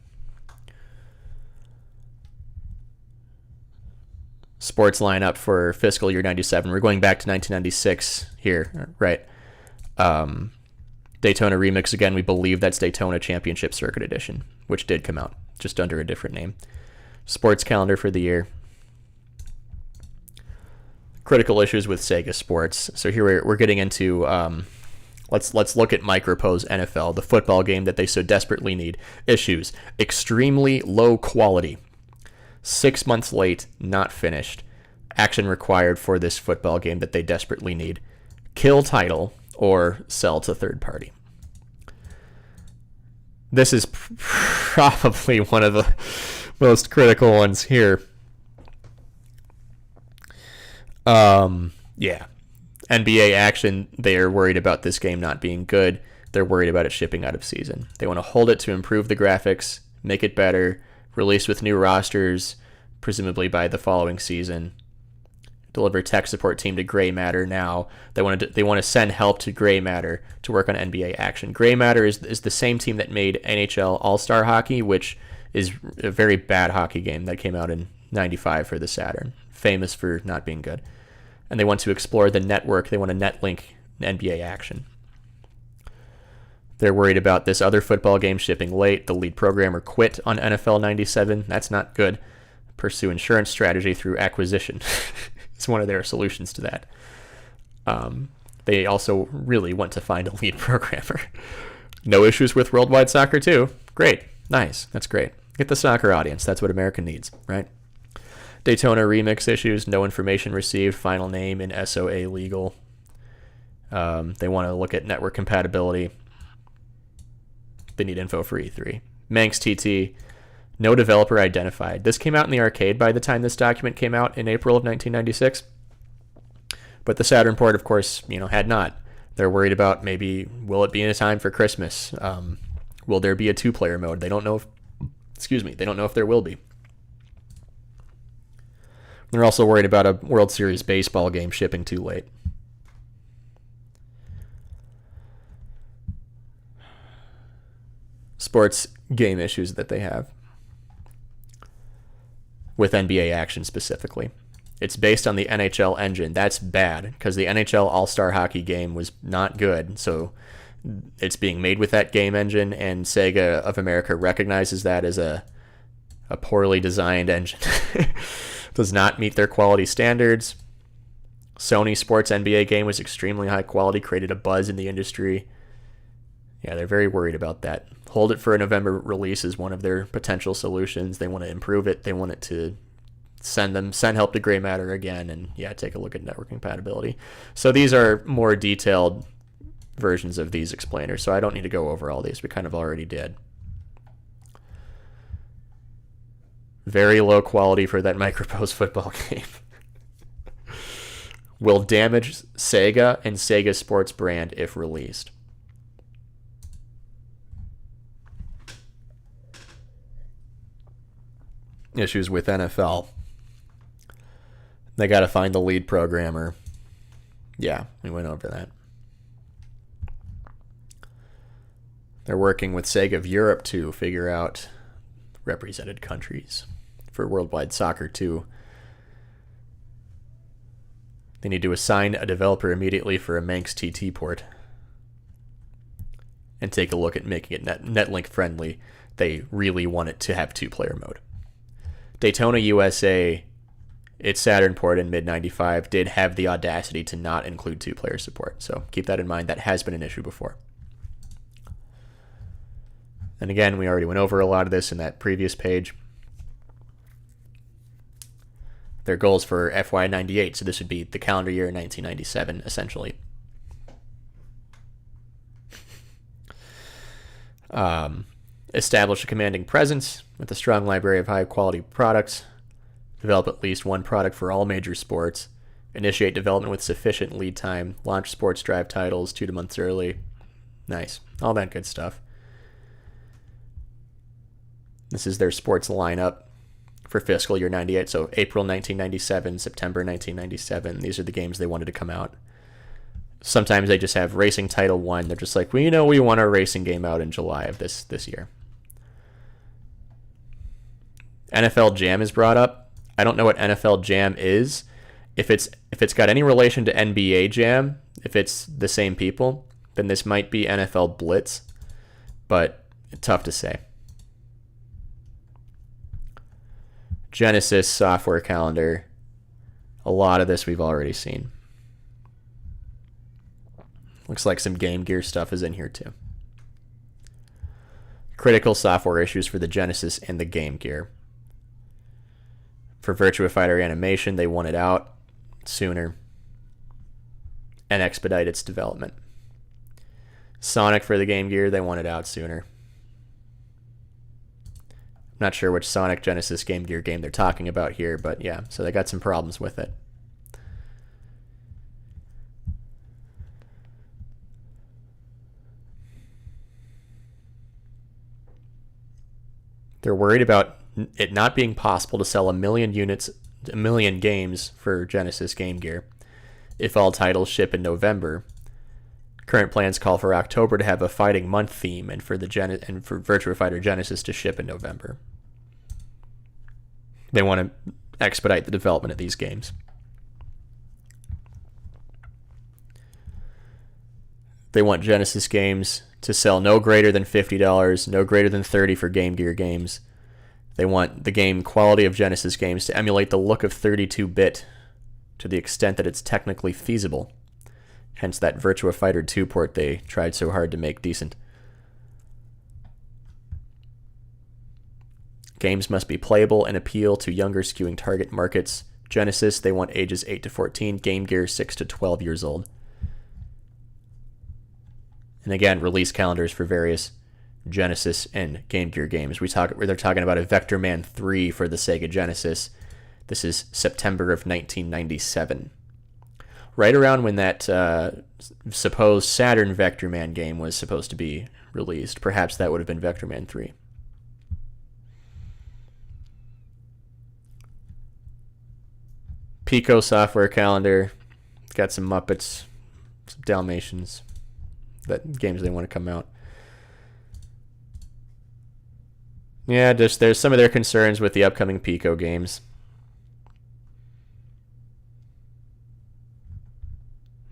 Sports lineup for fiscal year 97. We're going back to 1996 here, right? Daytona Remix again. We believe that's Daytona Championship Circuit Edition, which did come out just under a different name. Sports calendar for the year. Critical issues with Sega Sports. So here we're getting into let's look at Microprose NFL, the football game that they so desperately need. Issues: extremely low quality. 6 months late, not finished. Action required for this football game that they desperately need. Kill title or sell to third party. This is probably one of the most critical ones here. Yeah. NBA Action, they are worried about this game not being good. They're worried about it shipping out of season. They want to hold it to improve the graphics, make it better, released with new rosters, presumably by the following season. Deliver tech support team to Gray Matter now. They want to send help to Gray Matter to work on NBA Action. Gray Matter is the same team that made NHL All-Star Hockey, which is a very bad hockey game that came out in 95 for the Saturn. Famous for not being good. And they want to explore the network. They want to netlink NBA Action. They're worried about this other football game shipping late. The lead programmer quit on NFL 97. That's not good. Pursue insurance strategy through acquisition. It's one of their solutions to that. They also really want to find a lead programmer. No issues with Worldwide Soccer 2. Great. Nice. That's great. Get the soccer audience. That's what America needs, right? Daytona remix issues. No information received. Final name in SOA legal. They want to look at network compatibility. They need info for E3. Manx TT. No developer identified. This came out in the arcade by the time this document came out in April of 1996. But the Saturn port, of course, had not. They're worried about maybe, will it be in time for Christmas? Will there be a 2-player mode? They don't know if there will be. They're also worried about a World Series baseball game shipping too late. Sports game issues that they have with NBA action specifically. It's based on the NHL engine. That's bad because the NHL All-Star Hockey game was not good. So it's being made with that game engine, and Sega of America recognizes that as a poorly designed engine. Does not meet their quality standards. Sony Sports NBA game was extremely high quality, created a buzz in the industry. Yeah, they're very worried about that. Hold it for a November release is one of their potential solutions. They want to improve it. They want it to send help to gray matter again, and take a look at network compatibility. So these are more detailed versions of these explainers, so I don't need to go over all these. We kind of already did. Very low quality for that Microprose football game. Will damage Sega and Sega Sports brand if released. Issues with NFL. They got to find the lead programmer. Yeah, we went over that. They're working with Sega of Europe to figure out represented countries for Worldwide Soccer 2. They need to assign a developer immediately for a Manx TT port and take a look at making it netlink friendly. They really want it to have 2-player mode. Daytona USA, its Saturn port in mid-95, did have the audacity to not include 2-player support. So keep that in mind. That has been an issue before. And again, we already went over a lot of this in that previous page. Their goals for FY98, so this would be the calendar year 1997, essentially. Establish a commanding presence with a strong library of high-quality products. Develop at least one product for all major sports. Initiate development with sufficient lead time. Launch sports drive titles 2 months early. Nice. All that good stuff. This is their sports lineup for fiscal year 98. So April 1997, September 1997. These are the games they wanted to come out. Sometimes they just have Racing Title 1. They're just like, we want our racing game out in July of this year. NFL Jam is brought up. I don't know what NFL Jam is. If it's got any relation to NBA Jam, if it's the same people, then this might be NFL Blitz, but tough to say. Genesis software calendar. A lot of this we've already seen. Looks like some Game Gear stuff is in here too. Critical software issues for the Genesis and the Game Gear. For Virtua Fighter Animation, they want it out sooner and expedite its development. Sonic for the Game Gear, they want it out sooner. I'm not sure which Sonic Genesis Game Gear game they're talking about here, but yeah, so they got some problems with it. They're worried about it not being possible to sell 1 million games for Genesis Game Gear if all titles ship in November. Current plans call for October to have a fighting month theme, and for Virtua Fighter Genesis to ship in November. They want to expedite the development of these games. They want Genesis games to sell no greater than $50, no greater than $30 for Game Gear games. They want the game quality of Genesis games to emulate the look of 32-bit to the extent that it's technically feasible. Hence that Virtua Fighter 2 port they tried so hard to make decent. Games must be playable and appeal to younger skewing target markets. Genesis, they want ages 8 to 14. Game Gear, 6 to 12 years old. And again, release calendars for various Genesis and Game Gear games. They're talking about a Vector Man 3 for the Sega Genesis. This is September of 1997. Right around when that supposed Saturn Vector Man game was supposed to be released. Perhaps that would have been Vector Man 3. Pico software calendar. Got some Muppets, some Dalmatians, that games they want to come out. Yeah, just there's some of their concerns with the upcoming Pico games.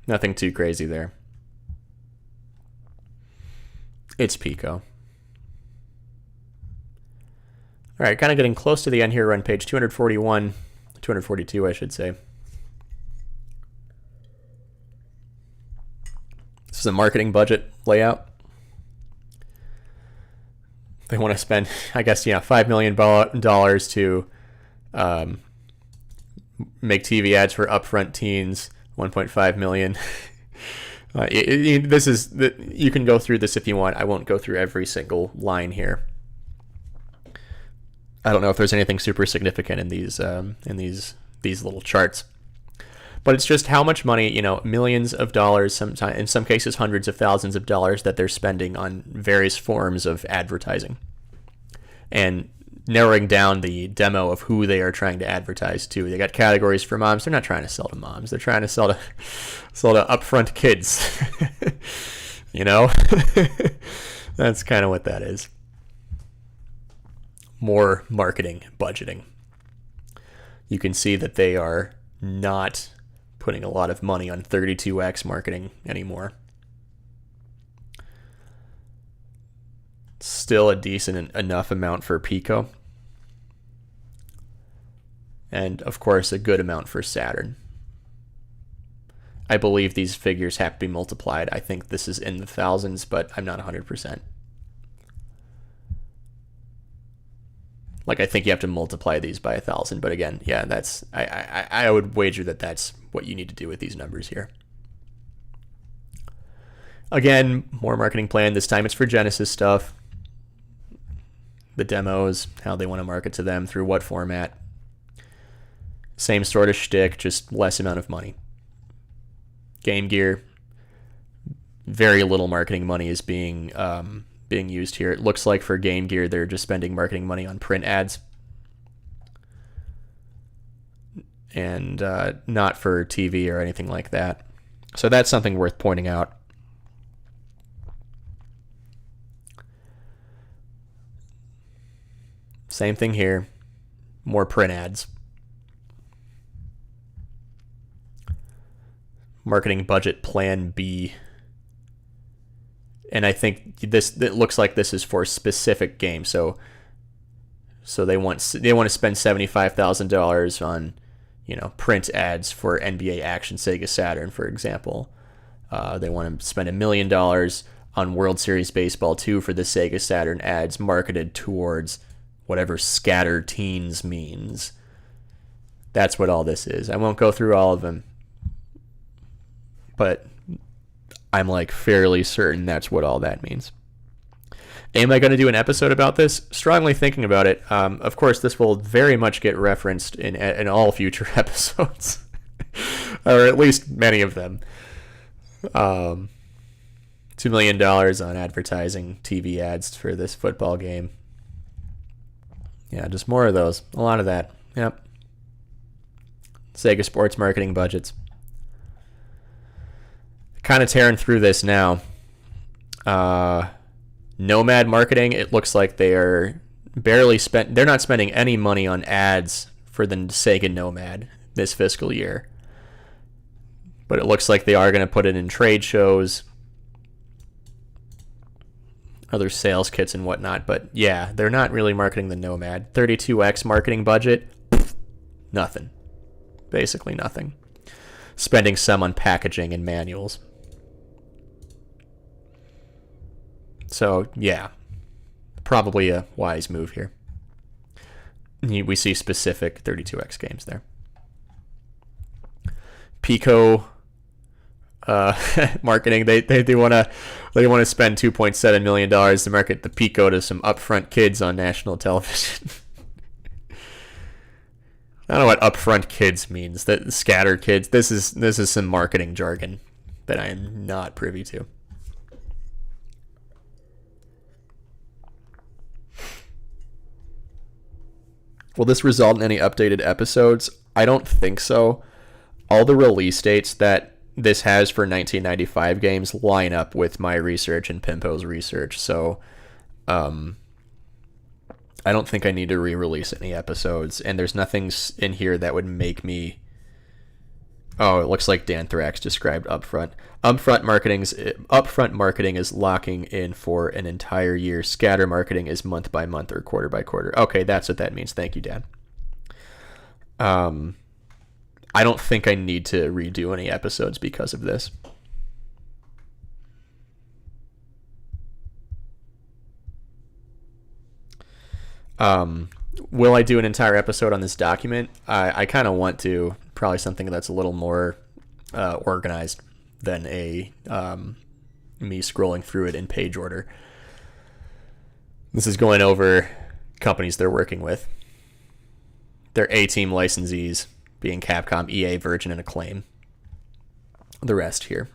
Nothing too crazy there. It's Pico. All right, kind of getting close to the end here. We're on page 241, 242, I should say. This is a marketing budget layout. They want to spend, I guess, $5 million to make TV ads for upfront teens. 1.5 million. You can go through this if you want. I won't go through every single line here. I don't know if there's anything super significant in these little charts, but it's just how much money, millions of dollars, sometimes in some cases hundreds of thousands of dollars that they're spending on various forms of advertising, and narrowing down the demo of who they are trying to advertise to. They got categories for moms. They're not trying to sell to moms. They're trying to sell to upfront kids. That's kind of what that is. More marketing budgeting. You can see that they are not putting a lot of money on 32X marketing anymore. Still a decent enough amount for Pico. And, of course, a good amount for Saturn. I believe these figures have to be multiplied. I think this is in the thousands, but I'm not 100%. I think you have to multiply these by 1,000. But again, yeah, that's I would wager that that's what you need to do with these numbers here. Again, more marketing plan. This time it's for Genesis stuff. The demos, how they want to market to them, through what format. Same sort of shtick, just less amount of money. Game Gear, very little marketing money is being used here. It looks like for Game Gear, they're just spending marketing money on print ads. And not for TV or anything like that. So that's something worth pointing out. Same thing here. More print ads. Marketing budget plan B. And I think it looks like this is for specific games. So they want to spend $75,000 on, print ads for NBA Action Sega Saturn, for example. They want to spend $1 million on World Series Baseball 2 for the Sega Saturn ads marketed towards whatever scatter teens means. That's what all this is. I won't go through all of them, but I'm fairly certain that's what all that means. Am I going to do an episode about this? Strongly thinking about it. Of course, this will very much get referenced in all future episodes, or at least many of them. $2 million on advertising TV ads for this football game. Yeah, just more of those. A lot of that. Yep. Sega Sports marketing budgets. Kind of tearing through this now. Nomad marketing, it looks like they are they're not spending any money on ads for the Sega Nomad this fiscal year. But it looks like they are going to put it in trade shows, other sales kits and whatnot. But yeah, they're not really marketing the Nomad. 32X marketing budget, nothing. Basically nothing. Spending some on packaging and manuals. So, yeah, probably a wise move here. we see specific 32X games there. Pico marketing, they want to spend $2.7 million to market the Pico to some upfront kids on national television. I don't know what upfront kids means. That scatter kids. This is some marketing jargon that I am not privy to. Will this result in any updated episodes? I don't think so. All the release dates that this has for 1995 games line up with my research and Pimpo's research, so I don't think I need to re-release any episodes, and there's nothing in here that would make me... Oh, it looks like Dan Thrax described upfront. Upfront marketing is locking in for an entire year. Scatter marketing is month by month or quarter by quarter. Okay, that's what that means. Thank you, Dan. I don't think I need to redo any episodes because of this. Will I do an entire episode on this document? I kind of want to. Probably something that's a little more organized than me scrolling through it in page order. This is going over companies they're working with. Their A-Team licensees being Capcom, EA, Virgin, and Acclaim. The rest here.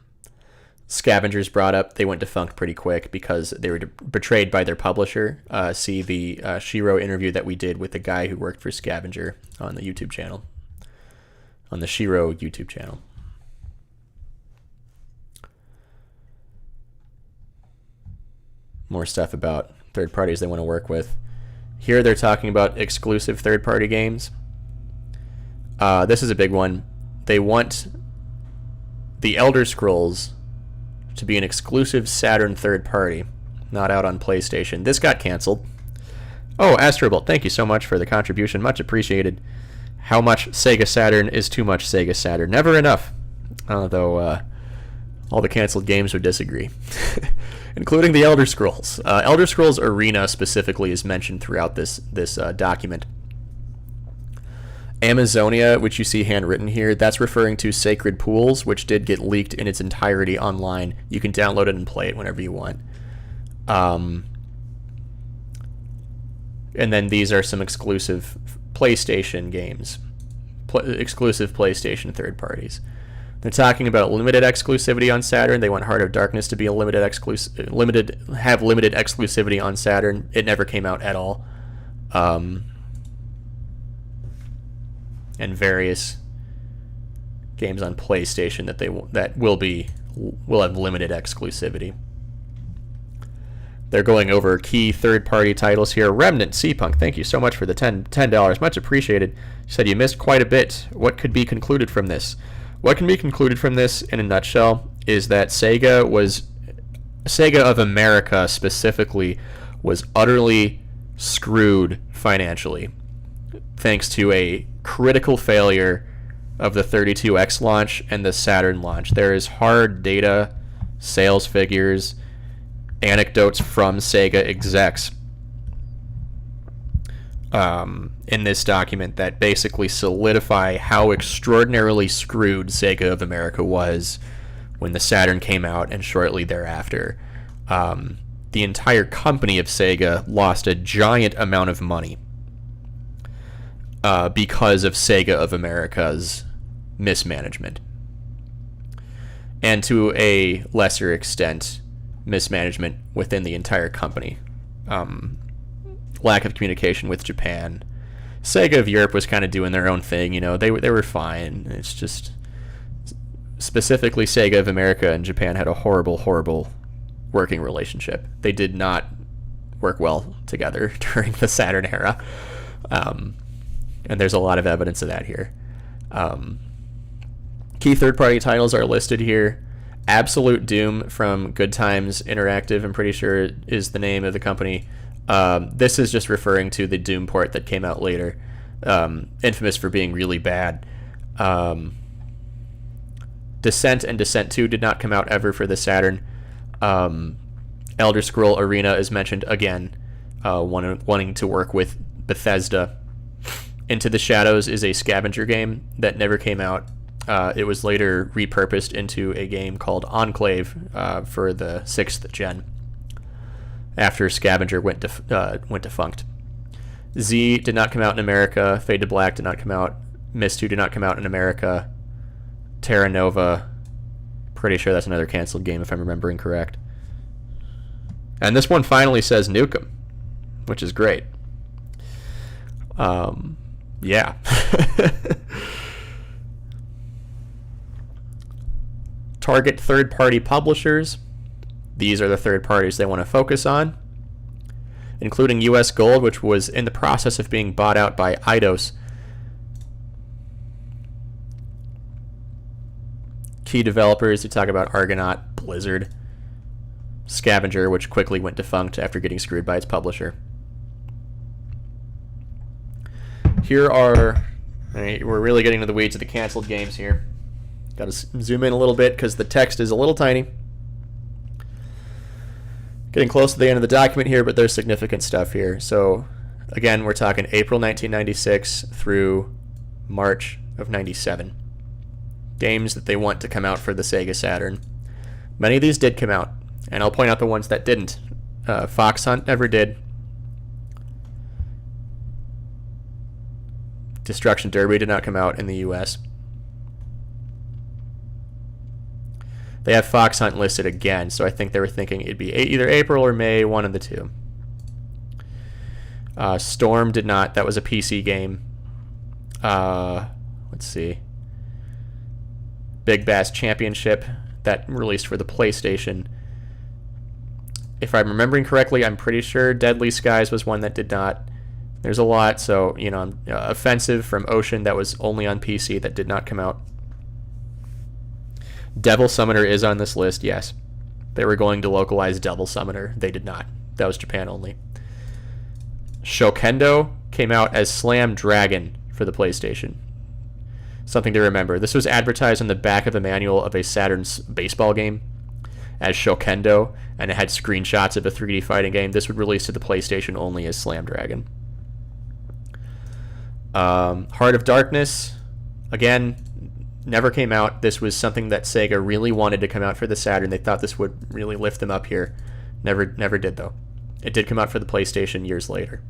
Scavengers brought up. They went defunct pretty quick because they were betrayed by their publisher. See the Shiro interview that we did with the guy who worked for Scavenger on the YouTube channel. On the Shiro YouTube channel. More stuff about third parties they want to work with. Here they're talking about exclusive third-party games. This is a big one. They want the Elder Scrolls to be an exclusive Saturn third party, not out on PlayStation. This got canceled. Oh, Astrobolt, thank you so much for the contribution. Much appreciated. How much Sega Saturn is too much Sega Saturn? Never enough. Although all the canceled games would disagree. Including the Elder Scrolls. Elder Scrolls Arena specifically is mentioned throughout this document. Amazonia, which you see handwritten here, that's referring to Sacred Pools, which did get leaked in its entirety online. You can download it and play it whenever you want. And then these are some exclusive PlayStation games. Exclusive PlayStation third parties. They're talking about limited exclusivity on Saturn. They want Heart of Darkness to be a have limited exclusivity on Saturn. It never came out at all. And various games on PlayStation that will have limited exclusivity. They're going over key third-party titles here. Remnant, C-Punk, thank you so much for the $10. Much appreciated. You said you missed quite a bit. What could be concluded from this? What can be concluded from this, in a nutshell, is that Sega of America specifically was utterly screwed financially, thanks to a critical failure of the 32X launch and the Saturn launch. There is hard data, sales figures, anecdotes from Sega execs in this document that basically solidify how extraordinarily screwed Sega of America was when the Saturn came out and shortly thereafter. The entire company of Sega lost a giant amount of money because of Sega of America's mismanagement. And to a lesser extent, mismanagement within the entire company. Lack of communication with Japan. Sega of Europe was kind of doing their own thing, they were fine. It's just specifically Sega of America and Japan had a horrible working relationship. They did not work well together during the Saturn era. And there's a lot of evidence of that here. Key third-party titles are listed here. Absolute Doom from Good Times Interactive, I'm pretty sure is the name of the company. This is just referring to the Doom port that came out later, infamous for being really bad. Descent and Descent 2 did not come out ever for the Saturn. Elder Scroll Arena is mentioned again, wanting to work with Bethesda. Into the Shadows is a scavenger game that never came out. It was later repurposed into a game called Enclave for the 6th gen after Scavenger went defunct. Z did not come out in America. Fade to Black did not come out. Myst 2 did not come out in America. Terra Nova, pretty sure that's another canceled game if I'm remembering correct. And this one finally says Nukem, which is great. Yeah. Target third-party publishers. These are the third parties they want to focus on, including US Gold, which was in the process of being bought out by Eidos. Key developers, you talk about Argonaut, Blizzard, Scavenger, which quickly went defunct after getting screwed by its publisher. Here are, we're really getting to the weeds of the canceled games here. Got to zoom in a little bit because the text is a little tiny. Getting close to the end of the document here, but there's significant stuff here. So, again, we're talking April 1996 through March of 97. Games that they want to come out for the Sega Saturn. Many of these did come out, and I'll point out the ones that didn't. Fox Hunt never did. Destruction Derby did not come out in the US. They have Fox Hunt listed again, so I think they were thinking it'd be either April or May, one of the two. Storm did not. That was a PC game. Let's see. Big Bass Championship, that released for the PlayStation. If I'm remembering correctly, I'm pretty sure Deadly Skies was one that did not. There's a lot, so, Offensive from Ocean, that was only on PC, that did not come out. Devil Summoner is on this list, yes. They were going to localize Devil Summoner. They did not. That was Japan only. Shokendo came out as Slam Dragon for the PlayStation. Something to remember. This was advertised on the back of a manual of a Saturn's baseball game as Shokendo, and it had screenshots of a 3D fighting game. This would release to the PlayStation only as Slam Dragon. Heart of Darkness, again, never came out. This was something that Sega really wanted to come out for the Saturn. They thought this would really lift them up here. Never did, though. It did come out for the PlayStation years later.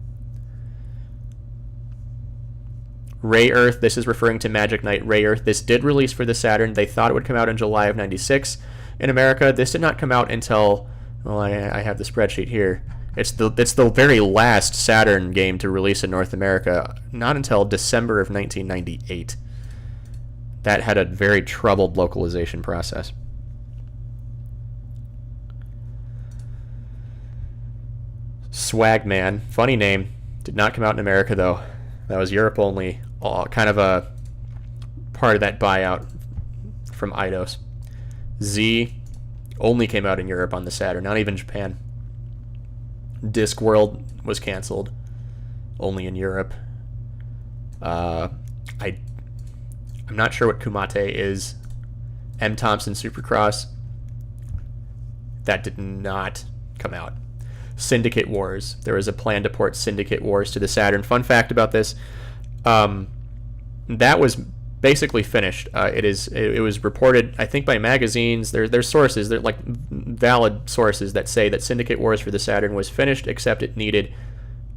Ray Earth, this is referring to Magic Knight Ray Earth. This did release for the Saturn. They thought it would come out in July of 96. In America, this did not come out until, well, I have the spreadsheet here. It's the very last Saturn game to release in North America, not until December of 1998. That had a very troubled localization process. Swagman, funny name, did not come out in America though. That was Europe only, kind of a part of that buyout from Eidos. Z only came out in Europe on the Saturn, not even Japan. Discworld was canceled, only in Europe. I'm not sure what Kumate is. M. Thompson Supercross, that did not come out. Syndicate Wars, there was a plan to port Syndicate Wars to the Saturn. Fun fact about this, that was basically finished. It was reported, I think, by magazines. There's sources, they're like valid sources that say that Syndicate Wars for the Saturn was finished, except it needed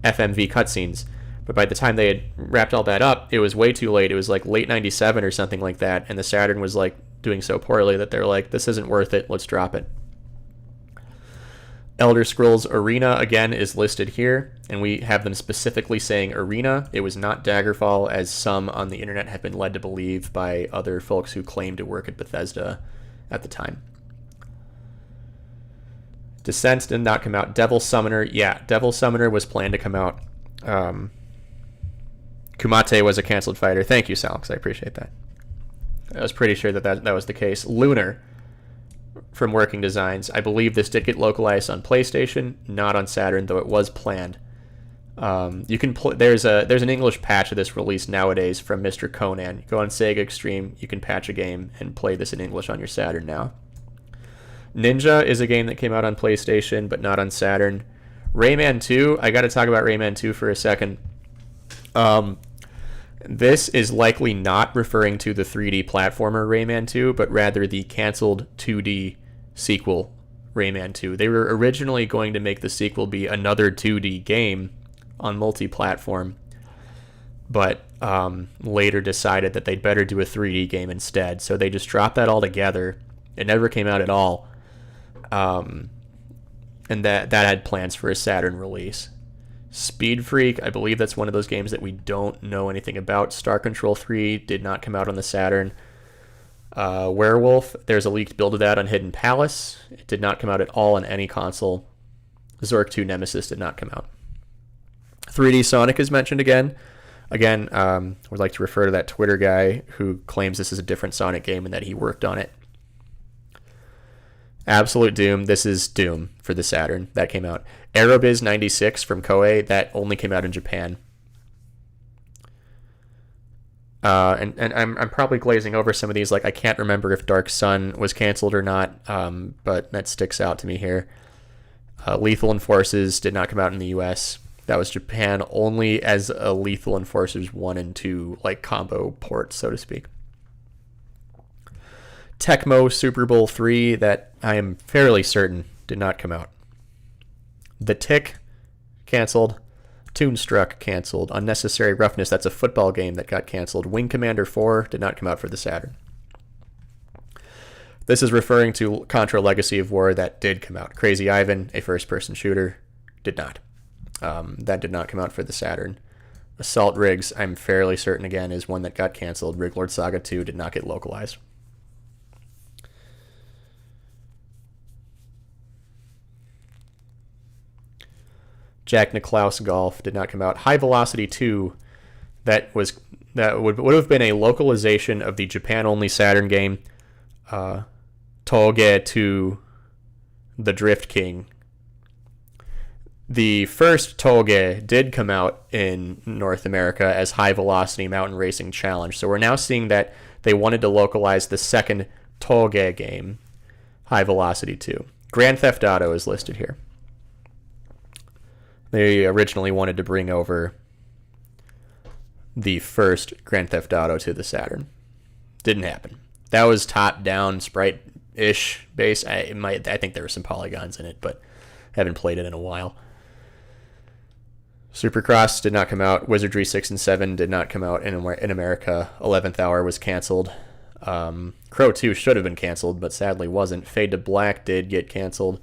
FMV cutscenes. But by the time they had wrapped all that up, it was way too late. It was like late 97 or something like that, and the Saturn was like doing so poorly that they're like, this isn't worth it, let's drop it. Elder Scrolls Arena, again, is listed here, and we have them specifically saying Arena. It was not Daggerfall, as some on the internet have been led to believe by other folks who claimed to work at Bethesda at the time. Descent did not come out. Devil Summoner, yeah, Devil Summoner was planned to come out. Kumate was a canceled fighter. Thank you, Salix, I appreciate that. I was pretty sure that was the case. Lunar from Working Designs. I believe this did get localized on PlayStation, not on Saturn, though it was planned. You can there's an English patch of this released nowadays from Mr. Conan. You go on Sega Extreme, you can patch a game and play this in English on your Saturn now. Ninja is a game that came out on PlayStation, but not on Saturn. Rayman 2, I got to talk about Rayman 2 for a second. This is likely not referring to the 3D platformer Rayman 2, but rather the canceled 2D sequel Rayman 2. They were originally going to make the sequel be another 2D game on multi-platform, but later decided that they'd better do a 3D game instead. So they just dropped that all together. It never came out at all. And that had plans for a Saturn release. Speed Freak, I believe that's one of those games that we don't know anything about. Star Control 3 did not come out on the Saturn. Werewolf, there's a leaked build of that on Hidden Palace. It did not come out at all on any console. Zork 2 Nemesis did not come out. 3D Sonic is mentioned again. Again, I would like to refer to that Twitter guy who claims this is a different Sonic game and that he worked on it. Absolute Doom, this is Doom for the Saturn. That came out. Aerobiz 96 from Koei, that only came out in Japan. And I'm probably glazing over some of these. Like, I can't remember if Dark Sun was canceled or not, but that sticks out to me here. Lethal Enforcers did not come out in the US. That was Japan only as a Lethal Enforcers 1 and 2 like combo port, so to speak. Tecmo Super Bowl 3, that I am fairly certain did not come out. The Tick, canceled. Toonstruck, canceled. Unnecessary Roughness, that's a football game that got canceled. Wing Commander 4 did not come out for the Saturn. This is referring to Contra Legacy of War, that did come out. Crazy Ivan, a first-person shooter, did not. That did not come out for the Saturn. Assault Rigs, I'm fairly certain again, is one that got canceled. Rig Lord Saga 2 did not get localized. Jack Nicklaus Golf did not come out. High Velocity 2, that would have been a localization of the Japan-only Saturn game, Toge to the Drift King. The first Toge did come out in North America as High Velocity Mountain Racing Challenge. So we're now seeing that they wanted to localize the second Toge game, High Velocity 2. Grand Theft Auto is listed here. They originally wanted to bring over the first Grand Theft Auto to the Saturn. Didn't happen. That was top-down, sprite-ish base. I think there were some polygons in it, but haven't played it in a while. Supercross did not come out. Wizardry 6 and 7 did not come out in America. 11th Hour was canceled. Crow 2 should have been canceled, but sadly wasn't. Fade to Black did get canceled.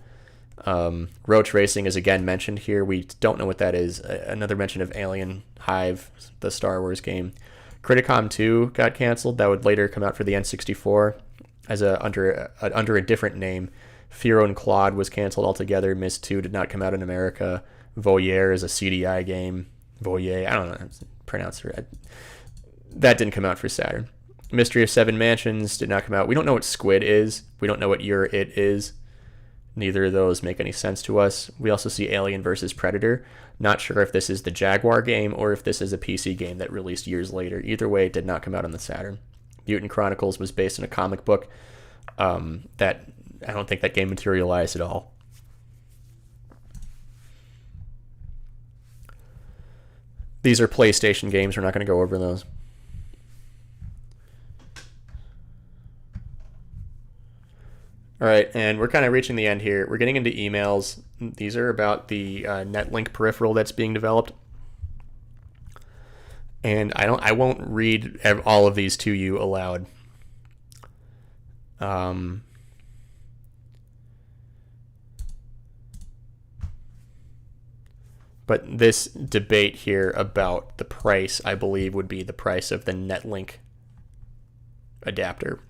Roach Racing is again mentioned here. We don't know what that is. Another mention of Alien Hive, the Star Wars game. Criticom 2 got canceled. That would later come out for the N64 as under a different name. Firo and Claude was canceled altogether. Myst 2 did not come out in America. Voyeur is a CDI game. Voyeur, I don't know how to pronounce it. That didn't come out for Saturn. Mystery of Seven Mansions did not come out. We don't know what Squid is. We don't know what Your It is. Neither of those make any sense to us. We also see Alien vs. Predator. Not sure if this is the Jaguar game or if this is a PC game that released years later. Either way, it did not come out on the Saturn. Mutant Chronicles was based on a comic book. That I don't think that game materialized at all. These are PlayStation games. We're not going to go over those. All right, and we're kind of reaching the end here. We're getting into emails. These are about the Netlink peripheral that's being developed. And I won't read all of these to you aloud. But this debate here about the price, I believe, would be the price of the Netlink adapter,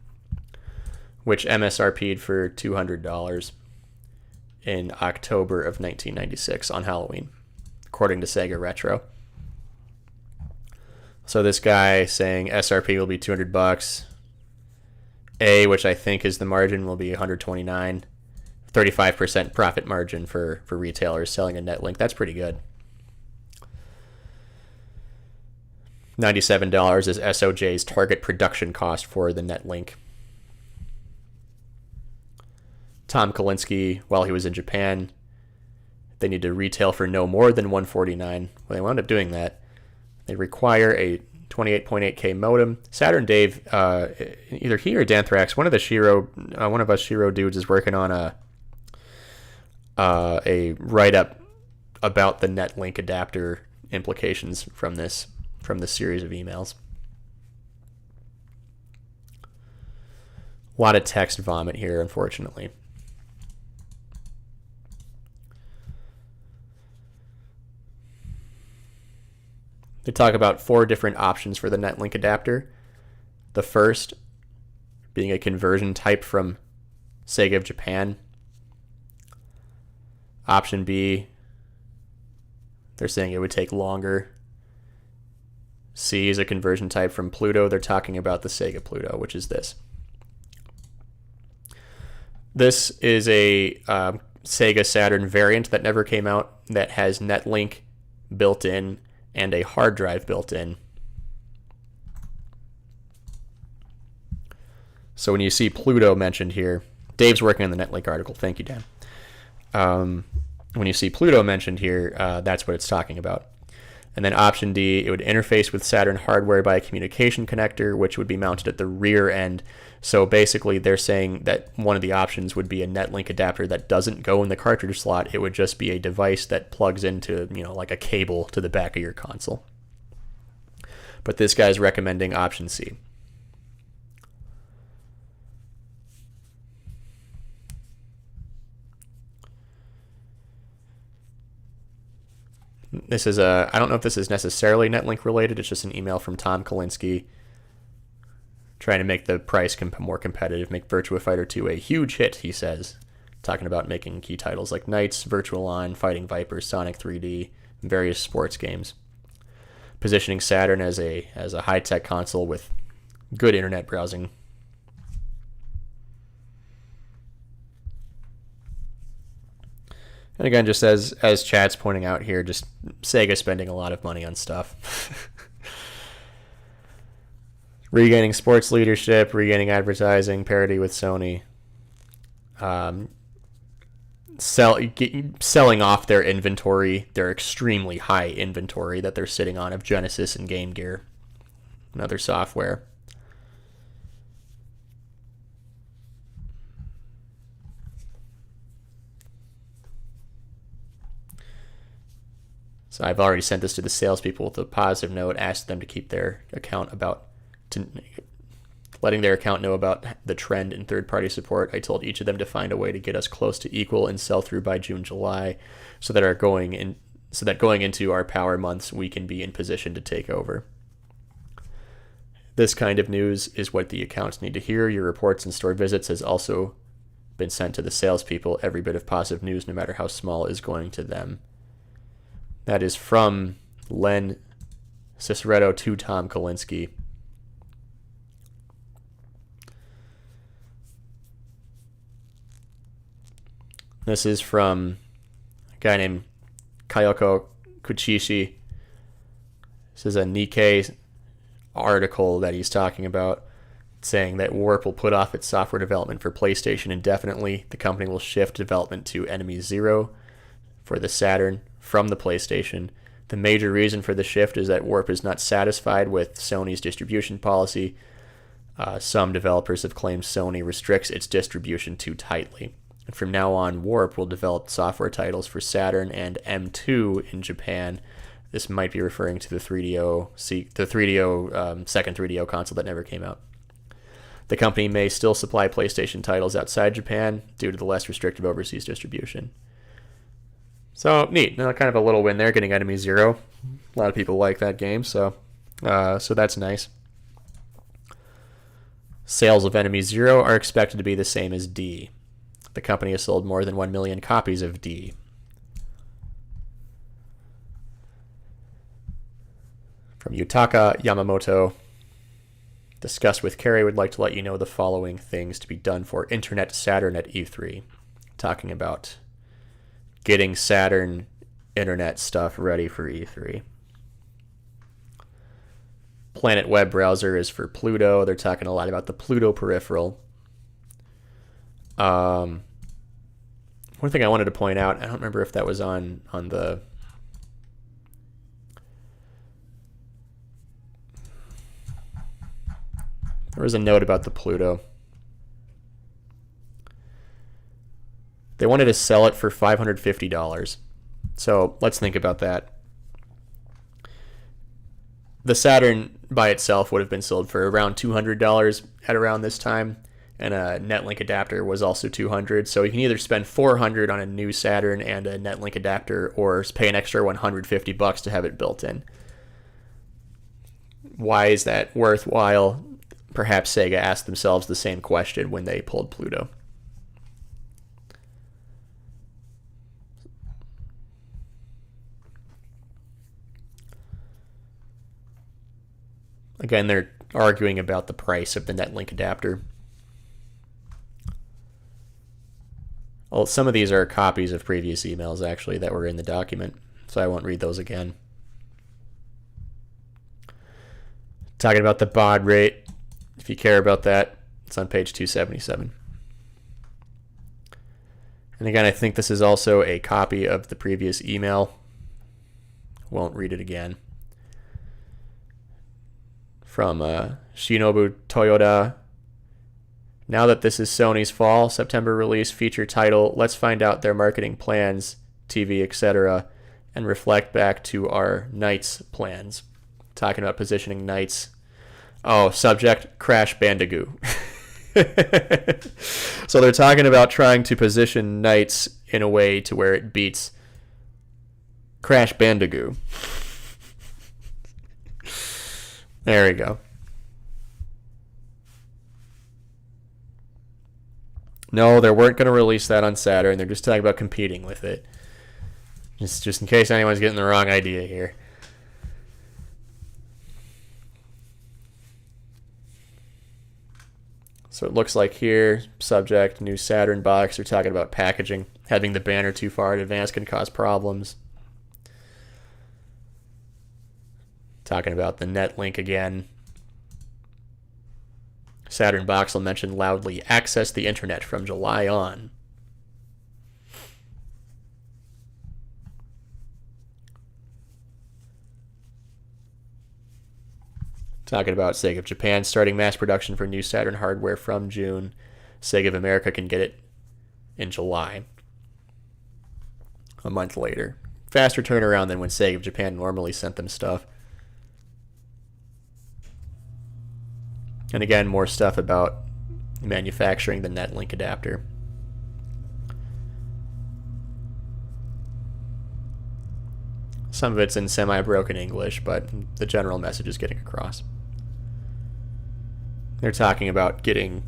which MSRP'd for $200 in October of 1996 on Halloween, according to Sega Retro. So this guy saying SRP will be $200. A, which I think is the margin, will be $129. 35% profit margin for retailers selling a Netlink. That's pretty good. $97 is SOJ's target production cost for the Netlink. Tom Kalinske, while he was in Japan, they need to retail for no more than $149. Well, they wound up doing that. They require a 28.8K modem. Saturn Dave, either he or Danthrax, one of us Shiro dudes is working on a write-up about the Netlink adapter implications from this series of emails. A lot of text vomit here, unfortunately. They talk about 4 different options for the Netlink adapter. The first being a conversion type from Sega of Japan. Option B, they're saying it would take longer. C is a conversion type from Pluto. They're talking about the Sega Pluto, which is this. This is a Sega Saturn variant that never came out that has Netlink built in and a hard drive built in. So when you see Pluto mentioned here, Dave's working on the Netlink article. Thank you, Dan. When you see Pluto mentioned here, that's what it's talking about. And then option D, it would interface with Saturn hardware by a communication connector, which would be mounted at the rear end. So basically, they're saying that one of the options would be a Netlink adapter that doesn't go in the cartridge slot. It would just be a device that plugs into, like a cable to the back of your console. But this guy's recommending option C. This is I don't know if this is necessarily Netlink related. It's just an email from Tom Kalinske trying to make the price more competitive, make Virtua Fighter 2 a huge hit, he says. Talking about making key titles like Knights, Virtual On, Fighting Vipers, Sonic 3D, and various sports games. Positioning Saturn as a high-tech console with good internet browsing. And again, just as chat's pointing out here, just Sega spending a lot of money on stuff. Regaining sports leadership, regaining advertising, parity with Sony. Selling off their inventory, their extremely high inventory that they're sitting on of Genesis and Game Gear and other software. So I've already sent this to the salespeople with a positive note, asked them to keep their account letting their account know about the trend in third-party support. I told each of them to find a way to get us close to equal in sell-through by June, July, so that going into our power months, we can be in position to take over. This kind of news is what the accounts need to hear. Your reports and store visits has also been sent to the salespeople. Every bit of positive news, no matter how small, is going to them. That is from Len Ciceretto to Tom Kalinske. This is from a guy named Kayoko Kuchishi. This is a Nikkei article that he's talking about, saying that Warp will put off its software development for PlayStation indefinitely. The company will shift development to Enemy Zero for the Saturn from the PlayStation. The major reason for the shift is that Warp is not satisfied with Sony's distribution policy. Some developers have claimed Sony restricts its distribution too tightly. And from now on, Warp will develop software titles for Saturn and M2 in Japan. This might be referring to the 3DO second 3DO console that never came out. The company may still supply PlayStation titles outside Japan due to the less restrictive overseas distribution. So neat, kind of a little win there, getting Enemy Zero. A lot of people like that game, so that's nice. Sales of Enemy Zero are expected to be the same as D. The company has sold more than 1 million copies of D. From Yutaka Yamamoto, discussed with Kerry, would like to let you know the following things to be done for Internet Saturn at E3. Talking about getting Saturn internet stuff ready for E3. Planet Web Browser is for Pluto. They're talking a lot about the Pluto peripheral. One thing I wanted to point out, I don't remember if that was on the... There was a note about the Pluto. They wanted to sell it for $550. So let's think about that. The Saturn by itself would have been sold for around $200 at around this time, and a Netlink adapter was also $200. So you can either spend $400 on a new Saturn and a Netlink adapter, or pay an extra $150 to have it built in. Why is that worthwhile? Perhaps Sega asked themselves the same question when they pulled Pluto. Again, they're arguing about the price of the Netlink adapter. Well, some of these are copies of previous emails, actually, that were in the document, so I won't read those again. Talking about the baud rate, if you care about that, it's on page 277. And again, I think this is also a copy of the previous email. Won't read it again. From Shinobu Toyoda. Now that this is Sony's fall September release feature title, let's find out their marketing plans, TV, etc., and reflect back to our Knights plans. Talking about positioning Knights. Oh, subject, Crash Bandicoot. So they're talking about trying to position Knights in a way to where it beats Crash Bandicoot. There we go. No, they weren't going to release that on Saturn. They're just talking about competing with it. Just in case anyone's getting the wrong idea here. So it looks like here, subject, new Saturn box. They're talking about packaging. Having the banner too far in advance can cause problems. Talking about the Netlink again. Saturn box will mention loudly, access the internet from July on. Talking about Sega of Japan starting mass production for new Saturn hardware from June. Sega of America can get it in July. A month later. Faster turnaround than when Sega of Japan normally sent them stuff. And again, more stuff about manufacturing the Netlink adapter. Some of it's in semi-broken English, but the general message is getting across. They're talking about getting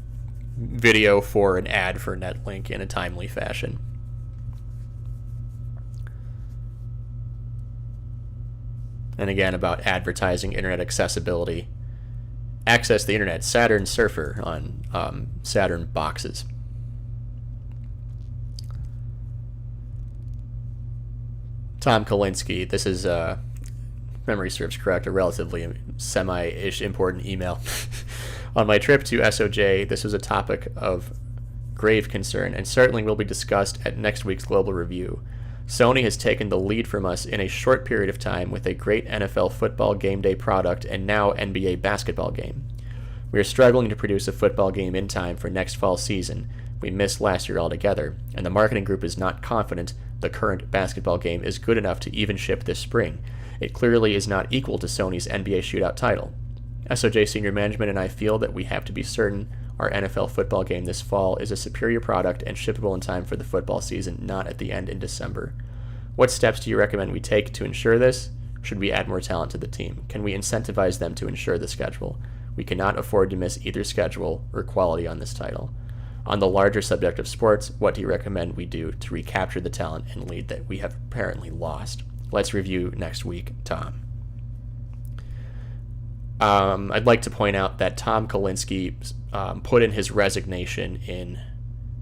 video for an ad for Netlink in a timely fashion. And again, about advertising internet accessibility. Access the internet, Saturn Surfer on Saturn boxes. Tom Kalinske, this is, memory serves correct, a relatively semi-ish important email. On my trip to SOJ, this was a topic of grave concern and certainly will be discussed at next week's Global Review. Sony has taken the lead from us in a short period of time with a great NFL football game day product and now NBA basketball game. We are struggling to produce a football game in time for next fall season. We missed last year altogether, and the marketing group is not confident the current basketball game is good enough to even ship this spring. It clearly is not equal to Sony's NBA shootout title. SOJ senior management and I feel that we have to be certain our NFL football game this fall is a superior product and shippable in time for the football season, not at the end in December. What steps do you recommend we take to ensure this? Should we add more talent to the team? Can we incentivize them to ensure the schedule? We cannot afford to miss either schedule or quality on this title. On the larger subject of sports, what do you recommend we do to recapture the talent and lead that we have apparently lost? Let's review next week, Tom. I'd like to point out that Tom Kalinske put in his resignation in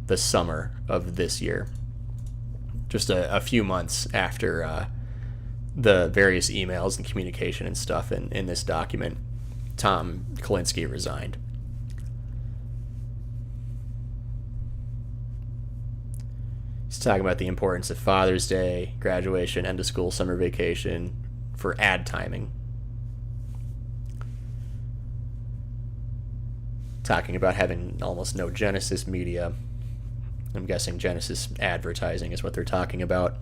the summer of this year, just a few months after the various emails and communication and stuff in this document. Tom Kalinske resigned. He's talking about the importance of Father's Day, graduation, end of school, summer vacation for ad timing. talking about having almost no Genesis media. I'm guessing Genesis advertising is what they're talking about.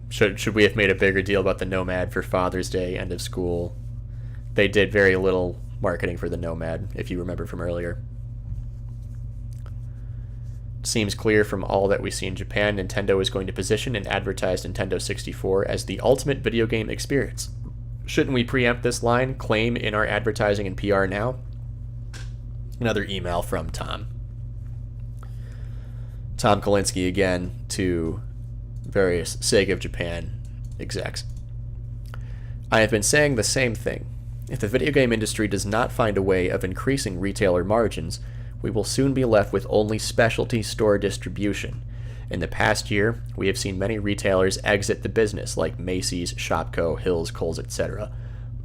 Should we have made a bigger deal about the Nomad for Father's Day, end of school? They did very little marketing for the Nomad, if you remember from earlier. Seems clear from all that we see in Japan, Nintendo is going to position and advertise Nintendo 64 as the ultimate video game experience. Shouldn't we preempt this line, claim in our advertising and PR now? Another email from Tom. Tom Kalinske again to various Sega of Japan execs. I have been saying the same thing. If the video game industry does not find a way of increasing retailer margins, we will soon be left with only specialty store distribution. In the past year, we have seen many retailers exit the business, like Macy's, Shopko, Hills, Kohl's, etc.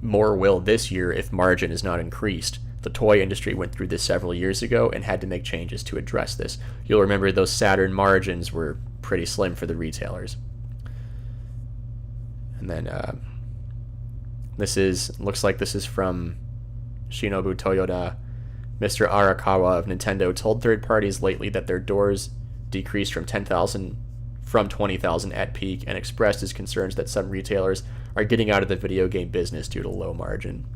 More will this year if margin is not increased. The toy industry went through this several years ago and had to make changes to address this. You'll remember those Saturn margins were pretty slim for the retailers. And then looks like this is from Shinobu Toyoda. Mr. Arakawa of Nintendo told third parties lately that their doors decreased from 10,000 from 20,000 at peak, and expressed his concerns that some retailers are getting out of the video game business due to low margin.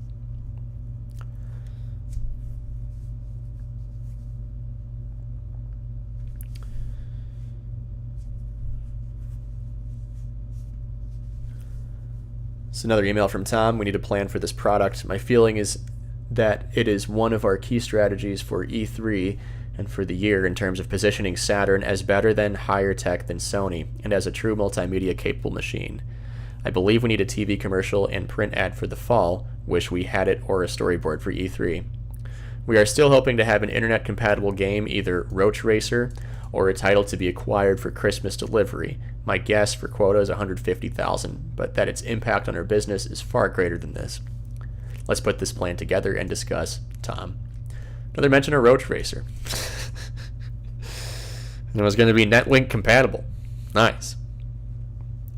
It's another email from Tom. We need a plan for this product. My feeling is that it is one of our key strategies for E3 and for the year in terms of positioning Saturn as better than, higher tech than Sony, and as a true multimedia capable machine. I believe we need a TV commercial and print ad for the fall, wish we had it, or a storyboard for E3. We are still hoping to have an internet compatible game, either Roach Racer or a title to be acquired for Christmas delivery. My guess for quota is 150,000, but that its impact on our business is far greater than this. Let's put this plan together and discuss. Tom. Another mention of Roach Racer. And it was going to be Netlink compatible. Nice.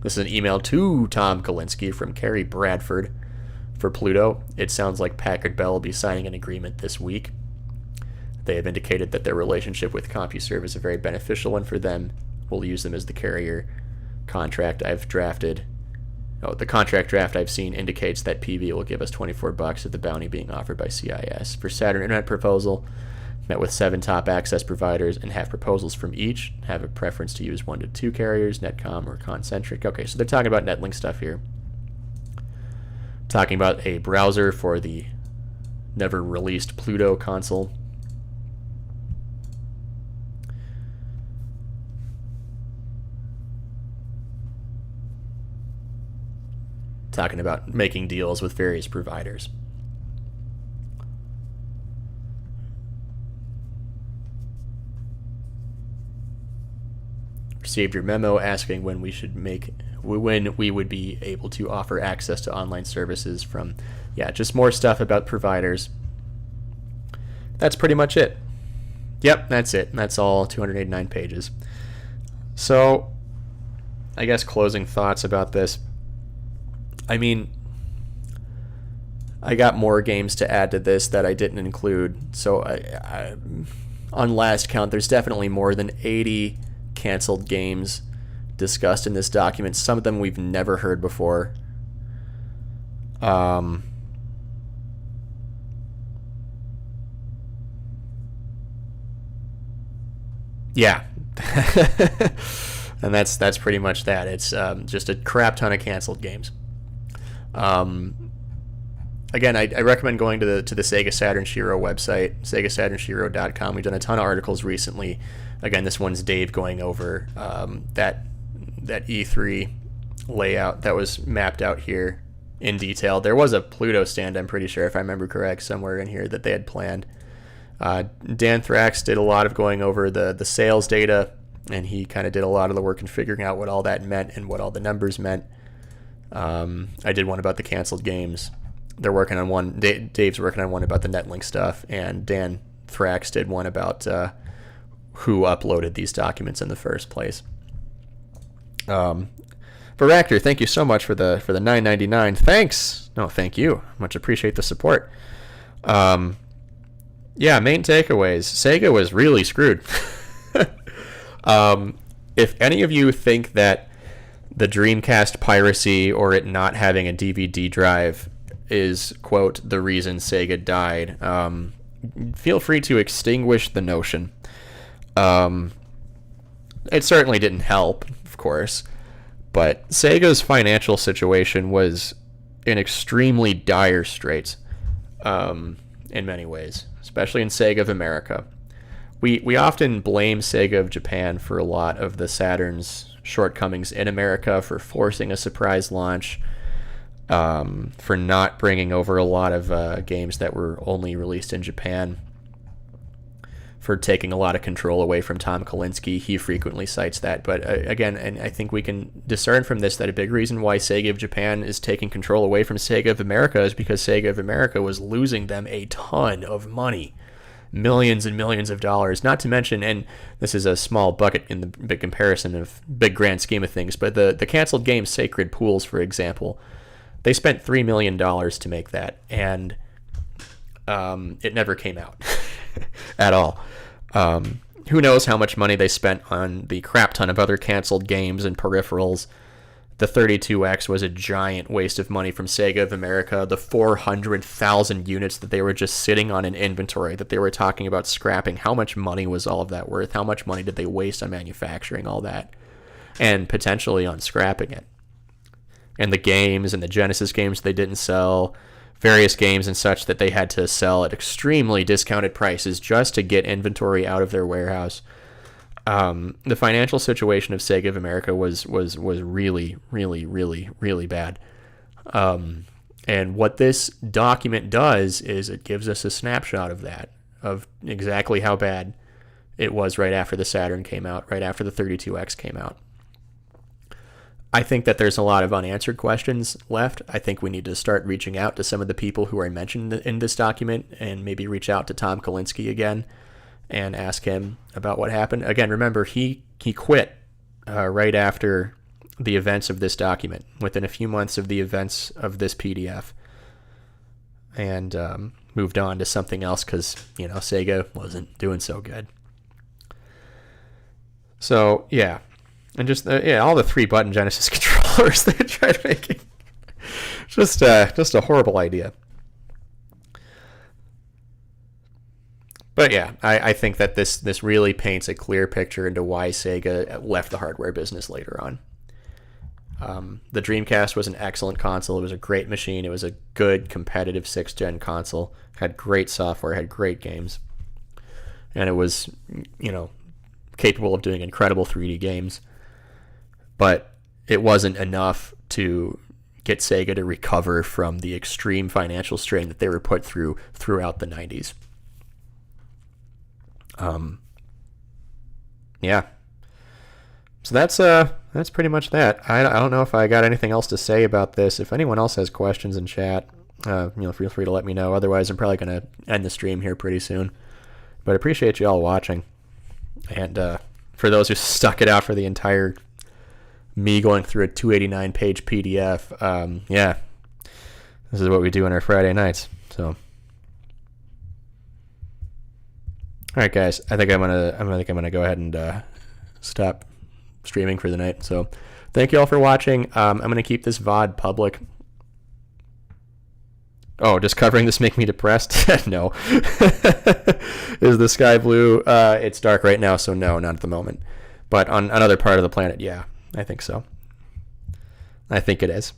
This is an email to Tom Kalinske from Carrie Bradford for Pluto. It sounds like Packard Bell will be signing an agreement this week. They have indicated that their relationship with CompuServe is a very beneficial one for them. We'll use them as the carrier. Contract I've drafted. Oh, the contract draft I've seen indicates that PV will give us $24 at the bounty being offered by CIS. For Saturn Internet proposal, met with 7 top access providers and have proposals from each. Have a preference to use 1 to 2 carriers, Netcom or Concentric. Okay, so they're talking about Netlink stuff here. Talking about a browser for the never released Pluto console. Talking about making deals with various providers. Received your memo asking when we would be able to offer access to online services from, just more stuff about providers. That's pretty much it. Yep, that's it. That's all 289 pages. So, I guess closing thoughts about this. I mean, I got more games to add to this that I didn't include. So, on last count, there's definitely more than 80 canceled games discussed in this document. Some of them we've never heard before. Yeah. And that's pretty much that. It's just a crap ton of canceled games. Again, I recommend going to the Sega Saturn Shiro website, segasaturnshiro.com. We've done a ton of articles recently. Again, this one's Dave going over that E3 layout that was mapped out here in detail. There was a Pluto stand, I'm pretty sure, if I remember correct, somewhere in here that they had planned. Dan Thrax did a lot of going over the sales data, and he kind of did a lot of the work in figuring out what all that meant and what all the numbers meant. I did one about the canceled games. They're working on one. Dave's working on one about the Netlink stuff, and Dan Thrax did one about who uploaded these documents in the first place. Baractor, thank you so much for the $9.99. Thanks. No, thank you. Much appreciate the support. Yeah, main takeaways. Sega was really screwed. If any of you think that the Dreamcast piracy or it not having a DVD drive is, quote, the reason Sega died, feel free to extinguish the notion. It certainly didn't help, of course, but Sega's financial situation was in extremely dire straits in many ways, especially in Sega of America. We often blame Sega of Japan for a lot of the Saturn's shortcomings in America, for forcing a surprise launch, for not bringing over a lot of games that were only released in Japan, for taking a lot of control away from Tom Kalinske. He frequently cites that. But again, and I think we can discern from this that a big reason why Sega of Japan is taking control away from Sega of America is because Sega of America was losing them a ton of money. Millions and millions of dollars, not to mention, and this is a small bucket in the big comparison of big grand scheme of things, but the canceled game Sacred Pools, for example, they spent $3 million to make that, and it never came out at all. Who knows how much money they spent on the crap ton of other canceled games and peripherals. The 32X was a giant waste of money from Sega of America. The 400,000 units that they were just sitting on in inventory that they were talking about scrapping, how much money was all of that worth? How much money did they waste on manufacturing all that? And potentially on scrapping it. And the games and the Genesis games they didn't sell, various games and such that they had to sell at extremely discounted prices just to get inventory out of their warehouse. The financial situation of Sega of America was really, really, really, really bad. And what this document does is it gives us a snapshot of that, of exactly how bad it was right after the Saturn came out, right after the 32X came out. I think that there's a lot of unanswered questions left. I think we need to start reaching out to some of the people who are mentioned in this document and maybe reach out to Tom Kalinske again and ask him about what happened. Again, remember, he quit right after the events of this document, within a few months of the events of this PDF, and moved on to something else because, Sega wasn't doing so good. So, yeah. And just, all the 3-button Genesis controllers they tried making. Just a horrible idea. But yeah, I think that this really paints a clear picture into why Sega left the hardware business later on. The Dreamcast was an excellent console. It was a great machine. It was a good competitive 6th-gen console. Had great software, had great games. And it was, capable of doing incredible 3D games. But it wasn't enough to get Sega to recover from the extreme financial strain that they were put through throughout the 90s. Yeah. So that's pretty much that. I don't know if I got anything else to say about this. If anyone else has questions in chat, feel free to let me know. Otherwise, I'm probably going to end the stream here pretty soon. But I appreciate you all watching. And for those who stuck it out for the entire me going through a 289-page PDF, yeah, this is what we do on our Friday nights. So. All right, guys. I think I'm gonna go ahead and stop streaming for the night. So, thank you all for watching. I'm gonna keep this VOD public. Oh, does covering this make me depressed? No. Is the sky blue? It's dark right now, so no, not at the moment. But on another part of the planet, yeah, I think so. I think it is.